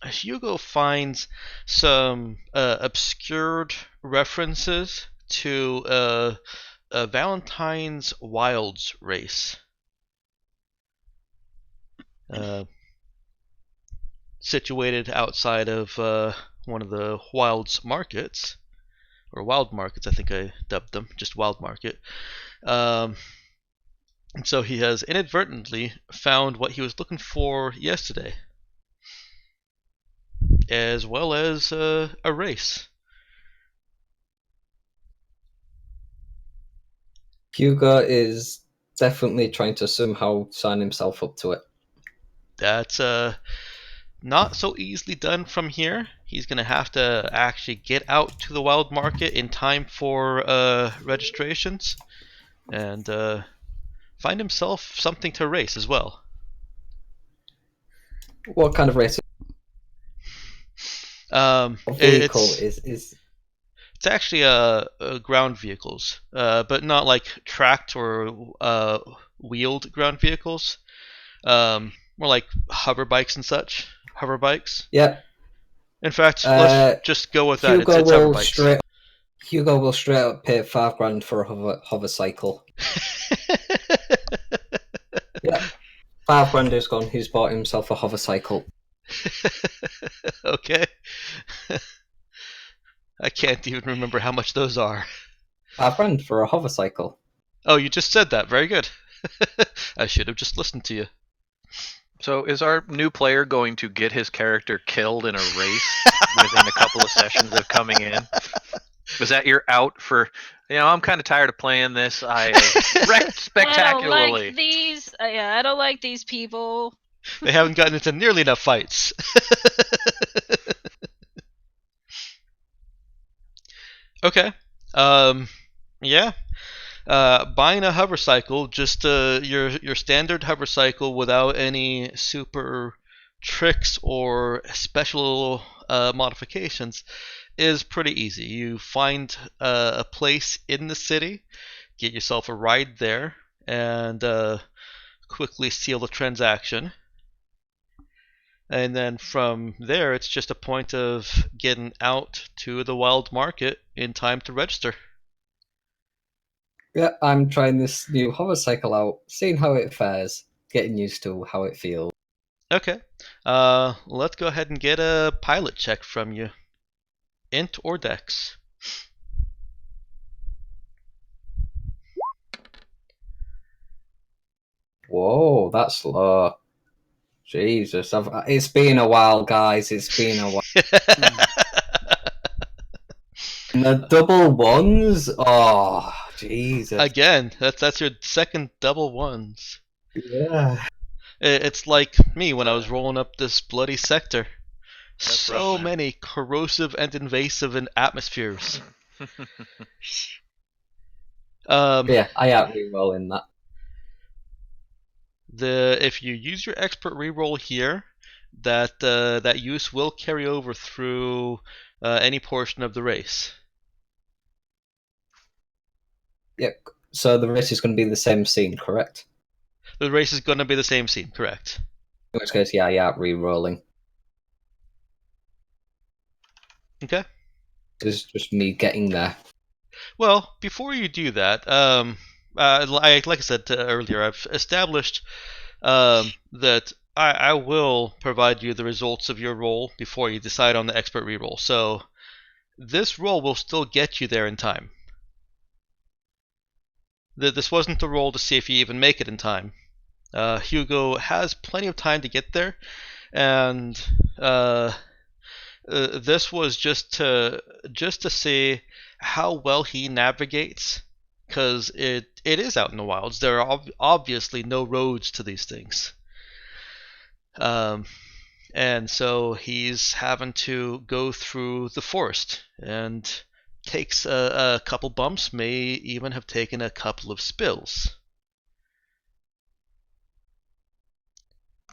Hugo finds some obscured references to a Valentine's Wilds race. Situated outside of one of the Wilds markets, or Wild Markets, I think I dubbed them, just Wild Market. And so he has inadvertently found what he was looking for yesterday, as well as a race. Hugo is definitely trying to somehow sign himself up to it. That's not so easily done from here. He's going to have to actually get out to the Wild Market in time for registrations and find himself something to race as well. What kind of race? Vehicle is it's actually ground vehicles, but not like tracked or wheeled ground vehicles. More like hover bikes and such. Hover bikes. Yeah. In fact, let's just go with that. It's hover bikes. Hugo will straight up pay $5,000 for a hover cycle. Yeah. $5,000 is gone. He's bought himself a hover cycle. Okay. I can't even remember how much those are. $5,000 for a hover cycle. Oh, you just said that. Very good. I should have just listened to you. So is our new player going to get his character killed in a race within a couple of sessions of coming in? Was that your out for, I'm kind of tired of playing this. I wrecked spectacularly. I don't like these. I don't like these people. They haven't gotten into nearly enough fights. Okay. Yeah. Buying a hover cycle, just your standard hover cycle without any super tricks or special modifications, is pretty easy. You find a place in the city, get yourself a ride there, and quickly seal the transaction. And then from there, it's just a point of getting out to the Wild Market in time to register. Yeah, I'm trying this new hover cycle out, seeing how it fares, getting used to how it feels. Okay. Let's go ahead and get a pilot check from you. Int or Dex. Whoa, that's low. Jesus, it's been a while, guys. It's been a while. And the double ones? Oh, Jesus. Again, that's your second double ones. Yeah. It's like me when I was rolling up this bloody sector. That's so rough, man. many corrosive and invasive atmospheres. Yeah, I out reroll in that. If you use your expert reroll here, that use will carry over through any portion of the race. Yeah, so the race is going to be the same scene, correct? The race is going to be the same scene, correct? In which case, yeah, I out rerolling. Okay. It's just me getting there. Well, before you do that, like I said earlier, I've established that I will provide you the results of your roll before you decide on the expert reroll. So this roll will still get you there in time. This wasn't the roll to see if you even make it in time. Hugo has plenty of time to get there, and this was just to see how well he navigates, because it is out in the wilds. There are obviously no roads to these things, and so he's having to go through the forest, and takes a couple bumps, may even have taken a couple of spills.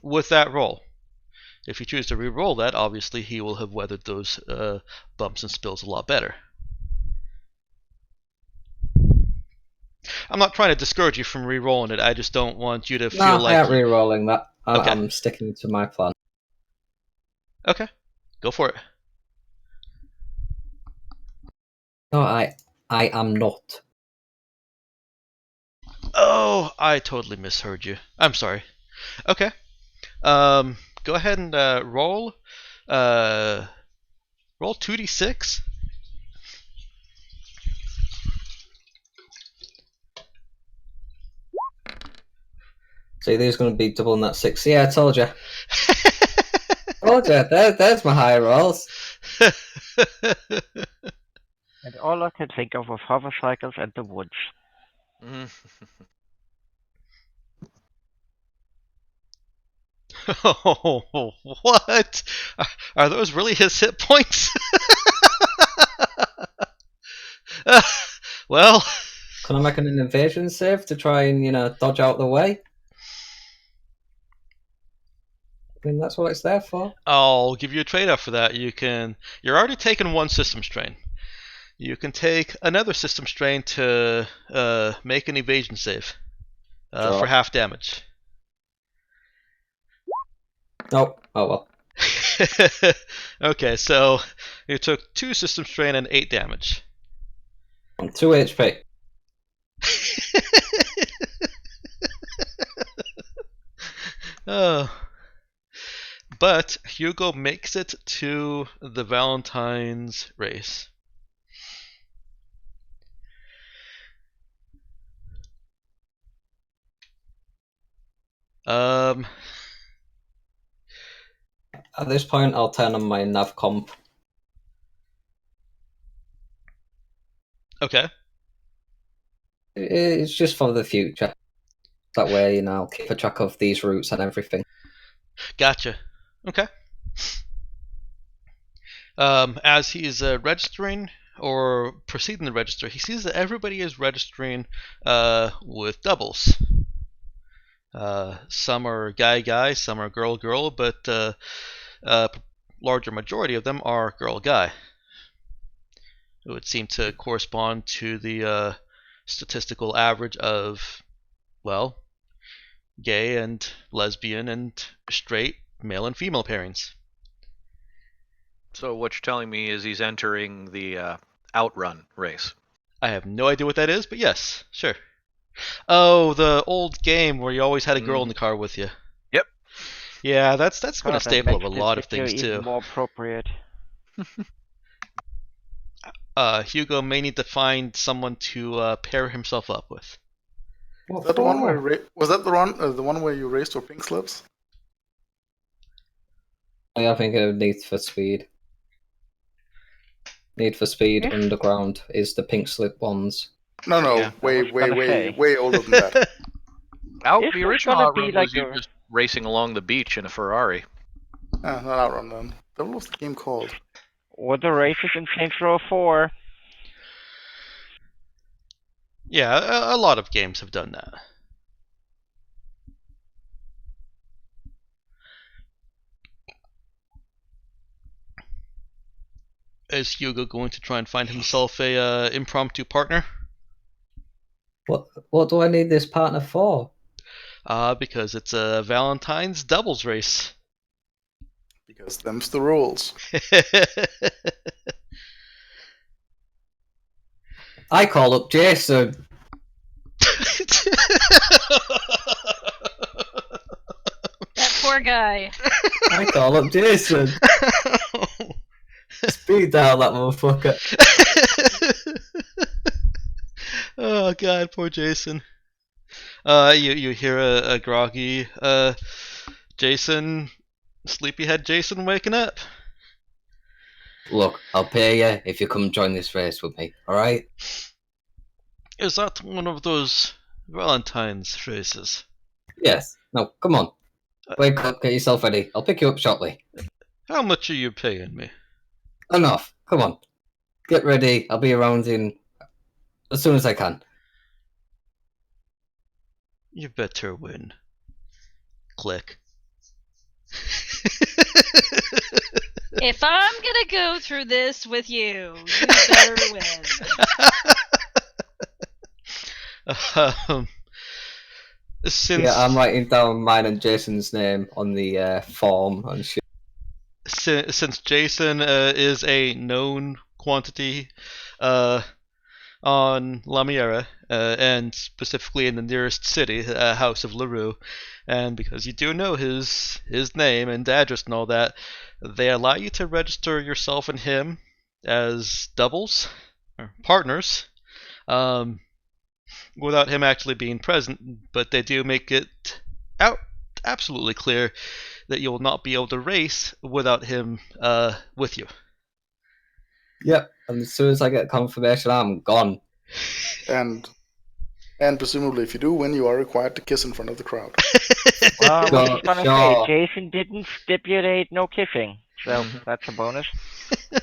With that roll, if you choose to re-roll that, obviously he will have weathered those bumps and spills a lot better. I'm not trying to discourage you from re-rolling it. I just don't want you to No, feel like I ain't re-rolling that. Okay. I'm sticking to my plan. Okay, go for it. No, I am not. Oh, I totally misheard you. I'm sorry. Okay. Go ahead and roll. Roll 2d6. See, there's going to be doubling that 6. Yeah, I told you. Told you. There's my high rolls. And all I can think of was hovercycles and the woods. Oh, what? Are those really his hit points? Well, Can I make an invasion save to try and, dodge out the way? I mean, that's what it's there for. I'll give you a trade-off for that. You're already taking one system strain. You can take another system strain to make an evasion save Sure. for half damage. Nope. Oh well. Okay, so you took 2 system strain and 8 damage. I'm 2 HP. Oh. But Hugo makes it to the Valentine's race. At this point, I'll turn on my nav comp. Okay. It's just for the future. That way, I'll keep a track of these routes and everything. Gotcha. Okay. As he's registering or proceeding to register, he sees that everybody is registering with doubles. Some are guy, some are girl, but larger majority of them are girl-guy. It would seem to correspond to the statistical average of, well, gay and lesbian and straight male and female pairings. So what you're telling me is he's entering the outrun race. I have no idea what that is, but yes, sure. Oh, the old game where you always had a girl in the car with you. Yep. Yeah, that's been a God, staple of a that makes lot this of things video even too. more appropriate. Hugo may need to find someone to pair himself up with. Was that the one where you raced for pink slips? I think of Need for Speed. Need for Speed If- Underground is the pink slip ones. No, Yeah, I was gonna say. way older than that. Out If the it's original gonna outrun be like was you a- just racing along the beach in a Ferrari. Not Outrun then. What was the game called? Or the races in Saints Row 4. Yeah, a lot of games have done that. Is Hugo going to try and find himself a impromptu partner? What do I need this partner for? Because it's a Valentine's doubles race. Because them's the rules. I call up Jason. That poor guy. I call up Jason. Speed down that motherfucker. Oh god, poor Jason. You hear a groggy Jason, sleepyhead Jason waking up. Look, I'll pay you if you come join this race with me, alright? Is that one of those Valentine's races? Yes. No, come on. Wake up, get yourself ready. I'll pick you up shortly. How much are you paying me? Enough. Come on. Get ready. I'll be around in as soon as I can. You better win. Click. If I'm gonna go through this with you, you better win. Um, since Yeah, I'm writing down mine and Jason's name on the form and shit. since Jason is a known quantity on Lamiera, and specifically in the nearest city, House of LaRue, and because you do know his name and address and all that, they allow you to register yourself and him as doubles or partners, without him actually being present. But they do make it out absolutely clear that you will not be able to race without him with you. Yep, and as soon as I get confirmation, I'm gone. And presumably, if you do win, you are required to kiss in front of the crowd. I was just gonna Sure. say, Jason didn't stipulate no kissing, so that's a bonus.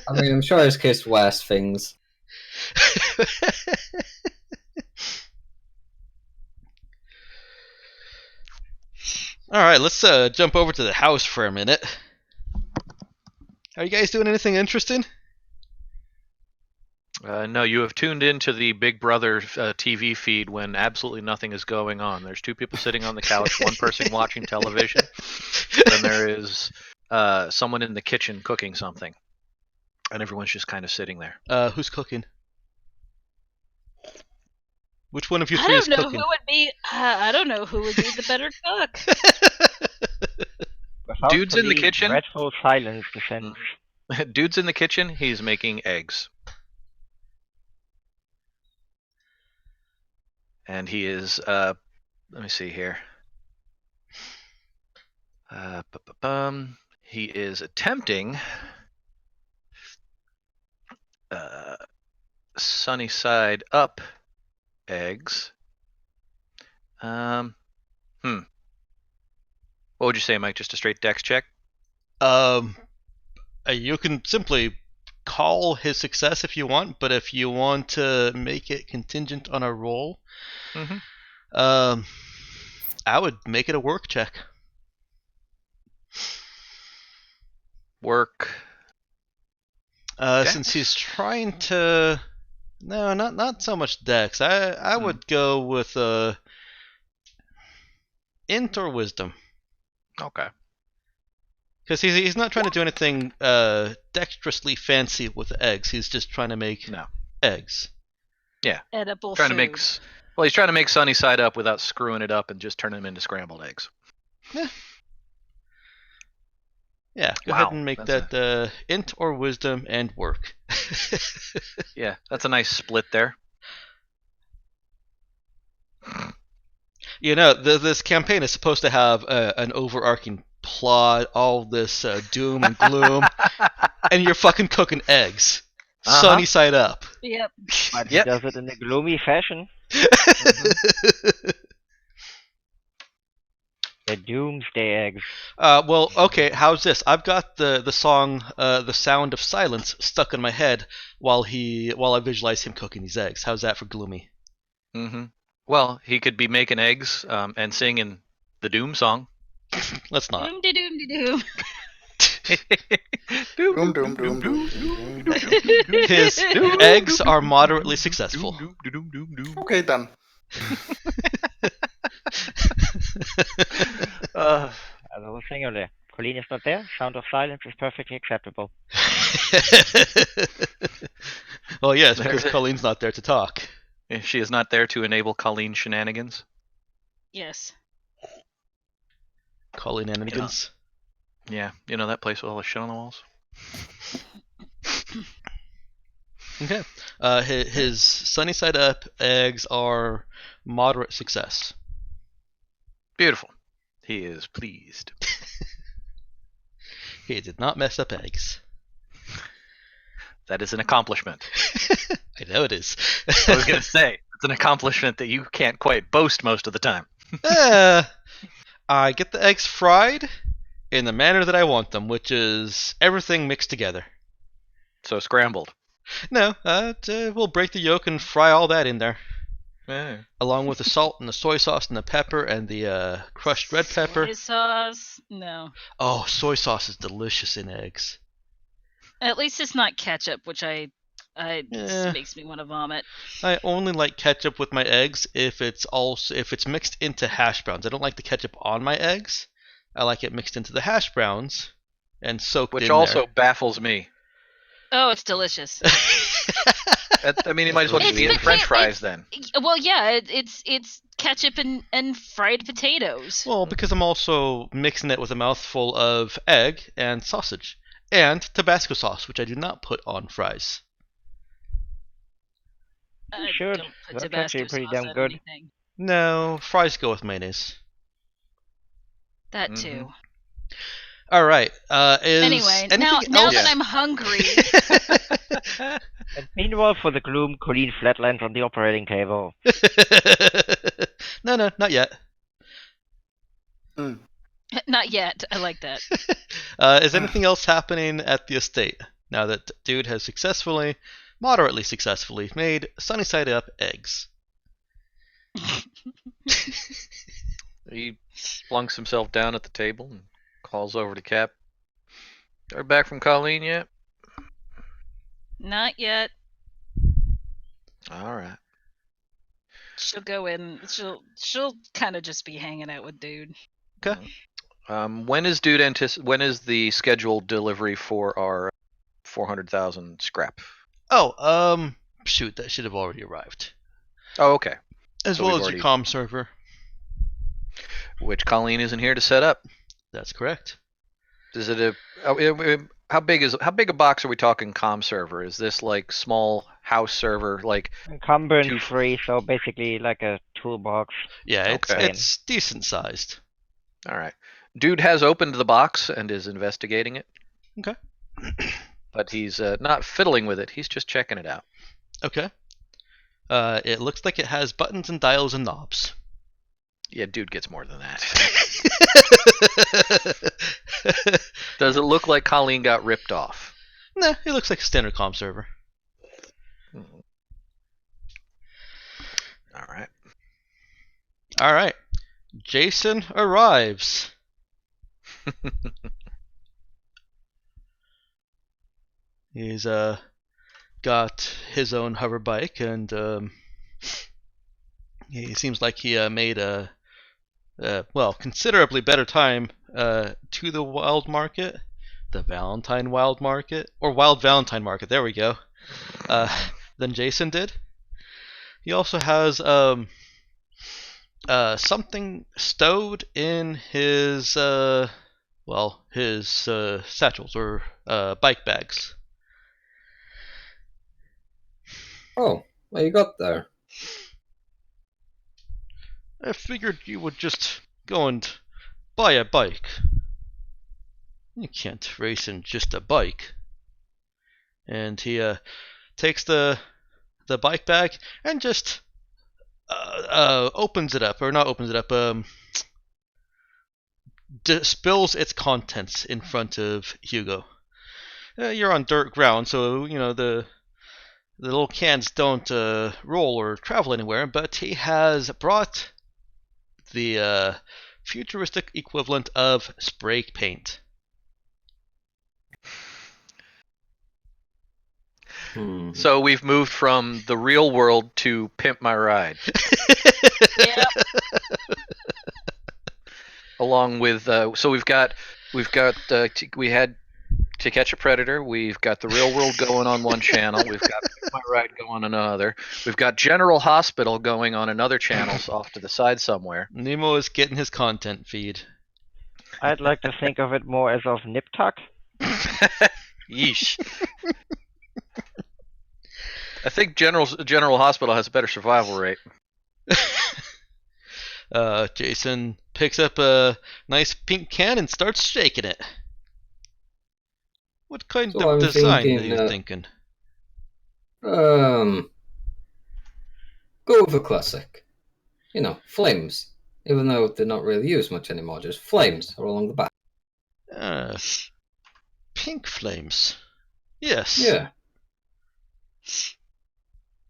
I mean, I'm sure his kiss worse things. All right, let's jump over to the house for a minute. Are you guys doing anything interesting? No, you have tuned into the Big Brother TV feed when absolutely nothing is going on. There's two people sitting on the couch, one person watching television. Then there is someone in the kitchen cooking something, and everyone's just kind of sitting there. Who's cooking? Which one of you I three is don't know cooking? who would be. I don't know who would be the better cook. Dude's in the Without kitchen. Dreadful silence descends. Dude's in the kitchen. He's making eggs. And he is, let me see here. He is attempting sunny side up eggs. What would you say, Mike? Just a straight dex check? You can simply call his success if you want, but if you want to make it contingent on a roll, I would make it a work check. Work. Since he's trying to, no, not so much dex. I would go with int or wisdom. Okay. Because he's not trying to do anything dexterously fancy with the eggs. He's just trying to make eggs. Yeah. Edible Trying food. to make. Well, he's trying to make sunny side up without screwing it up and just turning them into scrambled eggs. Yeah. Go ahead and make that int or wisdom and work. Yeah, that's a nice split there. You know, this campaign is supposed to have an overarching plot, all this doom and gloom, and you're fucking cooking eggs. Sunny side up. Yep. But he does it in a gloomy fashion. The doomsday eggs. Well, okay, how's this? I've got the song The Sound of Silence stuck in my head while I visualize him cooking these eggs. How's that for gloomy? Well, he could be making eggs and singing the Doom song. Let's not. Doom de doom de doom. Doom, doom, doom, doom, doom. His eggs are moderately successful. Okay, done. As I was saying earlier, Colleen is not there. Sound of silence is perfectly acceptable. Well, yes, because Colleen's not there to talk. She is not there to enable Colleen shenanigans. Yes. Colleen shenanigans. Yeah, you know that place with all the shit on the walls? Okay. His sunny side up eggs are moderate success. Beautiful. He is pleased. He did not mess up eggs. That is an accomplishment. I know it is. I was going to say, it's an accomplishment that you can't quite boast most of the time. I get the eggs fried in the manner that I want them, which is everything mixed together. So scrambled. No, we'll break the yolk and fry all that in there. Yeah. Along with the salt and the soy sauce and the pepper and the crushed red pepper. Soy sauce? No. Oh, soy sauce is delicious in eggs. At least it's not ketchup, which I It just makes me want to vomit. I only like ketchup with my eggs if it's mixed into hash browns. I don't like the ketchup on my eggs. I like it mixed into the hash browns and soaked Which in also baffles me. Oh, it's delicious. I mean, it might as well just be in French fries then. Well, yeah, it's ketchup and fried potatoes. Well, because I'm also mixing it with a mouthful of egg and sausage and Tabasco sauce, which I do not put on fries. I should. don't put That's Tabasco actually pretty sauce damn on good. anything. No, fries go with mayonnaise. That too. All right. Anyway, now that I'm hungry. And meanwhile, for the gloom, Colleen flatlands on the operating table. No, not yet. Not yet. I like that. Is anything else happening at the estate now that dude has moderately successfully, made sunny side up eggs? He flunks himself down at the table and calls over to Cap. Are we back from Colleen yet? Not yet. All right. She'll go in. She'll kind of just be hanging out with dude. Okay. When is the scheduled delivery for our 400,000 scrap? Oh, shoot, that should have already arrived. Oh, okay. As So well we've as already- your comm server. Which Colleen isn't here to set up. That's correct. Is it how big a box are we talking comm server? Is this like small house server like Encumbrance free, so basically like a toolbox. Yeah, Okay. it's decent sized. All right. Dude has opened the box and is investigating it. Okay. But he's not fiddling with it. He's just checking it out. Okay. It looks like it has buttons and dials and knobs. Yeah, dude gets more than that. Does it look like Colleen got ripped off? Nah, it looks like a standard comm server. All right. All right. Jason arrives. He's got his own hover bike, and he seems like he made a considerably better time to the wild market, the Valentine wild market, or wild Valentine market. There we go. Than Jason did. He also has something stowed in his satchels or bike bags. Oh, what you got there? I figured you would just go and buy a bike. You can't race in just a bike. And he takes the bike bag and just opens it up, or not opens it up, spills its contents in front of Hugo. You're on dirt ground, so you know the little cans don't roll or travel anywhere, but he has brought the futuristic equivalent of spray paint. So we've moved from the real world to Pimp My Ride. Yep. Along with so we had To Catch a Predator. We've got the real world going on one channel. We've got Pimp My Ride going on another. We've got General Hospital going on another channel off to the side somewhere. Nemo is getting his content feed. I'd like to think of it more as of Nip Tuck. Yeesh. I think General Hospital has a better survival rate. Jason picks up a nice pink can and starts shaking it. What kind So of I'm design thinking, are you thinking? Go with a classic. You know, flames. Even though they're not really used much anymore, just flames all along the back. Pink flames. Yes. Yeah.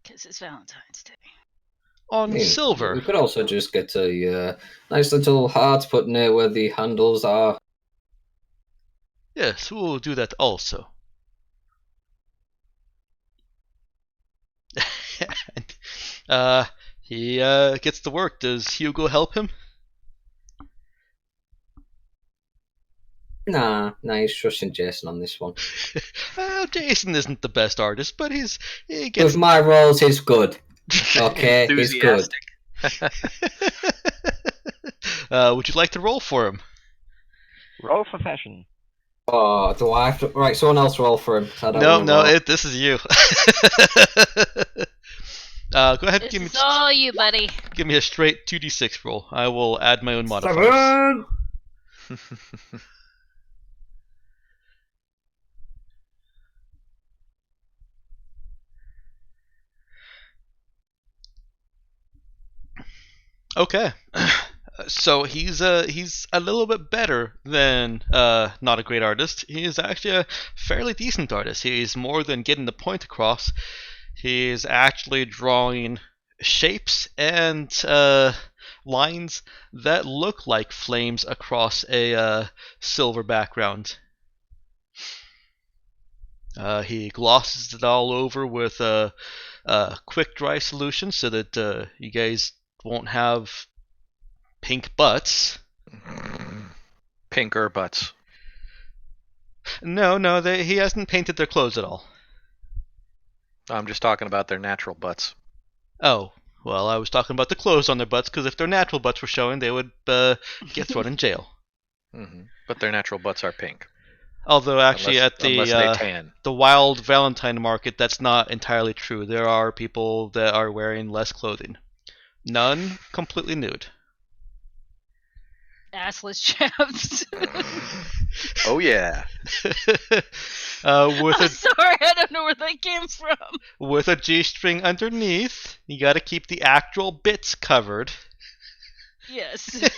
Because it's Valentine's Day. On silver. We could also just get a nice little heart put near where the handles are. Yes, we'll do that also. He gets to work. Does Hugo help him? Nah, he's trusting Jason on this one. Jason isn't the best artist, but he With gets. my rolls, he's good. Okay, he's good. Would you like to roll for him? Roll for fashion. Oh, do I have to? Right, someone else roll for him. I don't wanna No, roll. this is you. Go ahead, This is all you, buddy. give me a straight 2d6 roll. I will add my own modifiers. 7! Okay. So he's a little bit better than not a great artist. He is actually a fairly decent artist. He's more than getting the point across. He's actually drawing shapes and lines that look like flames across a silver background. He glosses it all over with a quick dry solution so that you guys won't have pink butts. Pinker butts. No, he hasn't painted their clothes at all. I'm just talking about their natural butts. Oh, well, I was talking about the clothes on their butts, because if their natural butts were showing, they would get thrown in jail. But their natural butts are pink. Although, actually, unless they tan. the wild Valentine market, that's not entirely true. There are people that are wearing less clothing. None completely nude. Assless chaps. Oh yeah. With I'm sorry, I don't know where that came from. with a G-string underneath, you got to keep the actual bits covered. Yes.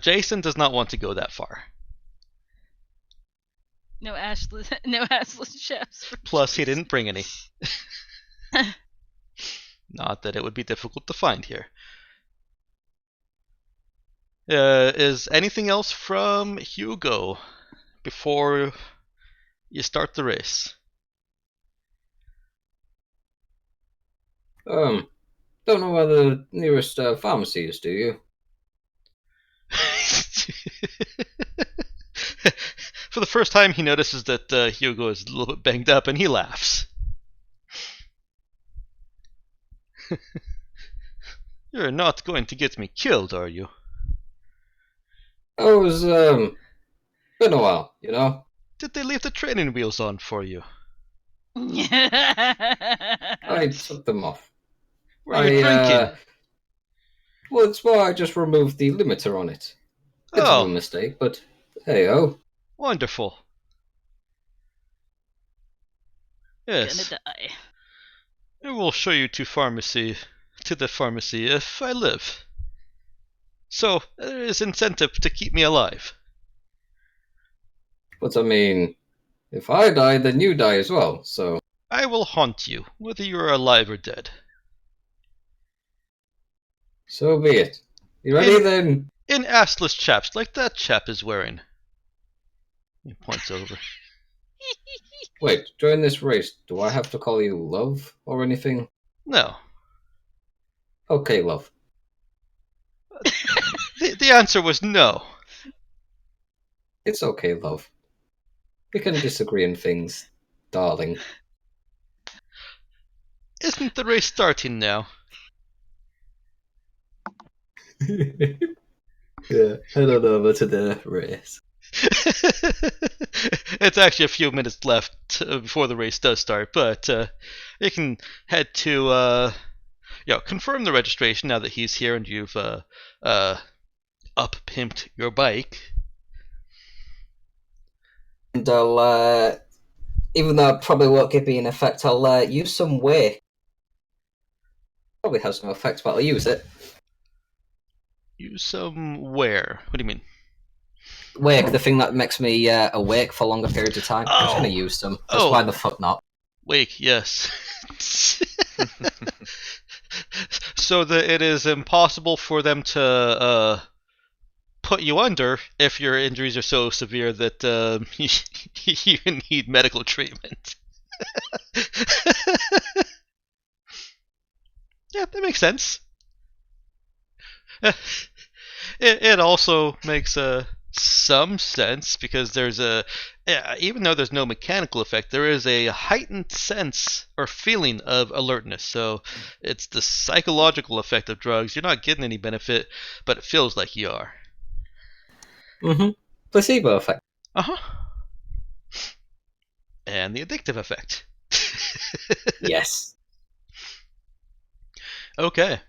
Jason does not want to go that far. No assless chaps. Plus, he didn't bring any. Not that it would be difficult to find here. Is anything else from Hugo before you start the race? Don't know where the nearest pharmacy is, do you? For the first time, he notices that Hugo is a little bit banged up, and he laughs. You're not going to get me killed, are you? I was, been a while, you know? Did they leave the training wheels on for you? I took them off. Were you drinking? Well, it's why I just removed the limiter on it. Bit of a mistake, but hey-oh. Wonderful. Yes. Gonna die. I will show you to the pharmacy if I live. So, there is incentive to keep me alive. But I mean, if I die, then you die as well, so... I will haunt you, whether you are alive or dead. So be it. You ready then? In assless chaps, like that chap is wearing. He points over. Wait, during this race, do I have to call you love or anything? No. Okay, love. The answer was no. It's okay, love. We can disagree on things, darling. Isn't the race starting now? Yeah, head on over to the race. It's actually a few minutes left before the race does start, but you can head to confirm the registration now that he's here and you've up-pimped your bike. And I'll, even though it probably won't give me an effect, I'll use some way. Probably has no effect, but I'll use it. Use some where? What do you mean? Wake, the thing that makes me awake for longer periods of time. I'm just Oh. going to use them. Just why the fuck not? Wake, yes. So that it is impossible for them to put you under if your injuries are so severe that you need medical treatment. Yeah, that makes sense. It also makes some sense because there's even though there's no mechanical effect, there is a heightened sense or feeling of alertness. So it's the psychological effect of drugs. You're not getting any benefit, but it feels like you are. Mm-hmm. Placebo effect. Uh-huh. And the addictive effect. Yes. Okay.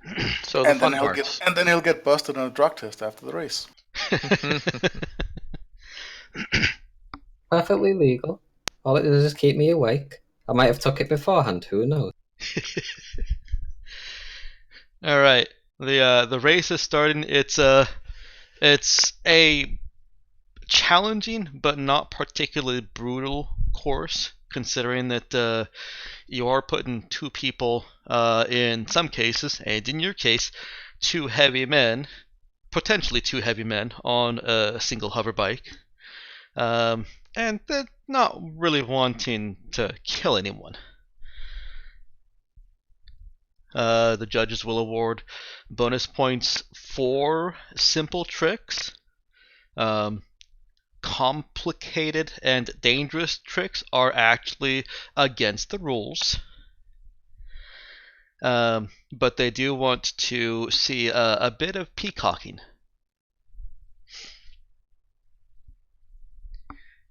So the And fun then he'll parts. he'll get busted on a drug test after the race. Perfectly legal. All it does is keep me awake. I might have took it beforehand, who knows? All right. The race is starting. It's a challenging but not particularly brutal course, considering that you are putting two people, in some cases, and in your case, potentially two heavy men, on a single hover bike, and they're not really wanting to kill anyone. The judges will award bonus points for simple tricks. Complicated and dangerous tricks are actually against the rules. But they do want to see a bit of peacocking.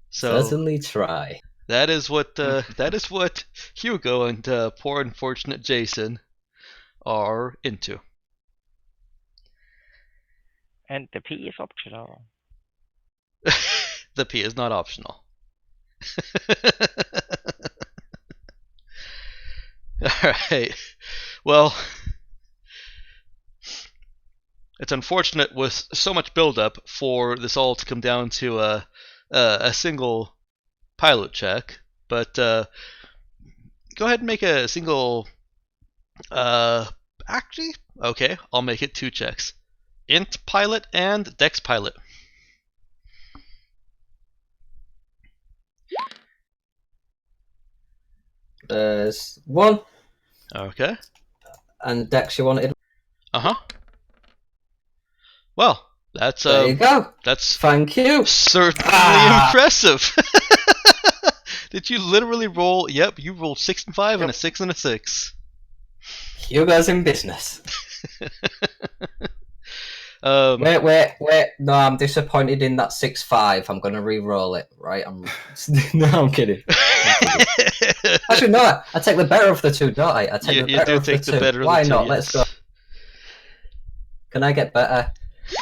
So Certainly try. that is what Hugo and poor unfortunate Jason are into. And the P is optional. The P is not optional. Alright. Well, it's unfortunate with so much build-up for this all to come down to a single pilot check, but go ahead and make a single. Actually, okay, I'll make it 2 checks: int pilot and dex pilot. There's one, Okay. and Dex you wanted. Uh-huh. Well, that's There you go. that's Thank you. certainly impressive. Did you literally roll? Yep, you rolled 6 and 5 and a 6 and a 6. Hugo's in business. Um, Wait. No, I'm disappointed in that 6-5. I'm going to re-roll it, right? No, I'm kidding. Actually, no, I take the better of the two, don't I? I take the you better do of take the the two. better of Why the two, not? yes. Let's go. Can I get better?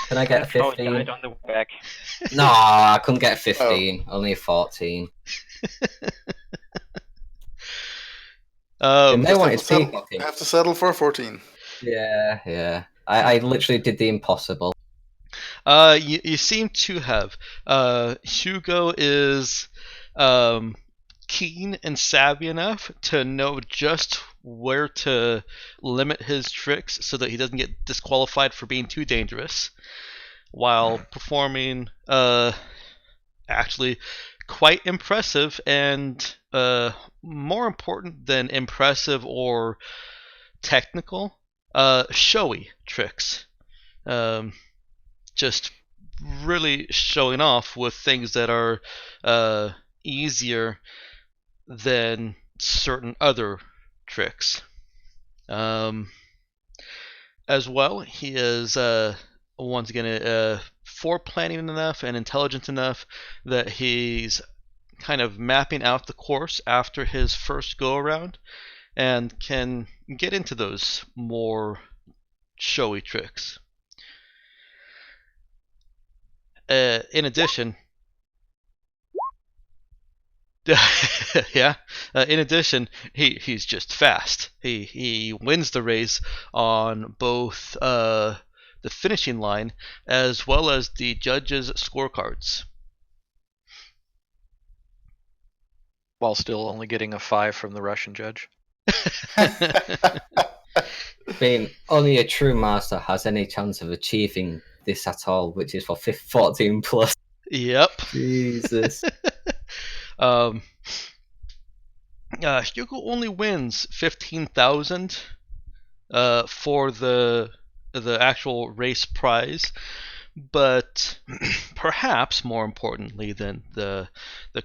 Can I get a Throw it 15? on the back. No, I couldn't get a 15. Only a 14. And they wanted peacocking. I have to settle for a 14. Yeah. I literally did the impossible. You seem to have. Hugo is keen and savvy enough to know just where to limit his tricks so that he doesn't get disqualified for being too dangerous, while performing actually quite impressive and more important than impressive or technical, showy tricks. Just really showing off with things that are easier than certain other tricks. As well, he is once again foreplanning enough and intelligent enough that he's kind of mapping out the course after his first go around and can get into those more showy tricks. In addition, yeah. In addition, he's just fast. He wins the race on both the finishing line as well as the judges' scorecards. While still only getting a 5 from the Russian judge. I mean, only a true master has any chance of achieving this at all, which is for 14 plus. Yep. Jesus. Hugo only wins 15,000 for the actual race prize, but perhaps more importantly than the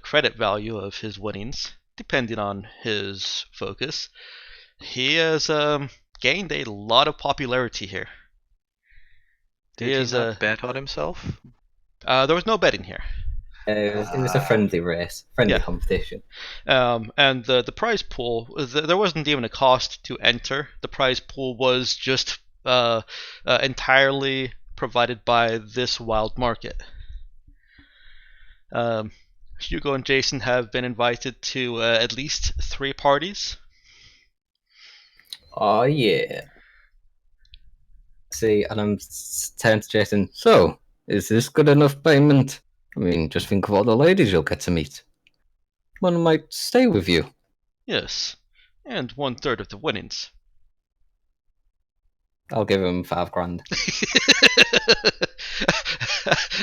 credit value of his winnings, depending on his focus, he has gained a lot of popularity here. Did he not bet on himself? There was no betting here. It was a friendly race, friendly competition. And the prize pool, there wasn't even a cost to enter. The prize pool was just entirely provided by this wild market. Hugo and Jason have been invited to at least 3 parties. Oh yeah. See, and I'm turning to Jason. So, is this good enough payment? I mean, just think of all the ladies you'll get to meet. One might stay with you. Yes, and 1/3 of the winnings. I'll give him $5,000.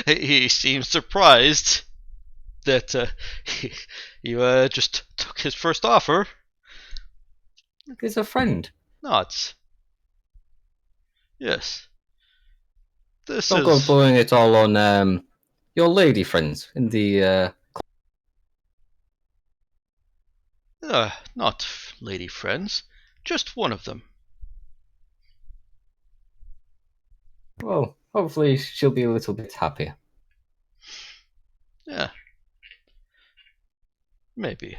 He seems surprised that you just took his first offer. He's a friend. Nods. Yes. This Don't go blowing it all on your lady friends in the. Not lady friends, just one of them. Well, hopefully she'll be a little bit happier. Yeah. Maybe.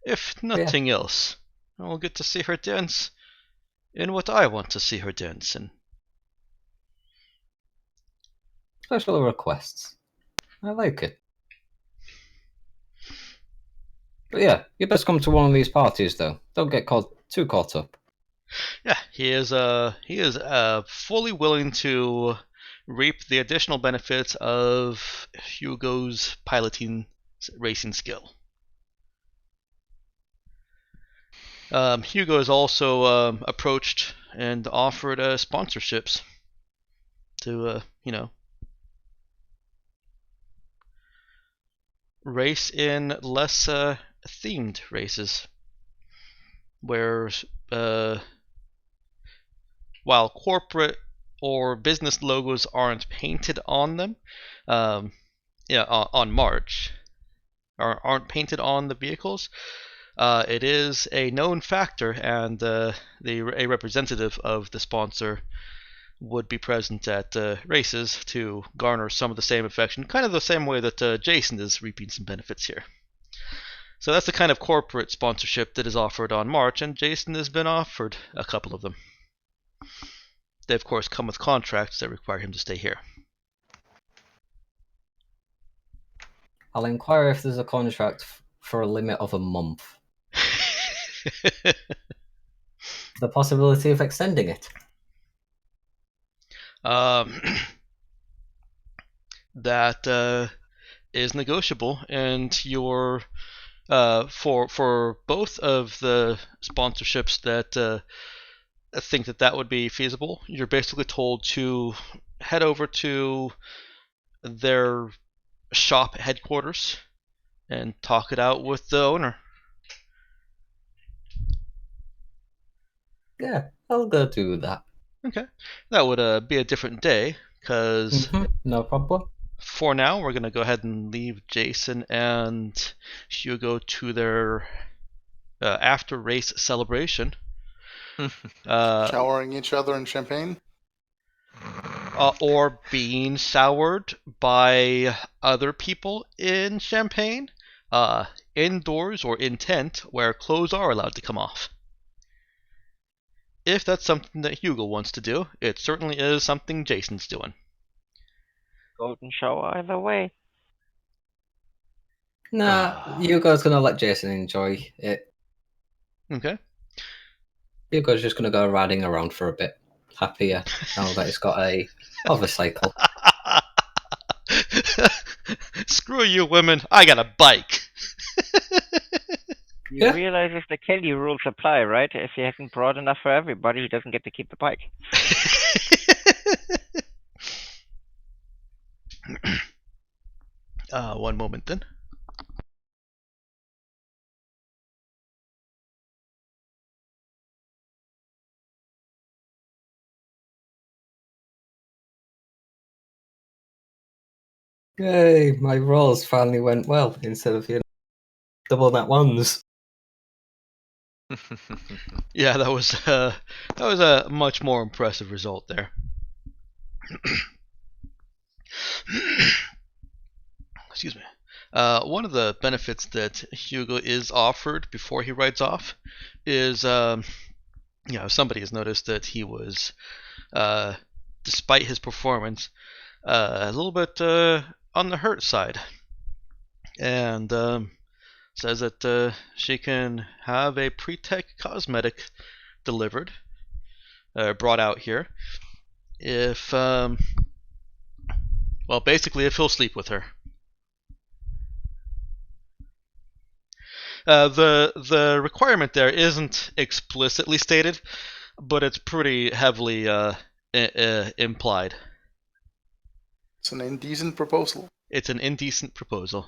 If nothing else, I'll get to see her dance in what I want to see her dance in. Special requests. I like it. But yeah, you best come to one of these parties, though. Don't get too caught up. Yeah, he is fully willing to reap the additional benefits of Hugo's piloting racing skill. Hugo has also approached and offered sponsorships to, race in less themed races, where while corporate or business logos aren't painted on them, on March, or aren't painted on the vehicles, it is a known factor, and a representative of the sponsor would be present at races to garner some of the same affection, kind of the same way that Jason is reaping some benefits here. So that's the kind of corporate sponsorship that is offered on March, and Jason has been offered a couple of them. They, of course, come with contracts that require him to stay here. I'll inquire if there's a contract for a limit of a month. The possibility of extending it. That is negotiable, and your for both of the sponsorships that think that would be feasible, you're basically told to head over to their shop headquarters and talk it out with the owner. Yeah, I'll go do that. Okay, that would be a different day, because no problem. For now, we're gonna go ahead and leave Jason and Hugo to their after race celebration. Showering each other in champagne? Or being showered by other people in champagne, indoors or in tent, where clothes are allowed to come off. If that's something that Hugo wants to do, it certainly is something Jason's doing. Golden shower either way. Nah, Hugo's gonna let Jason enjoy it. Okay. Hugo's just gonna go riding around for a bit. Happier now that he's got a motorcycle. Screw you, women! I got a bike. You realize if the Kelly rules apply, right? If he hasn't brought enough for everybody, he doesn't get to keep the bike. One moment then. Yay, my rolls finally went well instead of double nat ones. Yeah, that was a much more impressive result there. Excuse me. One of the benefits that Hugo is offered before he rides off is, somebody has noticed that he was, despite his performance, a little bit on the hurt side, and says that she can have a pre-tech cosmetic delivered, brought out here, if, basically if he'll sleep with her. The requirement there isn't explicitly stated, but it's pretty heavily implied. It's an indecent proposal. It's an indecent proposal.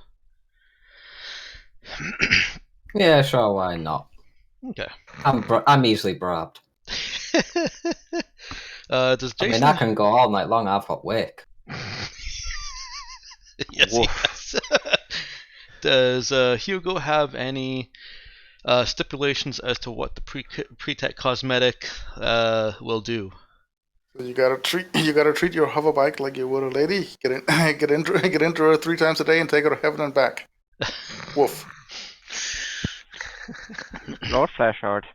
Yeah, sure, why not? Okay. I'm easily bribed. Does Jason? I mean, I can go all night long. I've got wake. Yes, he does. Does Hugo have any stipulations as to what the pre-tech cosmetic will do? So you gotta treat your hover bike like you would a lady. Get into her 3 times a day and take her to heaven and back. Woof. Lord Flashheart.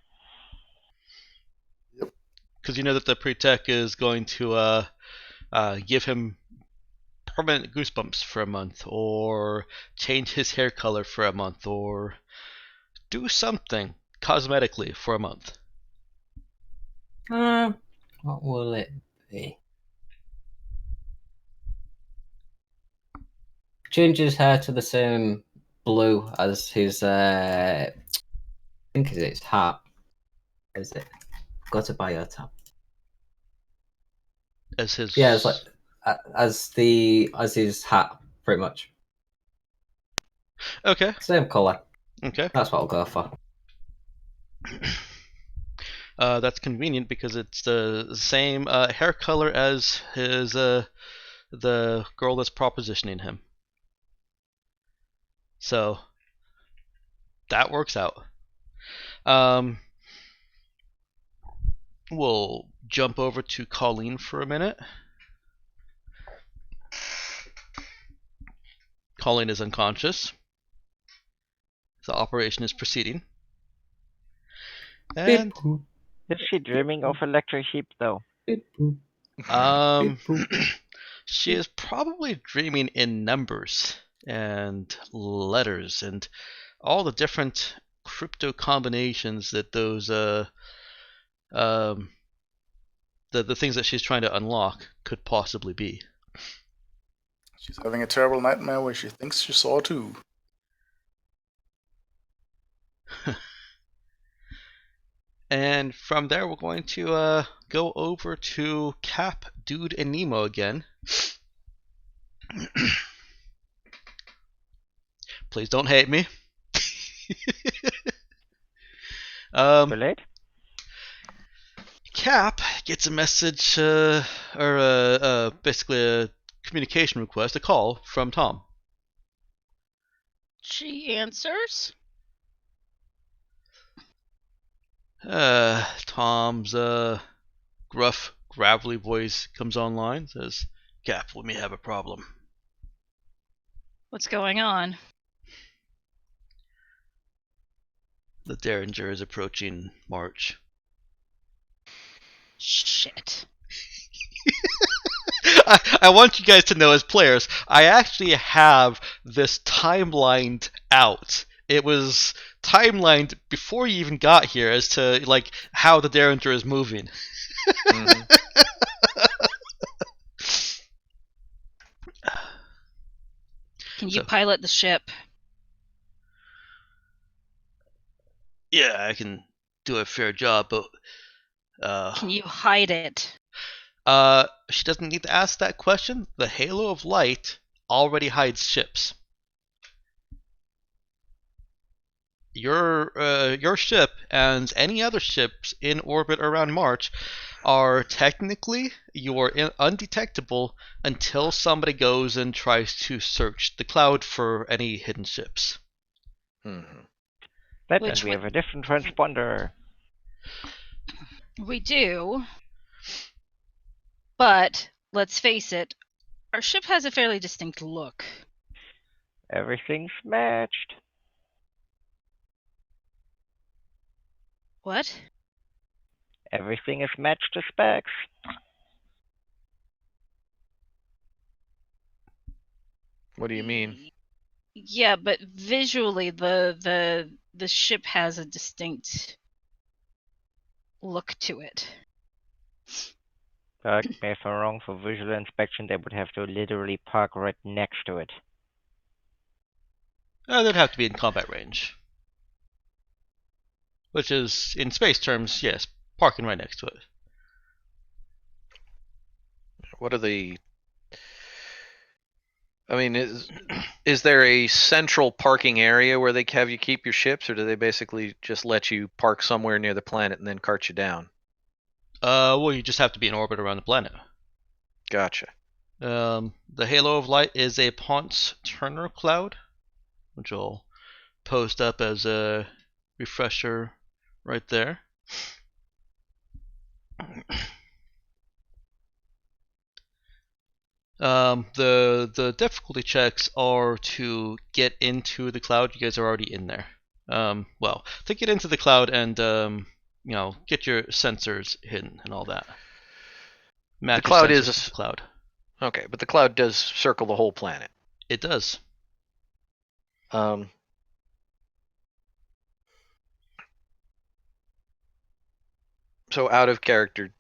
Yep. Because you know that the pre-tech is going to give him permanent goosebumps for a month, or change his hair color for a month, or do something cosmetically for a month. What will it be? Change his hair to the same blue as his, I think it's his hat. Is it? Got to buy your tab. As his... Yeah, it's like as his hat, pretty much. Okay. Same color. Okay. That's what I'll go for. That's convenient because it's the same hair color as his the girl that's propositioning him. So that works out. We'll jump over to Colleen for a minute. Colleen is unconscious. The operation is proceeding. And Is she dreaming of electric sheep, though? she is probably dreaming in numbers and letters and all the different crypto combinations that those the things that she's trying to unlock could possibly be. She's having a terrible nightmare where she thinks she saw 2. And from there, we're going to go over to Cap, Dude, and Nemo again. Please don't hate me. Relate? Cap gets a message, basically a communication request, a call from Tom. She answers. Tom's gruff, gravelly voice comes online, says, Cap, we may have a problem. What's going on? The Derringer is approaching March. Shit. I want you guys to know, as players, I actually have this timelined out. It was timelined before you even got here as to like how the Derringer is moving. Mhm. Can you So- pilot the ship? Yeah, I can do a fair job, but Can you hide it? she doesn't need to ask that question. The halo of light already hides ships. your ship and any other ships in orbit around March are technically undetectable until somebody goes and tries to search the cloud for any hidden ships. Mhm. That Which means we would- have a different transponder. We do. But, let's face it, our ship has a fairly distinct look. Everything's matched. What? Everything is matched to specs. What do you mean? Yeah, but visually the ship has a distinct look to it. Correct me if I'm wrong, for visual inspection they would have to literally park right next to it. They'd have to be in combat range. Which is, in space terms, yes, parking right next to it. What are the? I mean, is there a central parking area where they have you keep your ships, or do they basically just let you park somewhere near the planet and then cart you down? Well, you just have to be in orbit around the planet. Gotcha. The halo of light is a Ponce-Turner cloud, which I'll post up as a refresher right there. The difficulty checks are to get into the cloud. You guys are already in there. Well, to get into the cloud and get your sensors hidden and all that. Match The cloud your sensors is to the cloud. Okay, but the cloud does circle the whole planet. It does. Um, so out of character,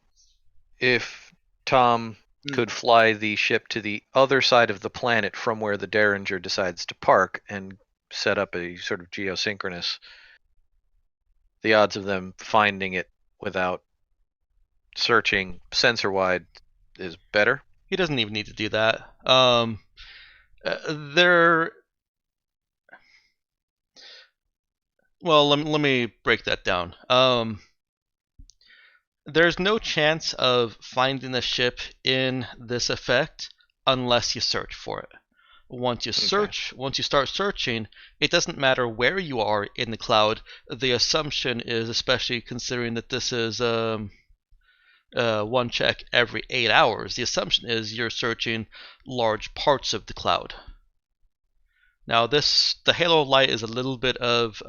if Tom could fly the ship to the other side of the planet from where the Derringer decides to park and set up a sort of geosynchronous, the odds of them finding it without searching sensor-wide is better. He doesn't even need to do that. There. Well, let me break that down. There's no chance of finding a ship in this effect unless you search for it. Once you start searching, it doesn't matter where you are in the cloud. The assumption is, especially considering that this is one check every 8 hours, the assumption is you're searching large parts of the cloud. Now, the halo of light is a little bit of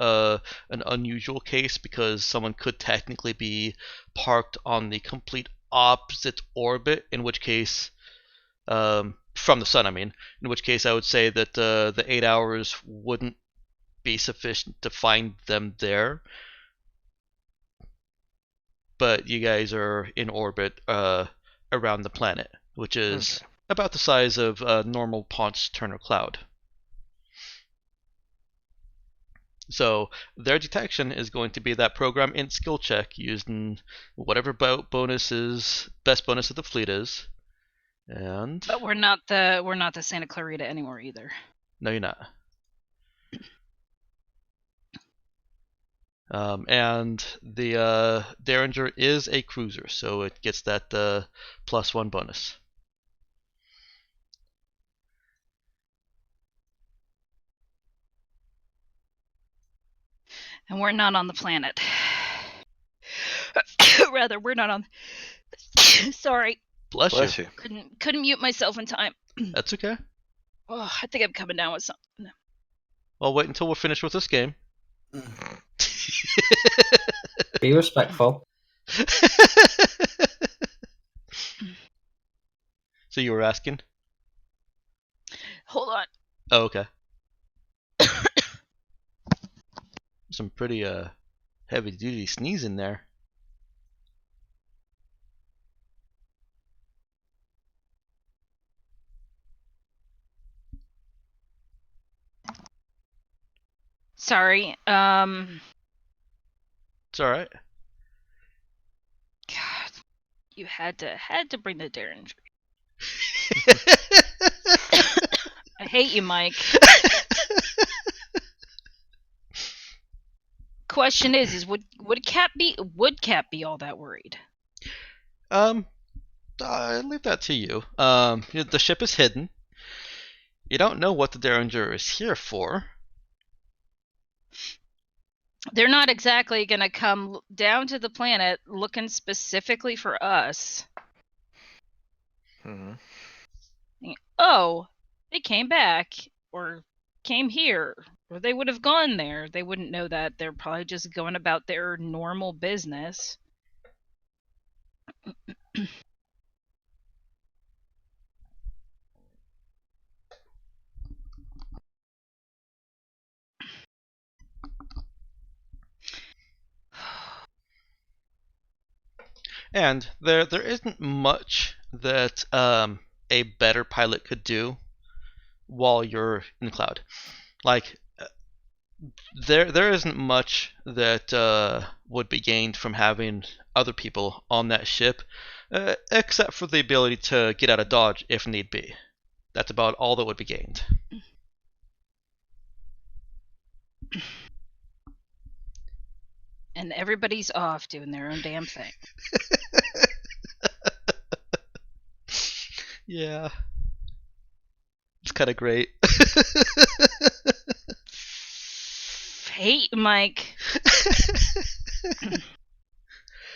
an unusual case because someone could technically be parked on the complete opposite orbit, in which case, from the sun, I mean, in which case I would say that the 8 hours wouldn't be sufficient to find them there. But you guys are in orbit around the planet, which is about the size of a normal Ponce-Turner cloud. So their detection is going to be that program int skill check using whatever best bonus of the fleet is, and But we're not the Santa Clarita anymore either. No, you're not. And the Derringer is a cruiser, so it gets that +1 bonus. And we're not on the planet. Rather, we're not on. Sorry. Bless you. Couldn't mute myself in time. That's okay. Oh, I think I'm coming down with something. Well, wait until we're finished with this game. Be respectful. So you were asking? Hold on. Oh, okay. Some pretty heavy duty sneezing there. Sorry. It's all right. God, you had to bring the Derringer. I hate you, Mike. question is would Cap be all that worried? I leave that to you. The ship is hidden. You don't know what the Derringer is here for. They're not exactly gonna come down to the planet looking specifically for us. Mhm. Oh, they came back, or came here, or they would have gone there. They wouldn't know that. They're probably just going about their normal business. And there isn't much that a better pilot could do while you're in the cloud. Like, there isn't much that would be gained from having other people on that ship, except for the ability to get out of dodge if need be. That's about all that would be gained. And everybody's off doing their own damn thing. Yeah. It's kind of great. Hate Mike.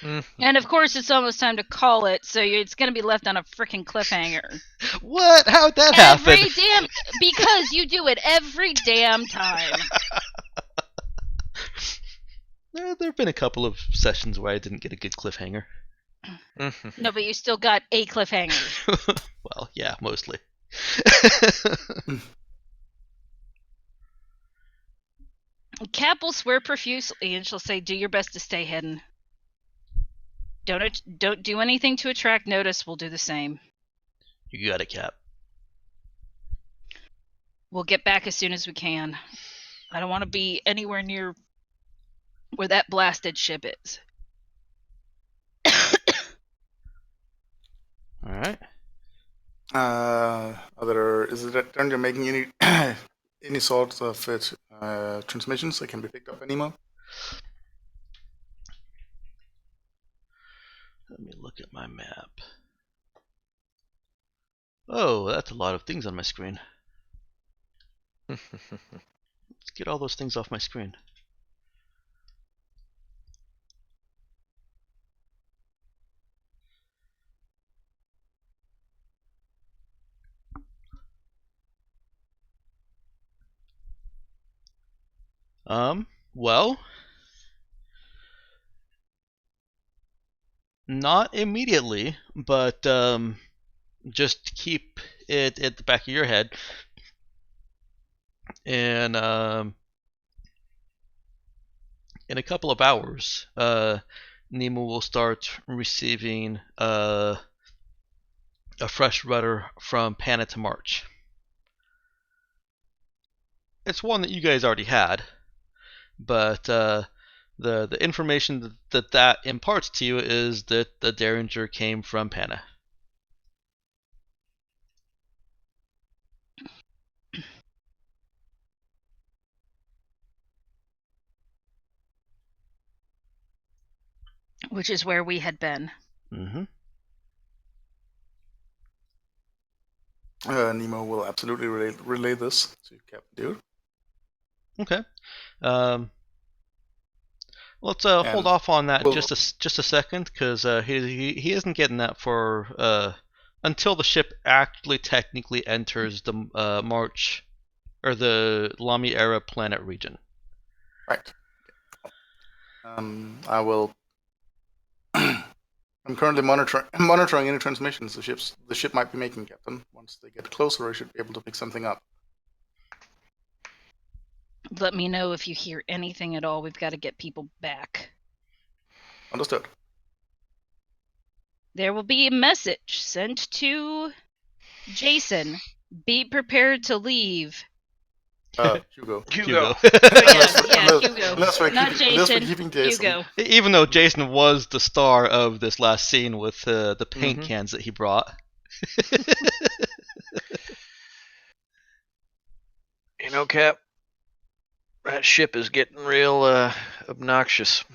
Mm. And of course, it's almost time to call it, so it's going to be left on a freaking cliffhanger. What? How'd that happen? Because you do it every damn time. There have been a couple of sessions where I didn't get a good cliffhanger. No, but you still got a cliffhanger. Well, yeah, mostly. Cap will swear profusely, and she'll say, "Do your best to stay hidden. Don't do anything to attract notice. We'll do the same. You got it, Cap. We'll get back as soon as we can. I don't want to be anywhere near where that blasted ship is." All right. Is it that Derringer making any any sort of transmissions that can be picked up anymore? Let me look at my map. Oh, that's a lot of things on my screen. Let's get all those things off my screen. Well, not immediately, but just keep it at the back of your head. And in a couple of hours, Nemo will start receiving a fresh rudder from Pana to March. It's one that you guys already had, but the information that imparts to you is that the Derringer came from Pana. Which is where we had been. Mm-hmm. Nemo will absolutely relay this to Captain Dude. Okay. Let's hold off on that just a second, because he isn't getting that for until the ship actually technically enters the March or the Lamy Era planet region. Right. I will. I'm currently monitoring any transmissions the ship might be making, Captain. Once they get closer, I should be able to pick something up. Let me know if you hear anything at all. We've got to get people back. Understood. There will be a message sent to Jason. Be prepared to leave. Hugo. Hugo. Hugo. Unless we're Not Jason. keeping Jason. Hugo. Even though Jason was the star of this last scene with the paint cans that he brought. You know, Cap, That ship is getting real obnoxious.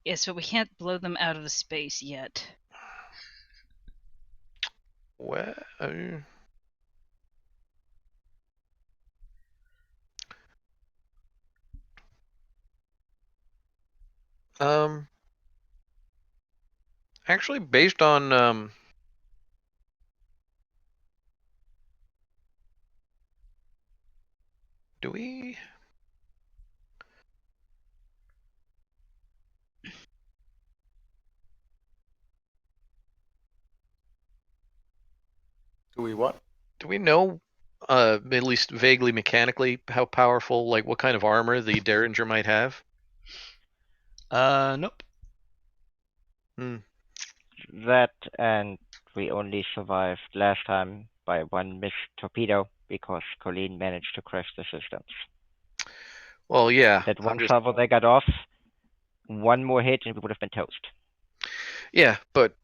Yes, but we can't blow them out of space yet. Well, actually, based on do we? Do we what? Do we know, at least vaguely mechanically, how powerful, like what kind of armor the Derringer might have? Nope. That, and we only survived last time by one missed torpedo because Colleen managed to crash the systems. Well, yeah. That one salvo they got off, one more hit and we would have been toast. Yeah, but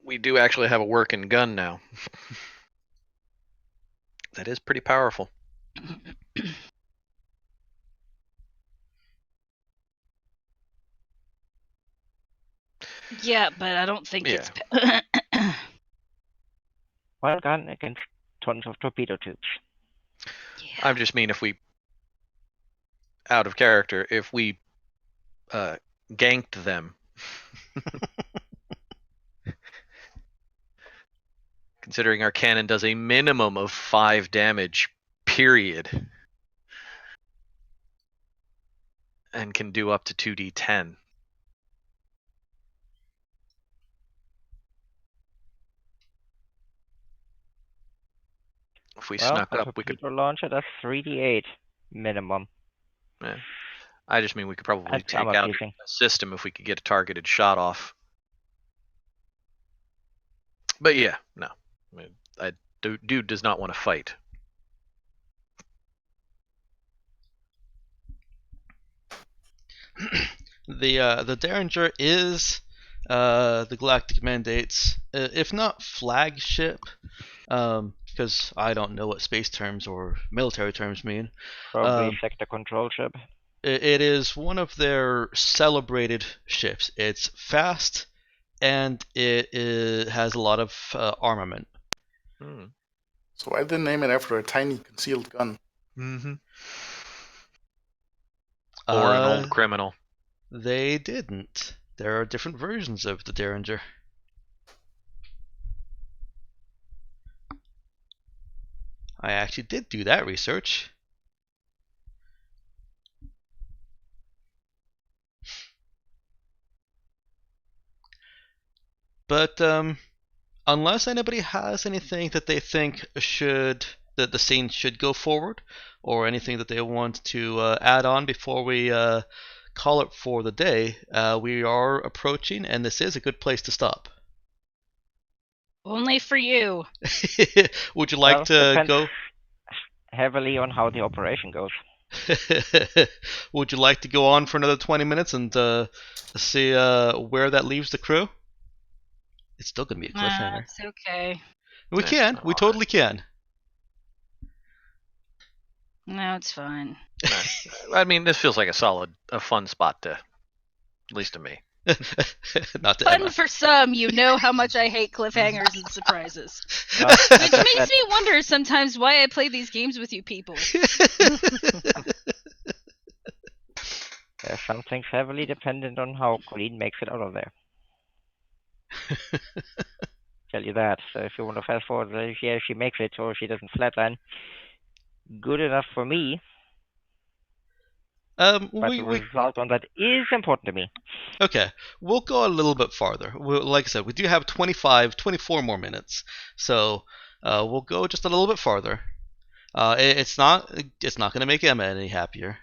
we do actually have a working gun now. That is pretty powerful. Yeah, but I don't think it's. One gun against tons of torpedo tubes. Yeah. I just mean if we, out of character, if we ganked them. Considering our cannon does a minimum of 5 damage, period. And can do up to 2d10. If we snuck up, we could. Launcher does 3d8 minimum. Yeah. I just mean we could probably That's take out a system if we could get a targeted shot off. But yeah, no. I mean, dude does not want to fight. The Derringer is the Galactic Mandate's, if not flagship, because I don't know what space terms or military terms mean. Probably sector control ship. It is one of their celebrated ships. It's fast, and it has a lot of armament. So why didn't name it after a tiny concealed gun? Mm-hmm. Or an old criminal. They didn't. There are different versions of the Derringer. I actually did do that research. But unless anybody has anything that they think that the scene should go forward, or anything that they want to add on before we call it for the day, we are approaching, and this is a good place to stop. Only for you. Would you like to go? Heavily on how the operation goes. Would you like to go on for another 20 minutes and see where that leaves the crew? It's still going to be a cliffhanger. It's okay. We can. We totally can. No, it's fine. I mean, this feels like a fun spot to, at least to me. Not to Fun Emma. for some. You know how much I hate cliffhangers and surprises. Which makes me wonder sometimes why I play these games with you people. Some things heavily dependent on how Colleen makes it out of there. Tell you that. So if you want to fast forward, if she makes it or she doesn't flatline, good enough for me. But the result on that is important to me. Okay, we'll go a little bit farther. Like I said, we do have 24 more minutes, so we'll go just a little bit farther. It's not going to make Emma any happier.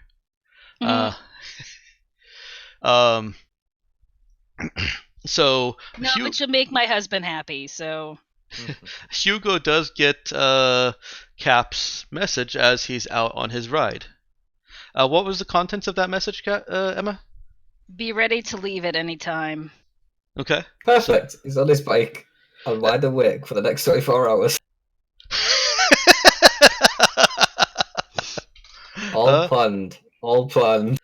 So no, it should make my husband happy. So Hugo does get Cap's message as he's out on his ride. What was the contents of that message, Emma? Be ready to leave at any time. Okay. Perfect. He's on his bike and wide awake for the next 24 hours. All planned. All planned.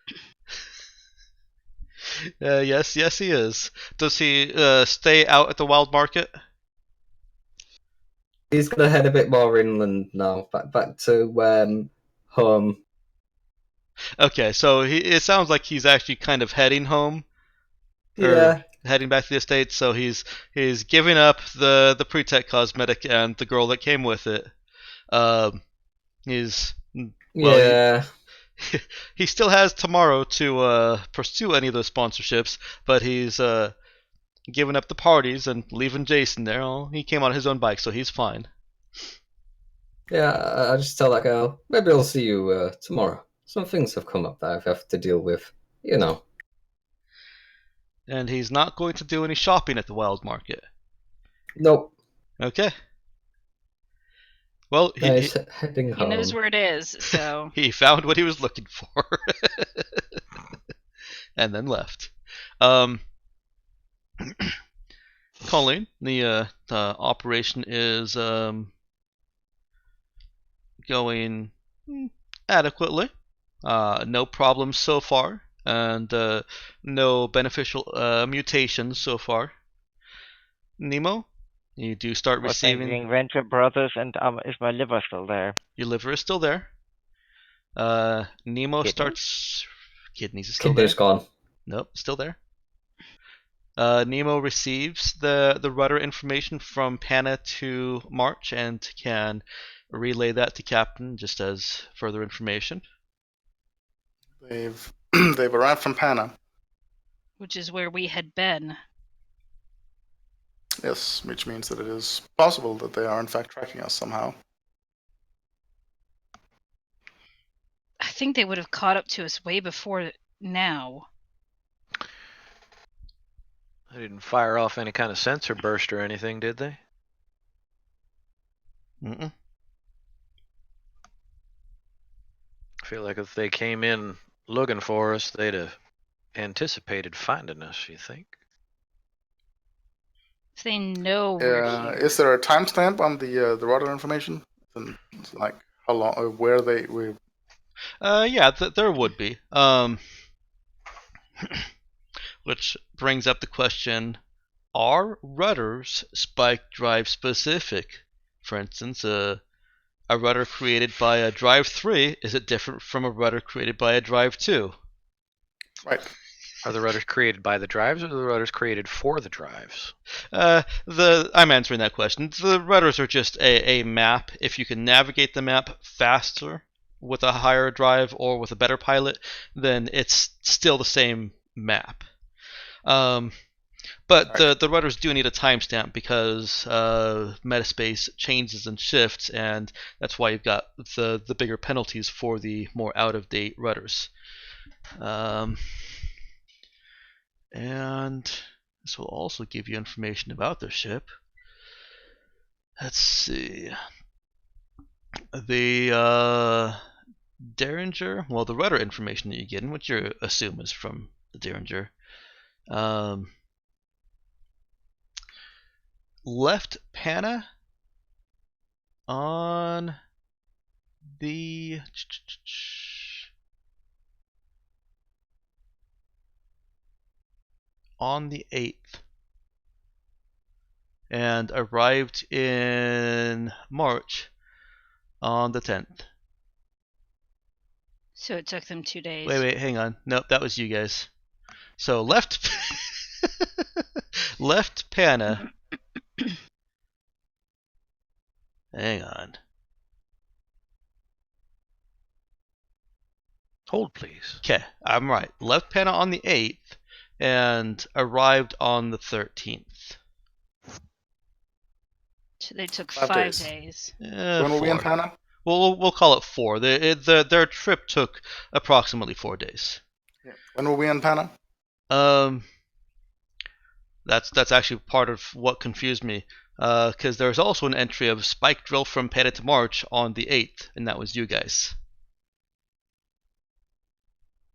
Yes, he is. Does he stay out at the wild market? He's gonna head a bit more inland now, back to home. Okay, so it sounds like he's actually kind of heading home, or Yeah, heading back to the estate. So he's giving up the pre-tech cosmetic and the girl that came with it. He's well, yeah. he still has tomorrow to pursue any of those sponsorships, but he's giving up the parties and leaving Jason there. Oh, he came on his own bike, so he's fine. Yeah, I just tell that girl, maybe I'll see you tomorrow. Some things have come up that I have to deal with, you know. And he's not going to do any shopping at the wild market. Nope. Okay. Well, He's heading He home. knows where it is, so he found what he was looking for, and then left. Colleen, the operation is going adequately. No problems so far, and no beneficial mutations so far. Nemo, you do start I was receiving. thinking Venture Brothers, and is my liver still there? Your liver is still there. Nemo Kidneys? starts. Kidneys is still Kidney's there. gone. Nope, still there. Nemo receives the rudder information from Panna to March and can relay that to Captain just as further information. They've arrived from Panna. which is where we had been. Yes, which means that it is possible that they are in fact tracking us somehow. I think they would have caught up to us way before now. They didn't fire off any kind of sensor burst or anything, did they? Mm-mm. I feel like if they came in looking for us, they'd have anticipated finding us, you think? If they know we're here. Is there a timestamp on the radar information? And like how long, or where they were? Yeah, there would be. Which brings up the question: are rudders spike drive specific? For instance, a rudder created by a drive 3, is it different from a rudder created by a drive 2? Right. Are the rudders created by the drives, or the rudders created for the drives? I'm answering that question. The rudders are just a map. If you can navigate the map faster with a higher drive or with a better pilot, then it's still the same map. But the rudders do need a timestamp because metaspace changes and shifts, and that's why you've got the bigger penalties for the more out-of-date rudders. And this will also give you information about their ship. Let's see. The Derringer, well, the rudder information that you're getting, which you assume is from the Derringer, left Panna on the on the 8th and arrived in March on the 10th. So it took them 2 days. Wait, hang on. Nope, that was you guys. So left left Panna. Hang on. Hold, please. Okay, I'm right. Left Panna on the 8th and arrived on the 13th. So they took 5 5 days. days. When were we in 4. Panna? We'll call it 4. Their trip took approximately 4 days. Yeah. When were we in Panna? That's actually part of what confused me. Because there's also an entry of spike drill from Panna to March on the 8th, and that was you guys.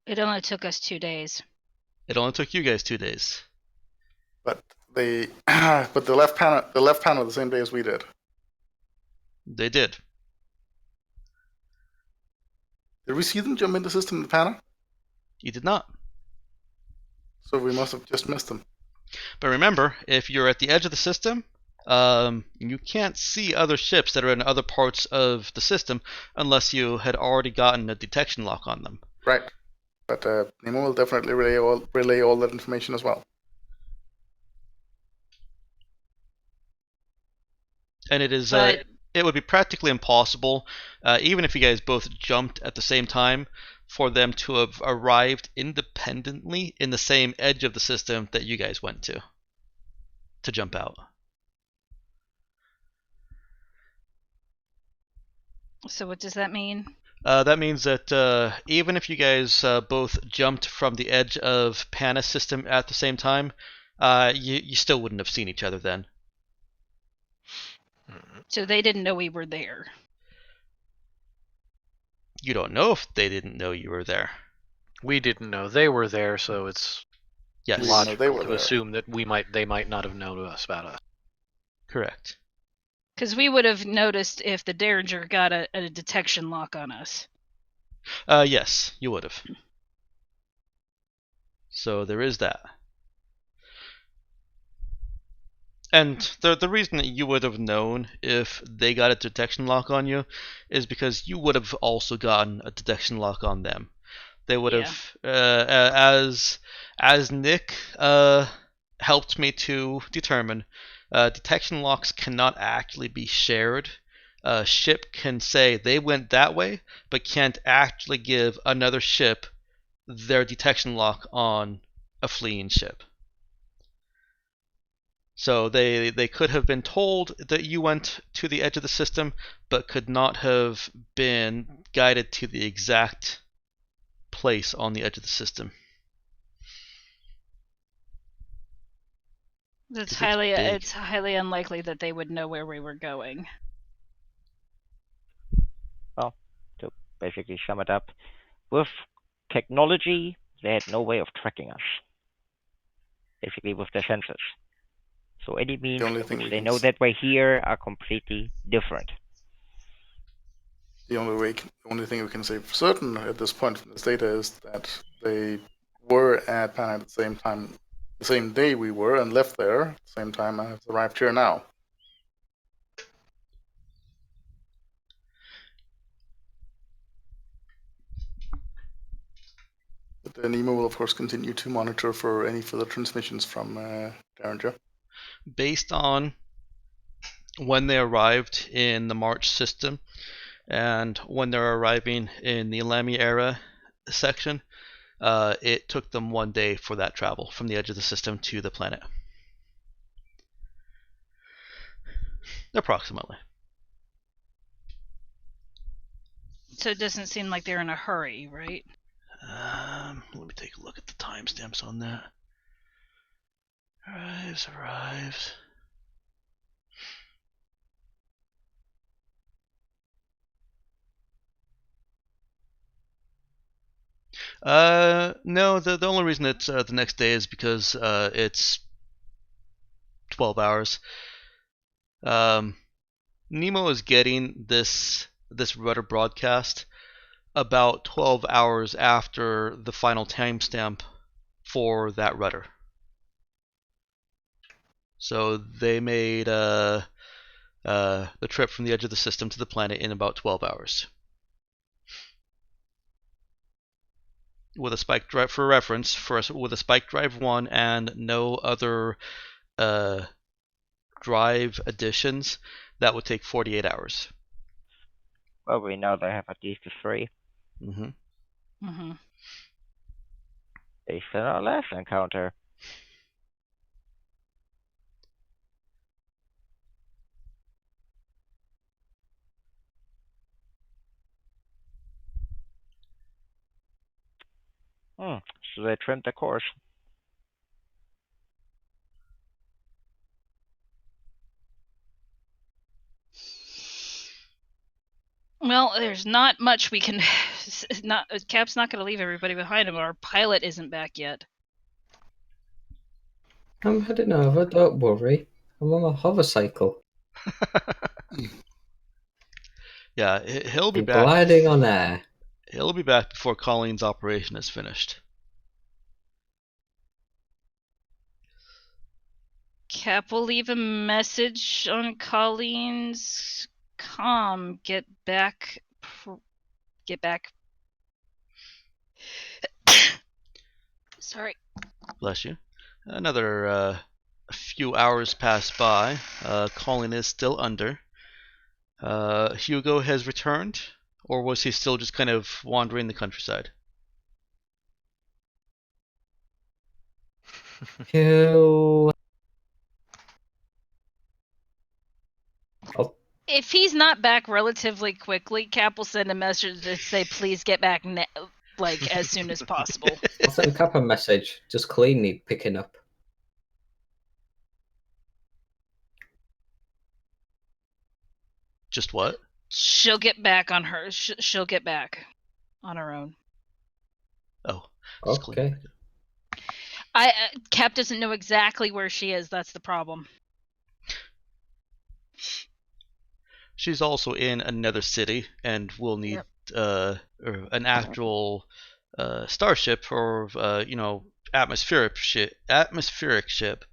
It only took us 2 days. It only took you guys 2 days. But they left Panna the same day as we did. They did. Did we see them jump in the system in the panel? You did not. So we must have just missed them. But remember, if you're at the edge of the system, you can't see other ships that are in other parts of the system unless you had already gotten a detection lock on them. Right. But Nemo will definitely relay all that information as well. And it is But it would be practically impossible, even if you guys both jumped at the same time, for them to have arrived independently in the same edge of the system that you guys went to jump out. so what does that mean? That means that even if you guys both jumped from the edge of Pana's system at the same time, you still wouldn't have seen each other then. So they didn't know we were there. You don't know if they didn't know you were there. We didn't know they were there, so it's Yes. We didn't know they logical were to there. assume that they might not have known us about us. Correct. Because we would have noticed if the Derringer got a detection lock on us. Yes, you would have. So there is that. And the reason that you would have known if they got a detection lock on you is because you would have also gotten a detection lock on them. They would have, as Nick helped me to determine, detection locks cannot actually be shared. A ship can say they went that way, but can't actually give another ship their detection lock on a fleeing ship. So they could have been told that you went to the edge of the system, but could not have been guided to the exact place on the edge of the system. It's 'Cause it's big. highly unlikely that they would know where we were going. Well, to basically sum it up, with technology, they had no way of tracking us. Basically, with their sensors. So any means only by thing which we they can know s- that we're here are completely different. The only thing we can say for certain at this point from this data is that they were at Pana at the same time, the same day we were, and left there at the same time and have arrived here now. But Nemo will, of course, continue to monitor for any further transmissions from Derringer. Based on when they arrived in the March system and when they're arriving in the Lamy era section, it took them 1 day for that travel from the edge of the system to the planet. Approximately. So it doesn't seem like they're in a hurry, right? Let me take a look at the timestamps on that. Arrives. No, the only reason it's the next day is because it's 12 hours. Nemo is getting this rudder broadcast about 12 hours after the final timestamp for that rudder. So they made the trip from the edge of the system to the planet in about 12 hours. With a spike drive, for reference, with a spike drive 1 and no other drive additions, that would take 48 hours. Well, we know they have at least 3. Mm-hmm. Mm-hmm. Based on our last encounter. So they trimmed the course. Well, there's not much we can. Cap's not going to leave everybody behind him. Our pilot isn't back yet. I'm heading over, don't worry. I'm on my hovercycle. Yeah, he'll be I'm back. gliding on air. He'll be back before Colleen's operation is finished. Cap will leave a message on Colleen's comm. Get back. Sorry. Bless you. Another few hours pass by. Colleen is still under. Hugo has returned, or was he still just kind of wandering the countryside? He'll. If he's not back relatively quickly, Cap will send a message to say, "Please get back, as soon as possible." I'll send Cap a message. Just Colleen need picking up. Just what? She'll get back on her. She'll get back on her own. Oh, Okay. Cap doesn't know exactly where she is. That's the problem. She's also in another city and will need an actual starship or atmospheric ship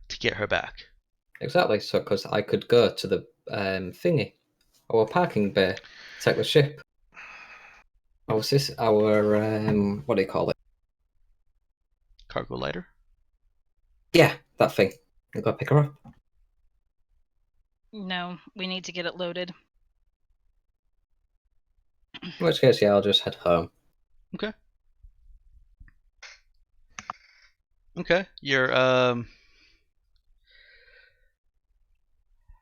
to get her back. Exactly. So, because I could go to the thingy, our parking bay, take the ship. Our what do you call it? Cargo lighter? Yeah, that thing. I gotta pick her up. No, we need to get it loaded. In which case, yeah, I'll just head home. Okay. You're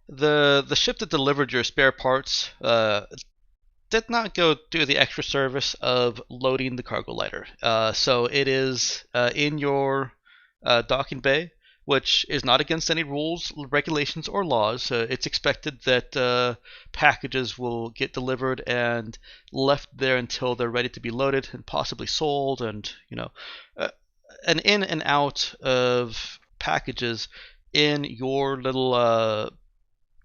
the ship that delivered your spare parts did not go do the extra service of loading the cargo lighter. So it is in your docking bay, which is not against any rules, regulations, or laws. It's expected that packages will get delivered and left there until they're ready to be loaded and possibly sold, and an in and out of packages in your little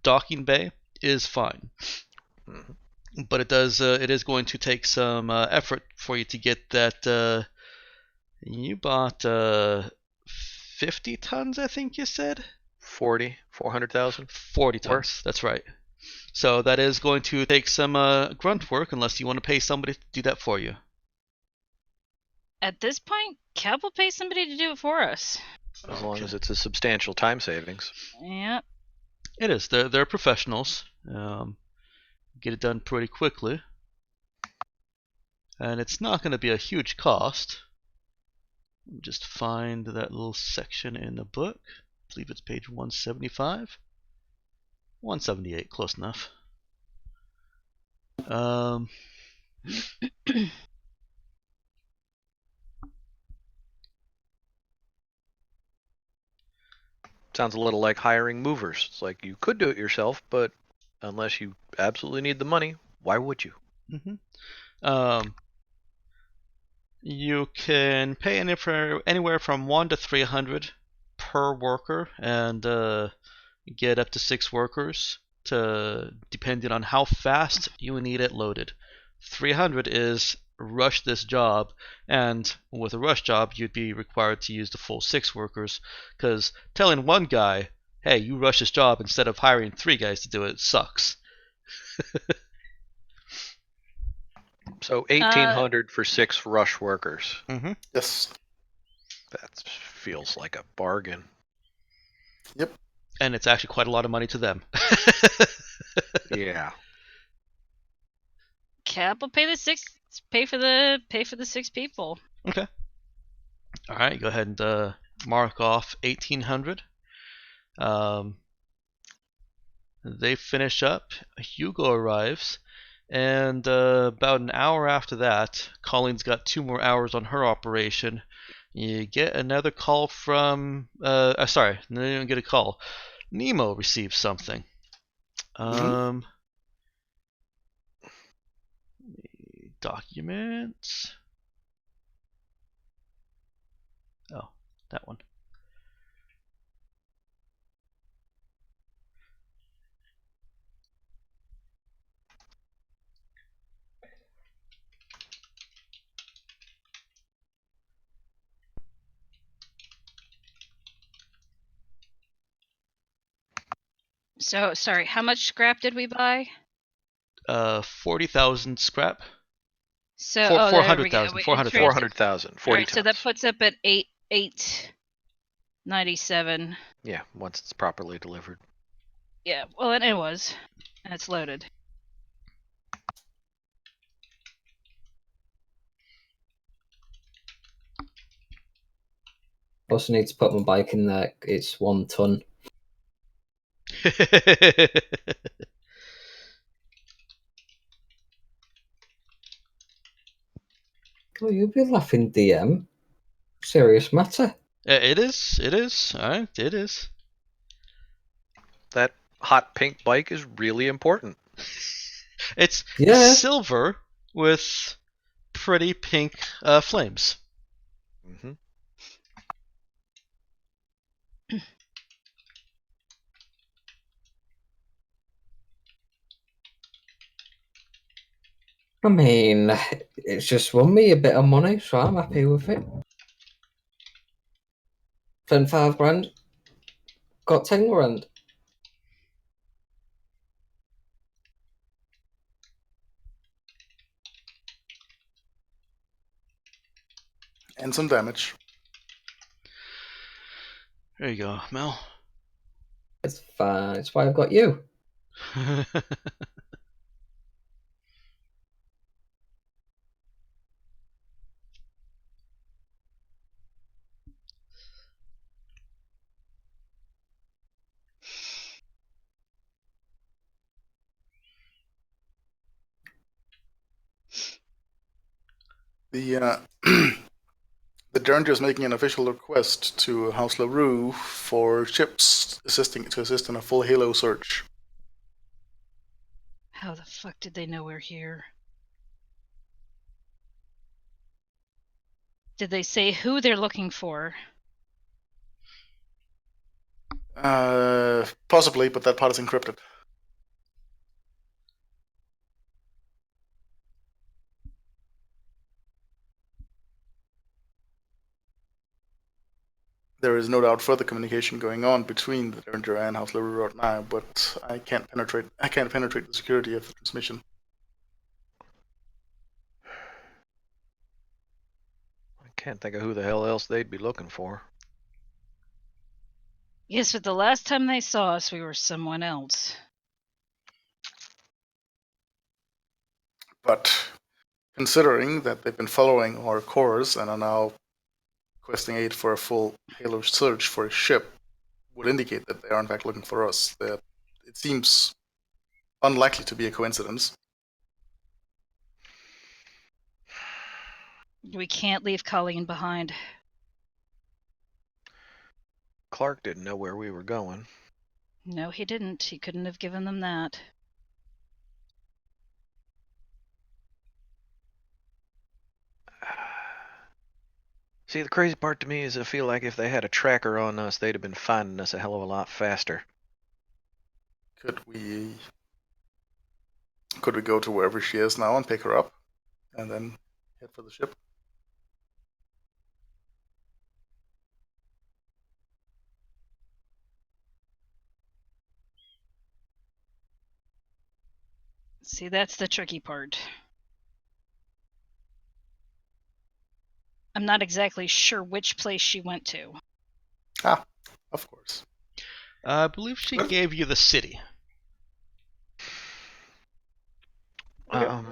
docking bay is fine. Mhm. But it is going to take some effort for you to get that. You bought 50 tons, I think you said? 400,000? 40 tons, that's right. So that is going to take some grunt work unless you want to pay somebody to do that for you. At this point, Cap will pay somebody to do it for us. As long as it's a substantial time savings. Yep. It is. They're professionals. Get it done pretty quickly. And it's not going to be a huge cost. Just find that little section in the book. I believe it's page 175. 178, close enough. Sounds a little like hiring movers. It's like you could do it yourself, but unless you absolutely need the money, why would you? You can pay anywhere from 1 to 300 per worker, and get up to 6 workers, depending on how fast you need it loaded. 300 is rush this job, and with a rush job, you'd be required to use the full 6 workers, because telling one guy, hey, you rush this job instead of hiring 3 guys to do it sucks. So 1,800 for 6 rush workers. Mm-hmm. Yes. That feels like a bargain. Yep. And it's actually quite a lot of money to them. Yeah. Cap will pay for the 6 people. Okay. All right, go ahead and mark off 1,800. They finish up. Hugo arrives, and about an hour after that, Colleen's got 2 more hours on her operation. You get another call from. Sorry, no, you don't get a call. Nemo receives something. Documents. Oh, that one. So, sorry, how much scrap did we buy? 40,000 scrap. So, Four- there we go. 400,000. We- 400,000. 400,000. 40 Alright, tons. so that puts up at 897. Yeah, once it's properly delivered. Yeah, well, and it was. And it's loaded. Also need to put my bike in there. It's 1 ton. Oh, you'll be laughing, DM. Serious matter. It is. It is. Alright, it is. That hot pink bike is really important. It's Yeah. silver with pretty pink flames. Mm-hmm. I mean, it's just won me a bit of money, so I'm happy with it. Spent 5 grand. Got 10 grand. And some damage. There you go, Mel. It's fine. It's why I've got you. The the Derringer is making an official request to House LaRue for ships to assist in a full Halo search. How the fuck did they know we're here? Did they say who they're looking for? Possibly, but that part is encrypted. There is no doubt further communication going on between the Derringer and House LaRue right now, but I can't penetrate the security of the transmission. I can't think of who the hell else they'd be looking for. Yes, but the last time they saw us, we were someone else. But considering that they've been following our course and are now requesting aid for a full Halo search for a ship, would indicate that they are in fact looking for us. It seems unlikely to be a coincidence. We can't leave Colleen behind. Clark didn't know where we were going. No, he didn't. He couldn't have given them that. See, the crazy part to me is I feel like if they had a tracker on us, they'd have been finding us a hell of a lot faster. Could we go to wherever she is now and pick her up, and then head for the ship? See, that's the tricky part. I'm not exactly sure which place she went to. Ah, of course. I believe she gave you the city. Well,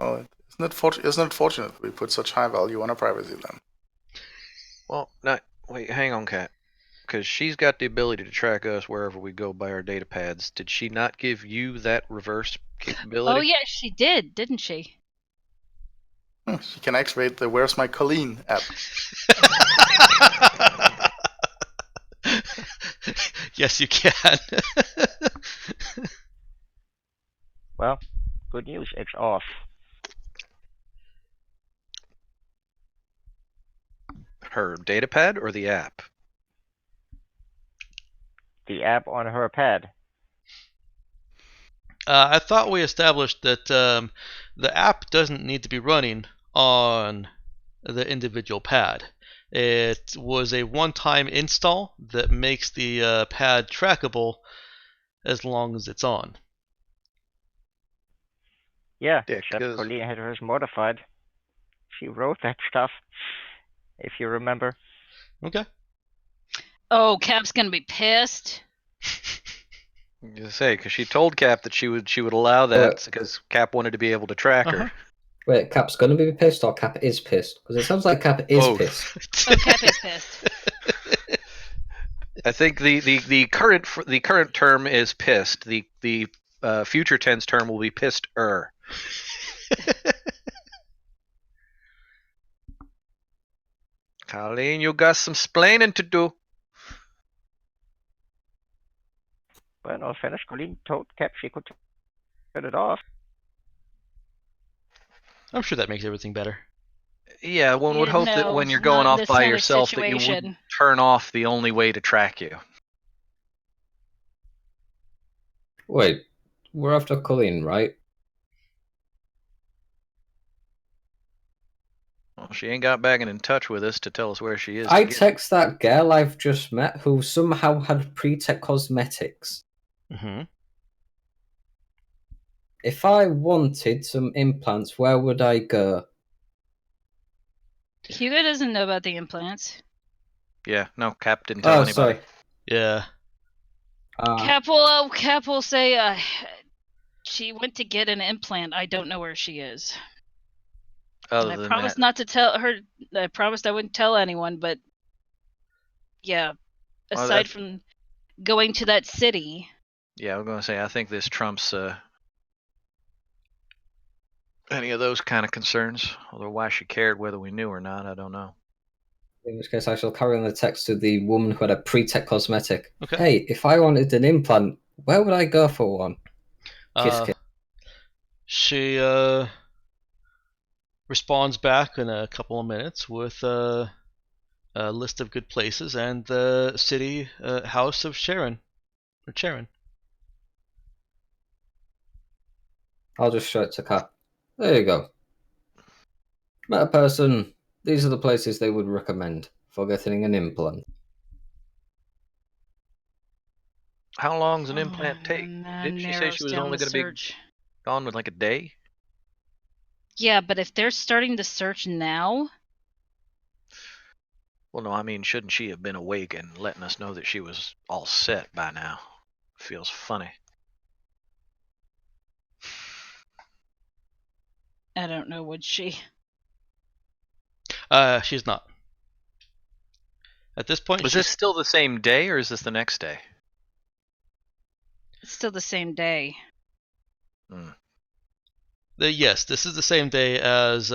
isn't it fortunate that we put such high value on our privacy then? Well, wait, hang on, Kat. Because she's got the ability to track us wherever we go by our data pads. Did she not give you that reverse capability? Oh, yeah, she did, didn't she? She can activate the Where's My Colleen app. Yes, you can. Well, good news, it's off. Her data pad or the app? The app on her pad. I thought we established that the app doesn't need to be running on the individual pad. It was a one-time install that makes the pad trackable as long as it's on. Yeah, Yeah, except 'cause- Colleen had hers modified. She wrote that stuff, if you remember. Okay. Oh, Cap's gonna be pissed. You say because she told Cap that she would allow that because Cap wanted to be able to track her. Wait, Cap's gonna be pissed or Cap is pissed? Because it sounds like Cap is Both. pissed. Oh, Cap is pissed. I think the current term is pissed. The future tense term will be pissed-er. Colleen, you got some splaining to do. But in all fairness, Colleen told Cap she could turn it off. I'm sure that makes everything better. Yeah, one would Yeah, hope that no, when you're not going in off this by kind of yourself that you situation. wouldn't turn off the only way to track you. Wait, we're after Colleen, right? Well, she ain't got back in touch with us to tell us where she is. I to get- text that girl I've just met who somehow had pre-tech cosmetics. Mm-hmm. If I wanted some implants, where would I go? Hugo doesn't know about the implants. Yeah, no, Cap didn't tell Oh, anybody. sorry. Yeah. Cap will say she went to get an implant. I don't know where she is. Other I than promised that, not to tell her. I promised I wouldn't tell anyone, but yeah. Well, Aside from going to that city, yeah, I'm gonna say I think this trumps any of those kind of concerns. Although why she cared whether we knew or not, I don't know. In which case, I shall carry on the text to the woman who had a pre-tech cosmetic. Okay. Hey, if I wanted an implant, where would I go for one? Kiss, Uh, kiss. She responds back in a couple of minutes with a list of good places and the city house of Sharon. Or Sharon. I'll just show it to Cap. There you go. Met a person. These are the places they would recommend for getting an implant. How long's an implant take? that Didn't she say she narrows was down only the going to be search. gone with like a day? Yeah, but if they're starting the search now, Well, no, I mean, shouldn't she have been awake and letting us know that she was all set by now? Feels funny. I don't know, would she? She's not. At this point, Is this still the same day or is this the next day? It's still the same day. Yes, this is the same day as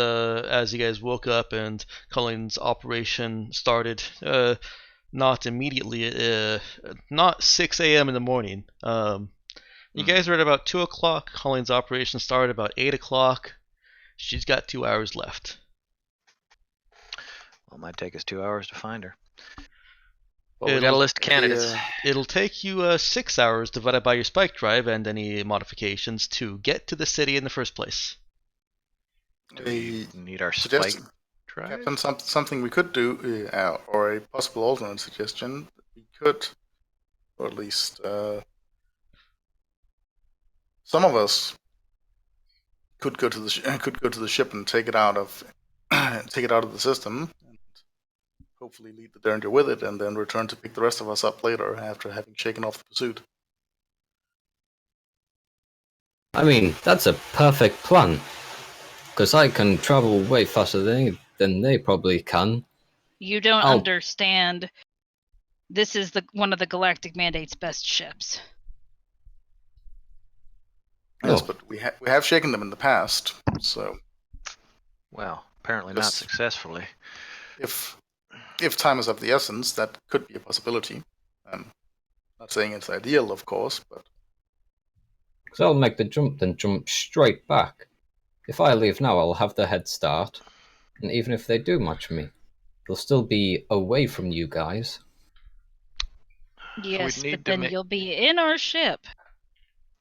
you guys woke up and Colleen's operation started. Not immediately. Not 6 a.m. in the morning. You guys are at about 2 o'clock. Colleen's operation started about 8 o'clock. She's got 2 hours left. Well, it might take us 2 hours to find her. Well, we got a list of candidates. It'll take you 6 hours divided by your spike drive and any modifications to get to the city in the first place. Do we need our Suggest- spike drive? Captain, something we could do, or a possible alternate suggestion, we could, or at least some of us could go to the ship and take it out of the system, and hopefully lead the Derringer with it, and then return to pick the rest of us up later after having shaken off the pursuit. I mean, that's a perfect plan. Because I can travel way faster than they probably can. You don't Oh. understand. This is one of the Galactic Mandate's best ships. Yes, Oh. but we have shaken them in the past, so Well, apparently not Yes. successfully. if time is of the essence, that could be a possibility. Not saying it's ideal, of course, but Because I'll make the jump, then jump straight back. If I leave now, I'll have the head start. And even if they do match me, they'll still be away from you guys. Yes, need but to then make- you'll be in our ship.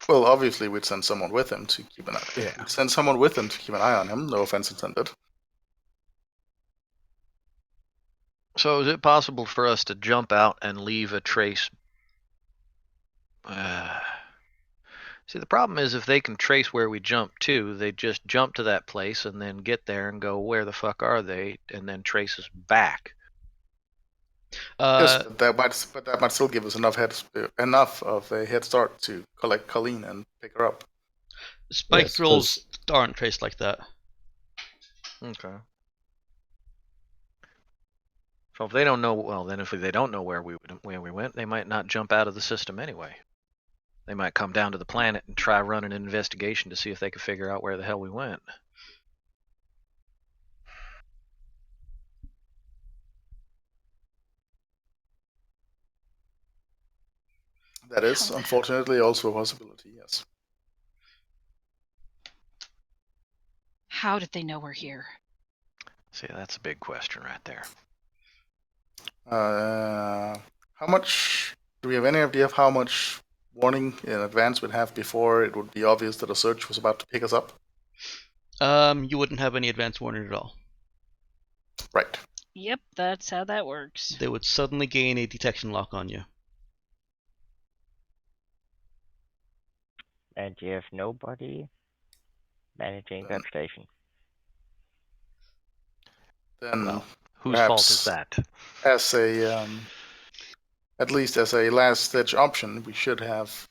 well, obviously we'd send someone with him to keep an eye. Yeah. We'd send someone with him to keep an eye on him. No offense intended. So is it possible for us to jump out and leave a trace? See, the problem is if they can trace where we jumped to, they just jump to that place and then get there and go, where the fuck are they? And then trace us back. Yes, but that might still give us enough of a head start to collect Colleen and pick her up. Spike Yes, drills aren't traced like that. Okay. So if they don't know, well, then if they don't know where we went, they might not jump out of the system anyway. They might come down to the planet and try running an investigation to see if they can figure out where the hell we went. That is, unfortunately, also a possibility, yes. How did they know we're here? See, that's a big question right there. How much... Do we have any idea of how much warning in advance we'd have before it would be obvious that a search was about to pick us up? You wouldn't have any advance warning at all. Right. Yep, that's how that works. They would suddenly gain a detection lock on you. And you have nobody managing that station. Then, Well, whose perhaps fault is that? As a, at least as a last-ditch option, we should have...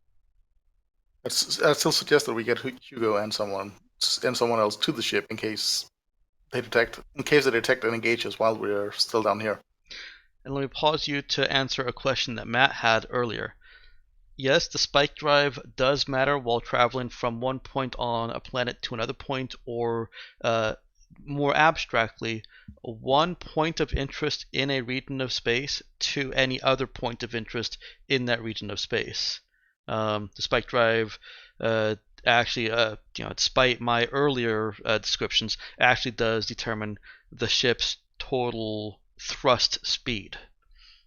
I still suggest that we get Hugo and someone else to the ship in case they detect and engage us while we're still down here. And let me pause you to answer a question that Matt had earlier. Yes, the spike drive does matter while traveling from one point on a planet to another point, or more abstractly, one point of interest in a region of space to any other point of interest in that region of space. The spike drive actually, despite my earlier descriptions, actually does determine the ship's total thrust speed.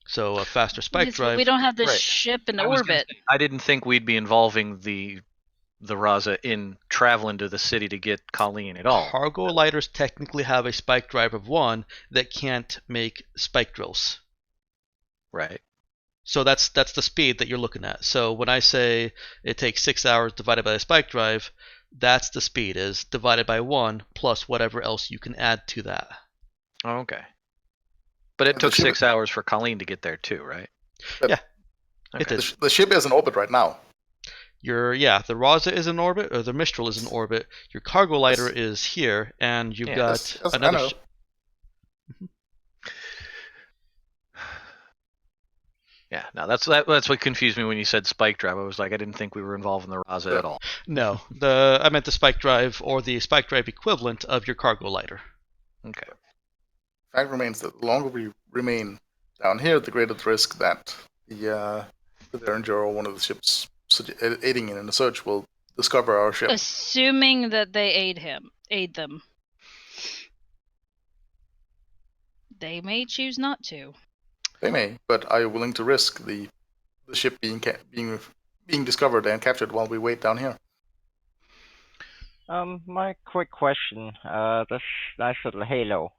So a faster spike Yes, drive. we don't have the Right. ship in I was gonna orbit. say, I didn't think we'd be involving the Raza in traveling to the city to get Colleen at all. Cargo lighters technically have a spike drive of 1 that can't make spike drills. Right. So that's the speed that you're looking at. So when I say it takes 6 hours divided by a spike drive, that's the speed, is divided by 1 plus whatever else you can add to that. Oh, okay. But it And took the ship- 6 hours for Colleen to get there too, right? But Yeah, Okay. it did. The ship is in orbit right now. The Raza is in orbit, or the Mistral is in orbit. Your cargo lighter Yes. is here, and you've Yeah. got Yes, I another. know. Yeah, no, that's what confused me when you said spike drive. I was like, I didn't think we were involved in the Raza at all. No, I meant the spike drive, or the spike drive equivalent of your cargo lighter. Okay. Fact remains that the longer we remain down here, the greater the risk that the Derringer or one of the ships aiding in the search will discover our ship. Assuming that they aid them. They may choose not to. They may, but are you willing to risk the ship being discovered and captured while we wait down here? My quick question. This nice little halo.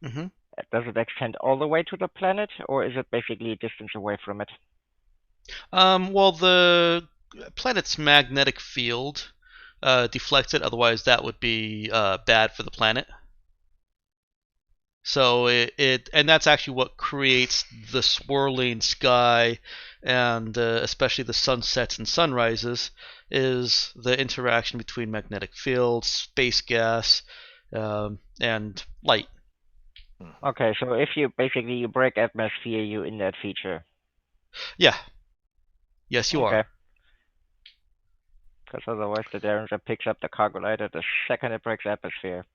Mm-hmm. Does it extend all the way to the planet, or is it basically a distance away from it? Well, the planet's magnetic field deflects it. Otherwise, that would be bad for the planet. So and that's actually what creates the swirling sky, and especially the sunsets and sunrises, is the interaction between magnetic field, space gas, and light. Okay, so if you break atmosphere, you in that feature. Yeah. Yes, you Okay. are. Because otherwise the Derringer picks up the cargo lighter the second it breaks atmosphere.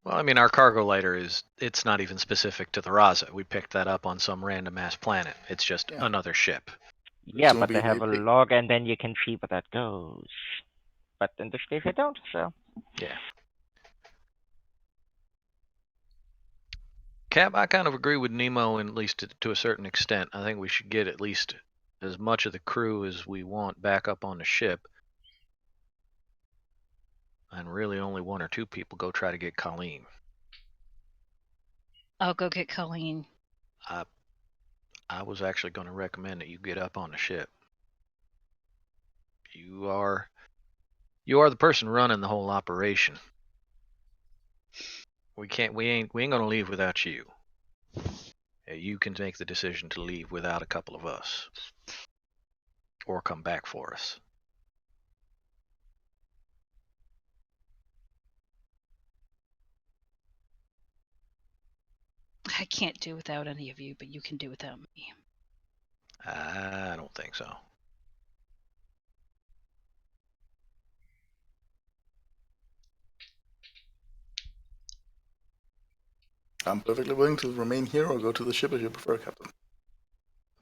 Well, I mean, our cargo lighter it's not even specific to the Raza. We picked that up on some random ass planet. It's just another ship. Yeah, but they Presumably have a they- log and then you can see where that goes. But in this case I don't, so. Yeah. Cap, I kind of agree with Nemo, at least to a certain extent. I think we should get at least as much of the crew as we want back up on the ship. And really only 1 or 2 people go try to get Colleen. I'll go get Colleen. I was actually going to recommend that you get up on the ship. You are the person running the whole operation. We ain't gonna leave without you. You can make the decision to leave without a couple of us, or come back for us. I can't do without any of you, but you can do without me. I don't think so. I'm perfectly willing to remain here or go to the ship if you prefer, Captain.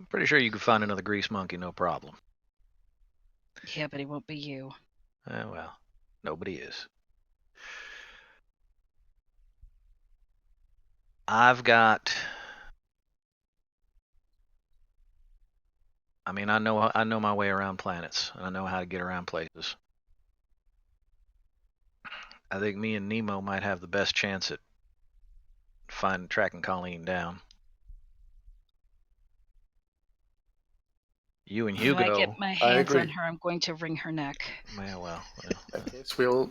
I'm pretty sure you could find another grease monkey, no problem. Yeah, but it won't be you. Well, nobody is. I know my way around planets, and I know how to get around places. I think me and Nemo might have the best chance at tracking Colleen down. You and Hugo. If I get my hands on her, I'm going to wring her neck. Well. In that case, we'll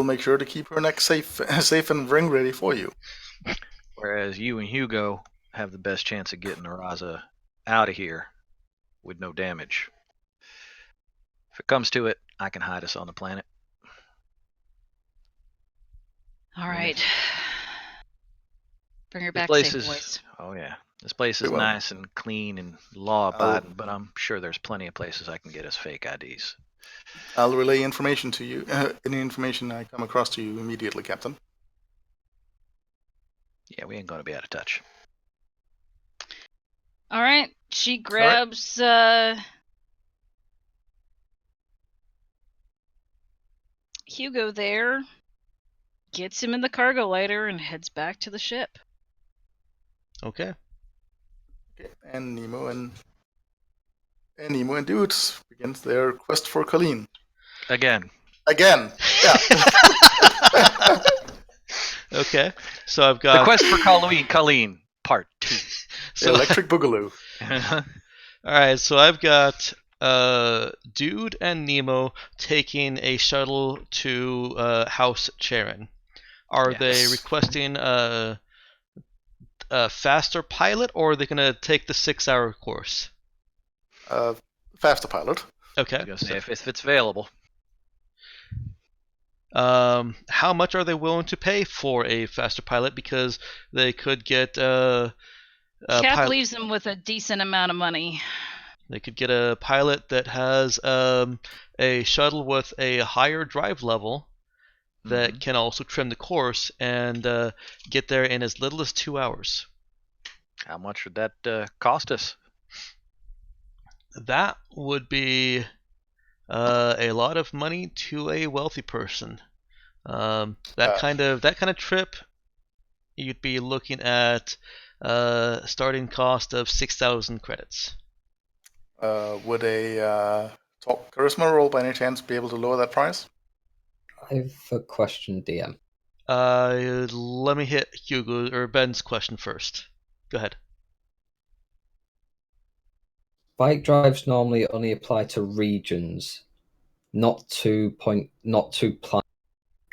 make sure to keep her neck safe and ring ready for you. Whereas you and Hugo have the best chance of getting Araza out of here with no damage. If it comes to it, I can hide us on the planet. All right. Bring her back safe, boys. Oh yeah. This place is nice and clean and law-abiding, but I'm sure there's plenty of places I can get us fake IDs. I'll relay information to you. Any information I come across to you immediately, Captain. Yeah, we ain't gonna be out of touch. All right. She grabs Hugo there, gets him in the cargo lighter, and heads back to the ship. Okay. And Nemo and Dudes begins their quest for Colleen. Again. Yeah. Okay. So I've got the quest for Colleen, part 2. So Electric Boogaloo. All right. So I've got Dude and Nemo taking a shuttle to House Charon. Are they requesting a faster pilot, or are they going to take the 6-hour course? Faster pilot. Okay. I was gonna say, if it's available. How much are they willing to pay for a faster pilot? Because they could get Cap leaves them with a decent amount of money. They could get a pilot that has a shuttle with a higher drive level that can also trim the course and get there in as little as 2 hours. How much would that cost us? That would be a lot of money to a wealthy person. That kind of trip, you'd be looking at starting cost of 6,000 credits. Would a top charisma roll by any chance be able to lower that price? I have a question, DM. Let me hit Hugo or Ben's question first. Go ahead. Bike drives normally only apply to regions, not to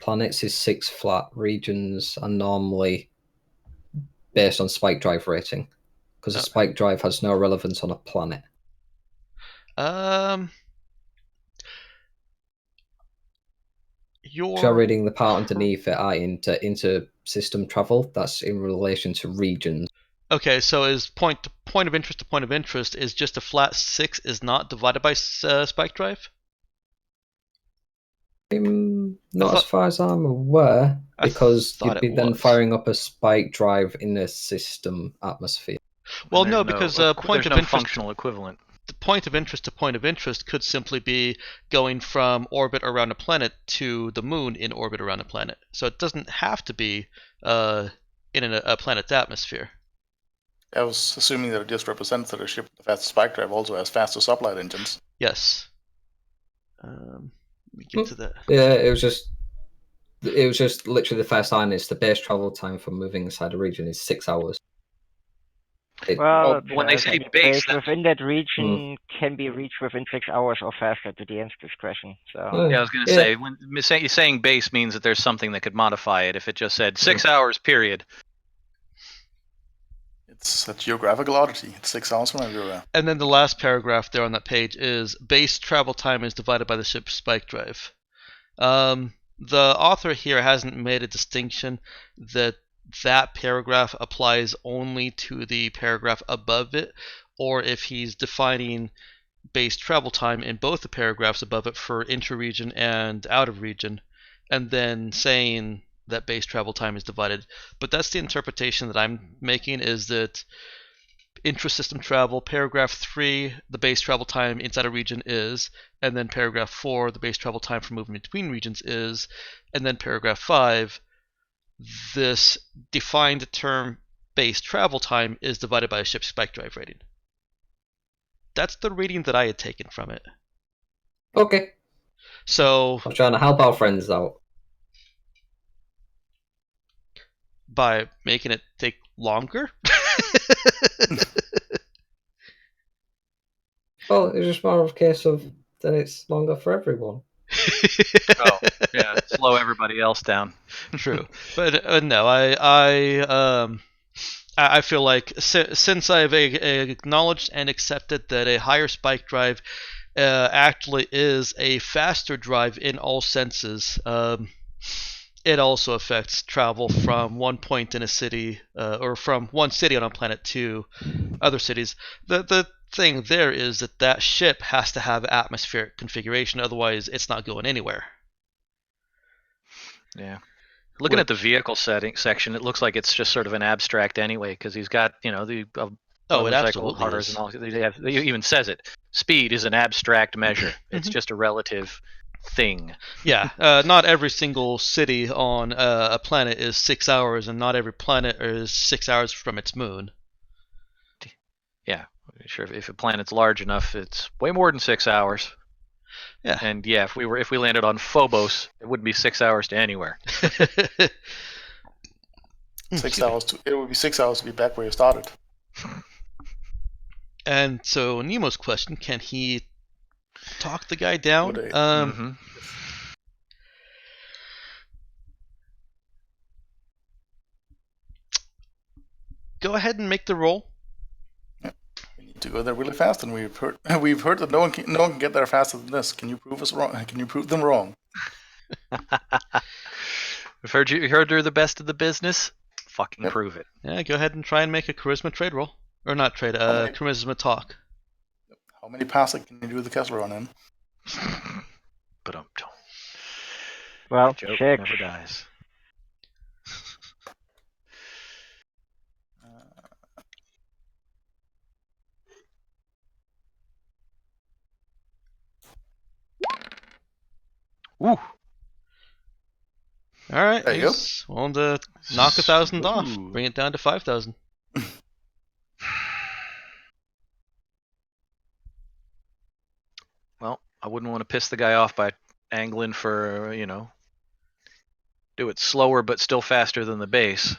planets. Is 6 flat. Regions are normally based on spike drive rating, because a spike drive has no relevance on a planet. You're reading the part underneath it, into system travel. That's in relation to regions. Okay, so is point of interest to point of interest is just a flat 6 is not divided by spike drive? Not as far as I'm aware, because you'd be then firing up a spike drive in a system atmosphere. Well, no, because point of interest functional equivalent. The point of interest to point of interest could simply be going from orbit around a planet to the moon in orbit around a planet. So it doesn't have to be in a planet's atmosphere. I was assuming that it just represents that a ship with a fast spike drive also has faster sublight engines. Yes. Let me get to that. Yeah, it was just literally the first line is the base travel time for moving inside a region is 6 hours. Well, when they say base, that within that region can be reached within 6 hours or faster to the end's discretion. So yeah, I was going to say, when saying base means that there's something that could modify it. If it just said 6 hours, period. It's a geographical oddity. It's 6 hours from everywhere. And then the last paragraph there on that page is base travel time is divided by the ship's spike drive. The author here hasn't made a distinction that paragraph applies only to the paragraph above it, or if he's defining base travel time in both the paragraphs above it for inter-region and out-of-region, and then saying that base travel time is divided. But that's the interpretation that I'm making, is that intra-system travel, paragraph 3, the base travel time inside a region is, and then paragraph 4, the base travel time for moving between regions is, and then paragraph 5, this defined term base travel time is divided by a ship's spike drive rating. That's the reading that I had taken from it. Okay. So I'm trying to help our friends out. by making it take longer? Well, it's just more of a case of then it's longer for everyone. Oh, yeah, slow everybody else down. True, but no, I feel like since I've acknowledged and accepted that a higher spike drive actually is a faster drive in all senses, it also affects travel from one point in a city, or from one city on a planet to other cities. The thing there is that ship has to have atmospheric configuration, otherwise it's not going anywhere. Yeah. Looking at the vehicle section, it looks like it's just sort of an abstract anyway, because he's got, the motorcycle, cars, and all. It even says it. Speed is an abstract measure. It's just a relative thing. Yeah, not every single city on a planet is 6 hours, and not every planet is 6 hours from its moon. Yeah, sure. If a planet's large enough, it's way more than 6 hours. Yeah. And yeah, if we landed on Phobos, it wouldn't be 6 hours to anywhere. 6 hours it would be 6 hours to be back where you started. And so Nemo's question: can he talk the guy down? Go ahead and make the roll. We need to go there really fast, and we've heard that no one can get there faster than this. Can you prove us wrong? Can you prove them wrong? I've heard you're the best of the business. Fucking prove it. Yeah, go ahead and try and make a charisma trade roll, or not trade, charisma talk. How many passes can you do the Kessler run in? But well, joke 6 never dies. Woo! All right, there you go. Willing to knock 1,000 off, bring it down to 5,000. Well, I wouldn't want to piss the guy off by angling for, do it slower but still faster than the base.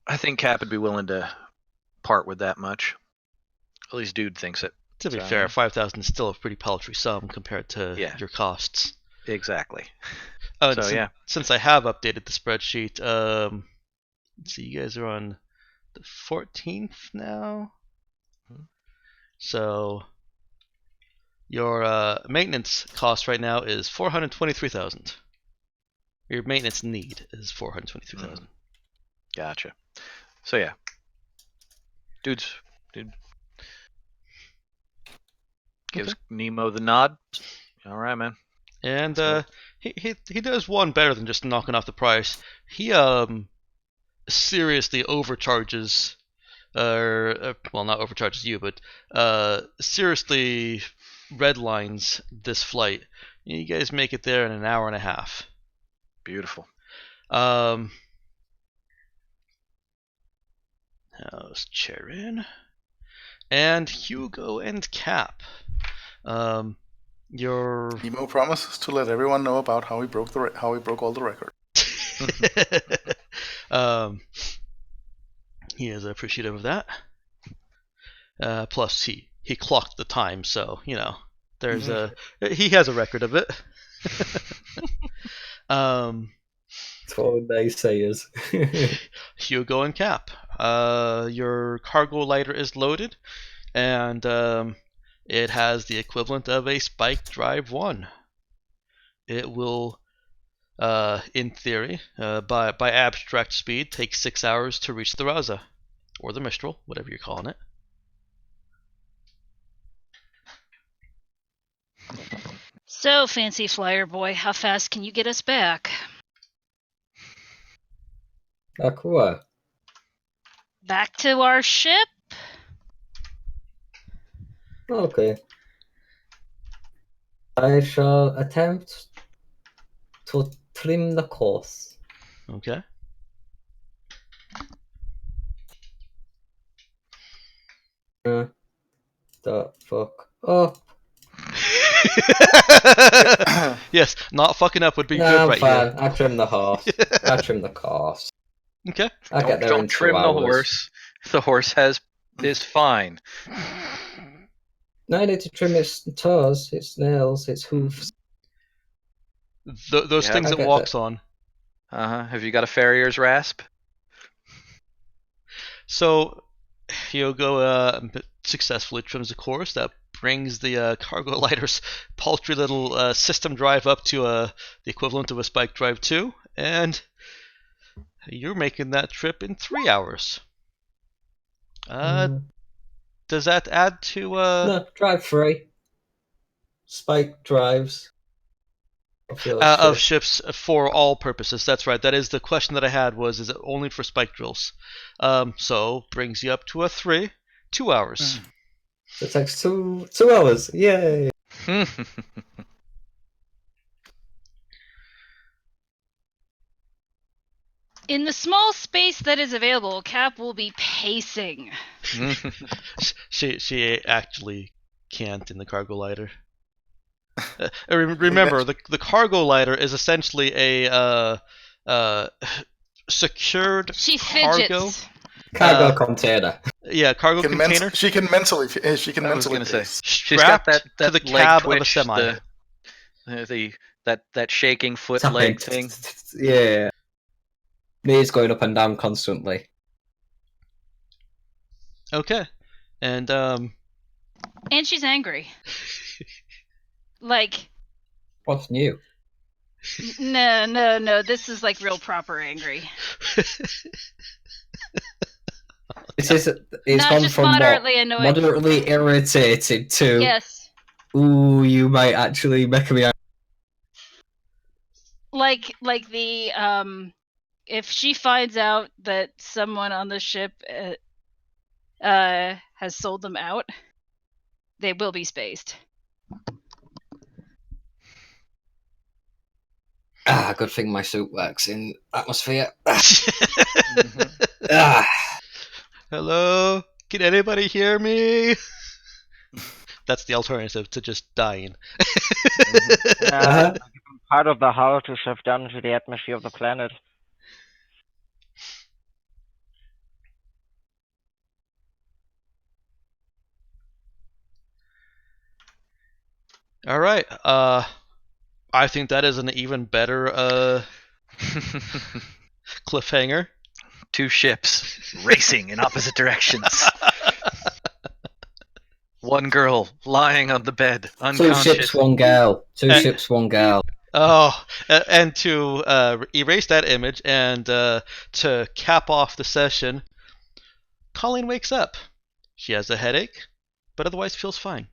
I think Cap would be willing to part with that much. At least Dude thinks it. To be fair, 5,000 is still a pretty paltry sum compared to your costs. Exactly. Since I have updated the spreadsheet, let's see, you guys are on the 14th now. So your maintenance cost right now is 423,000. Your maintenance need is 423,000. Gotcha. So yeah, dude gives Nemo the nod. All right, man. And he does one better than just knocking off the price. He seriously overcharges, well, not overcharges you, but seriously redlines this flight. You guys make it there in an hour and a half. Beautiful. How's Charin? And Hugo and Cap. Nemo promises to let everyone know about how he broke all the records. He is appreciative of that. Plus, he clocked the time, so there's he has a record of it. It's all naysayers. Hugo and Cap, your cargo lighter is loaded, and it has the equivalent of a Spike Drive 1. It will, in theory, by abstract speed, take 6 hours to reach the Raza, or the Mistral, whatever you're calling it. So, fancy flyer boy, how fast can you get us back? Akua. Back to our ship? Okay. I shall attempt to trim the course. Okay. The fuck up. Yes, not fucking up would be good I'm right fine. here. I trim the horse. I trim the course. Okay. I get there in Don't 2 trim the hours. horse. The horse is fine. No, I need to trim its toes, its nails, its hooves. Those Yeah, things I it get walks that. on. Have you got a farrier's rasp? So, Hyogo successfully trims the course. That brings the cargo lighter's paltry little system drive up to the equivalent of a Spike Drive 2, and you're making that trip in 3 hours. Does that add to No, drive 3. Spike drives. of ships for all purposes? That's right. That is the question that I had. Is it only for spike drills? So brings you up to a 2 hours. So it takes 2 hours. Yay! In the small space that is available, Cap will be pacing. She actually can't in the cargo lighter. Remember, the cargo lighter is essentially a secured She cargo. fidgets. Cargo container. Yeah, cargo container. She can mentally. I was mentally gonna say pace. she's got Strapped that to the leg cab twitch, of a semi. that shaking foot leg thing. Yeah. Knees going up and down constantly. Okay, and And she's angry. Like, What's new? no. This is like real proper angry. It's Not gone just from moderately annoyed. moderately irritated to Yes. ooh, you might actually make me. Like the if she finds out that someone on the ship has sold them out, they will be spaced. Good thing my suit works in atmosphere. Hello? Can anybody hear me? That's the alternative to just dying. Part of the hull to shift down into the atmosphere of the planet. All right. I think that is an even better cliffhanger. 2 ships racing in opposite directions. One girl lying on the bed, 2 unconscious. ships, 1 girl. 2 ships, 1 girl. Oh, and to erase that image and to cap off the session, Colleen wakes up. She has a headache, but otherwise feels fine.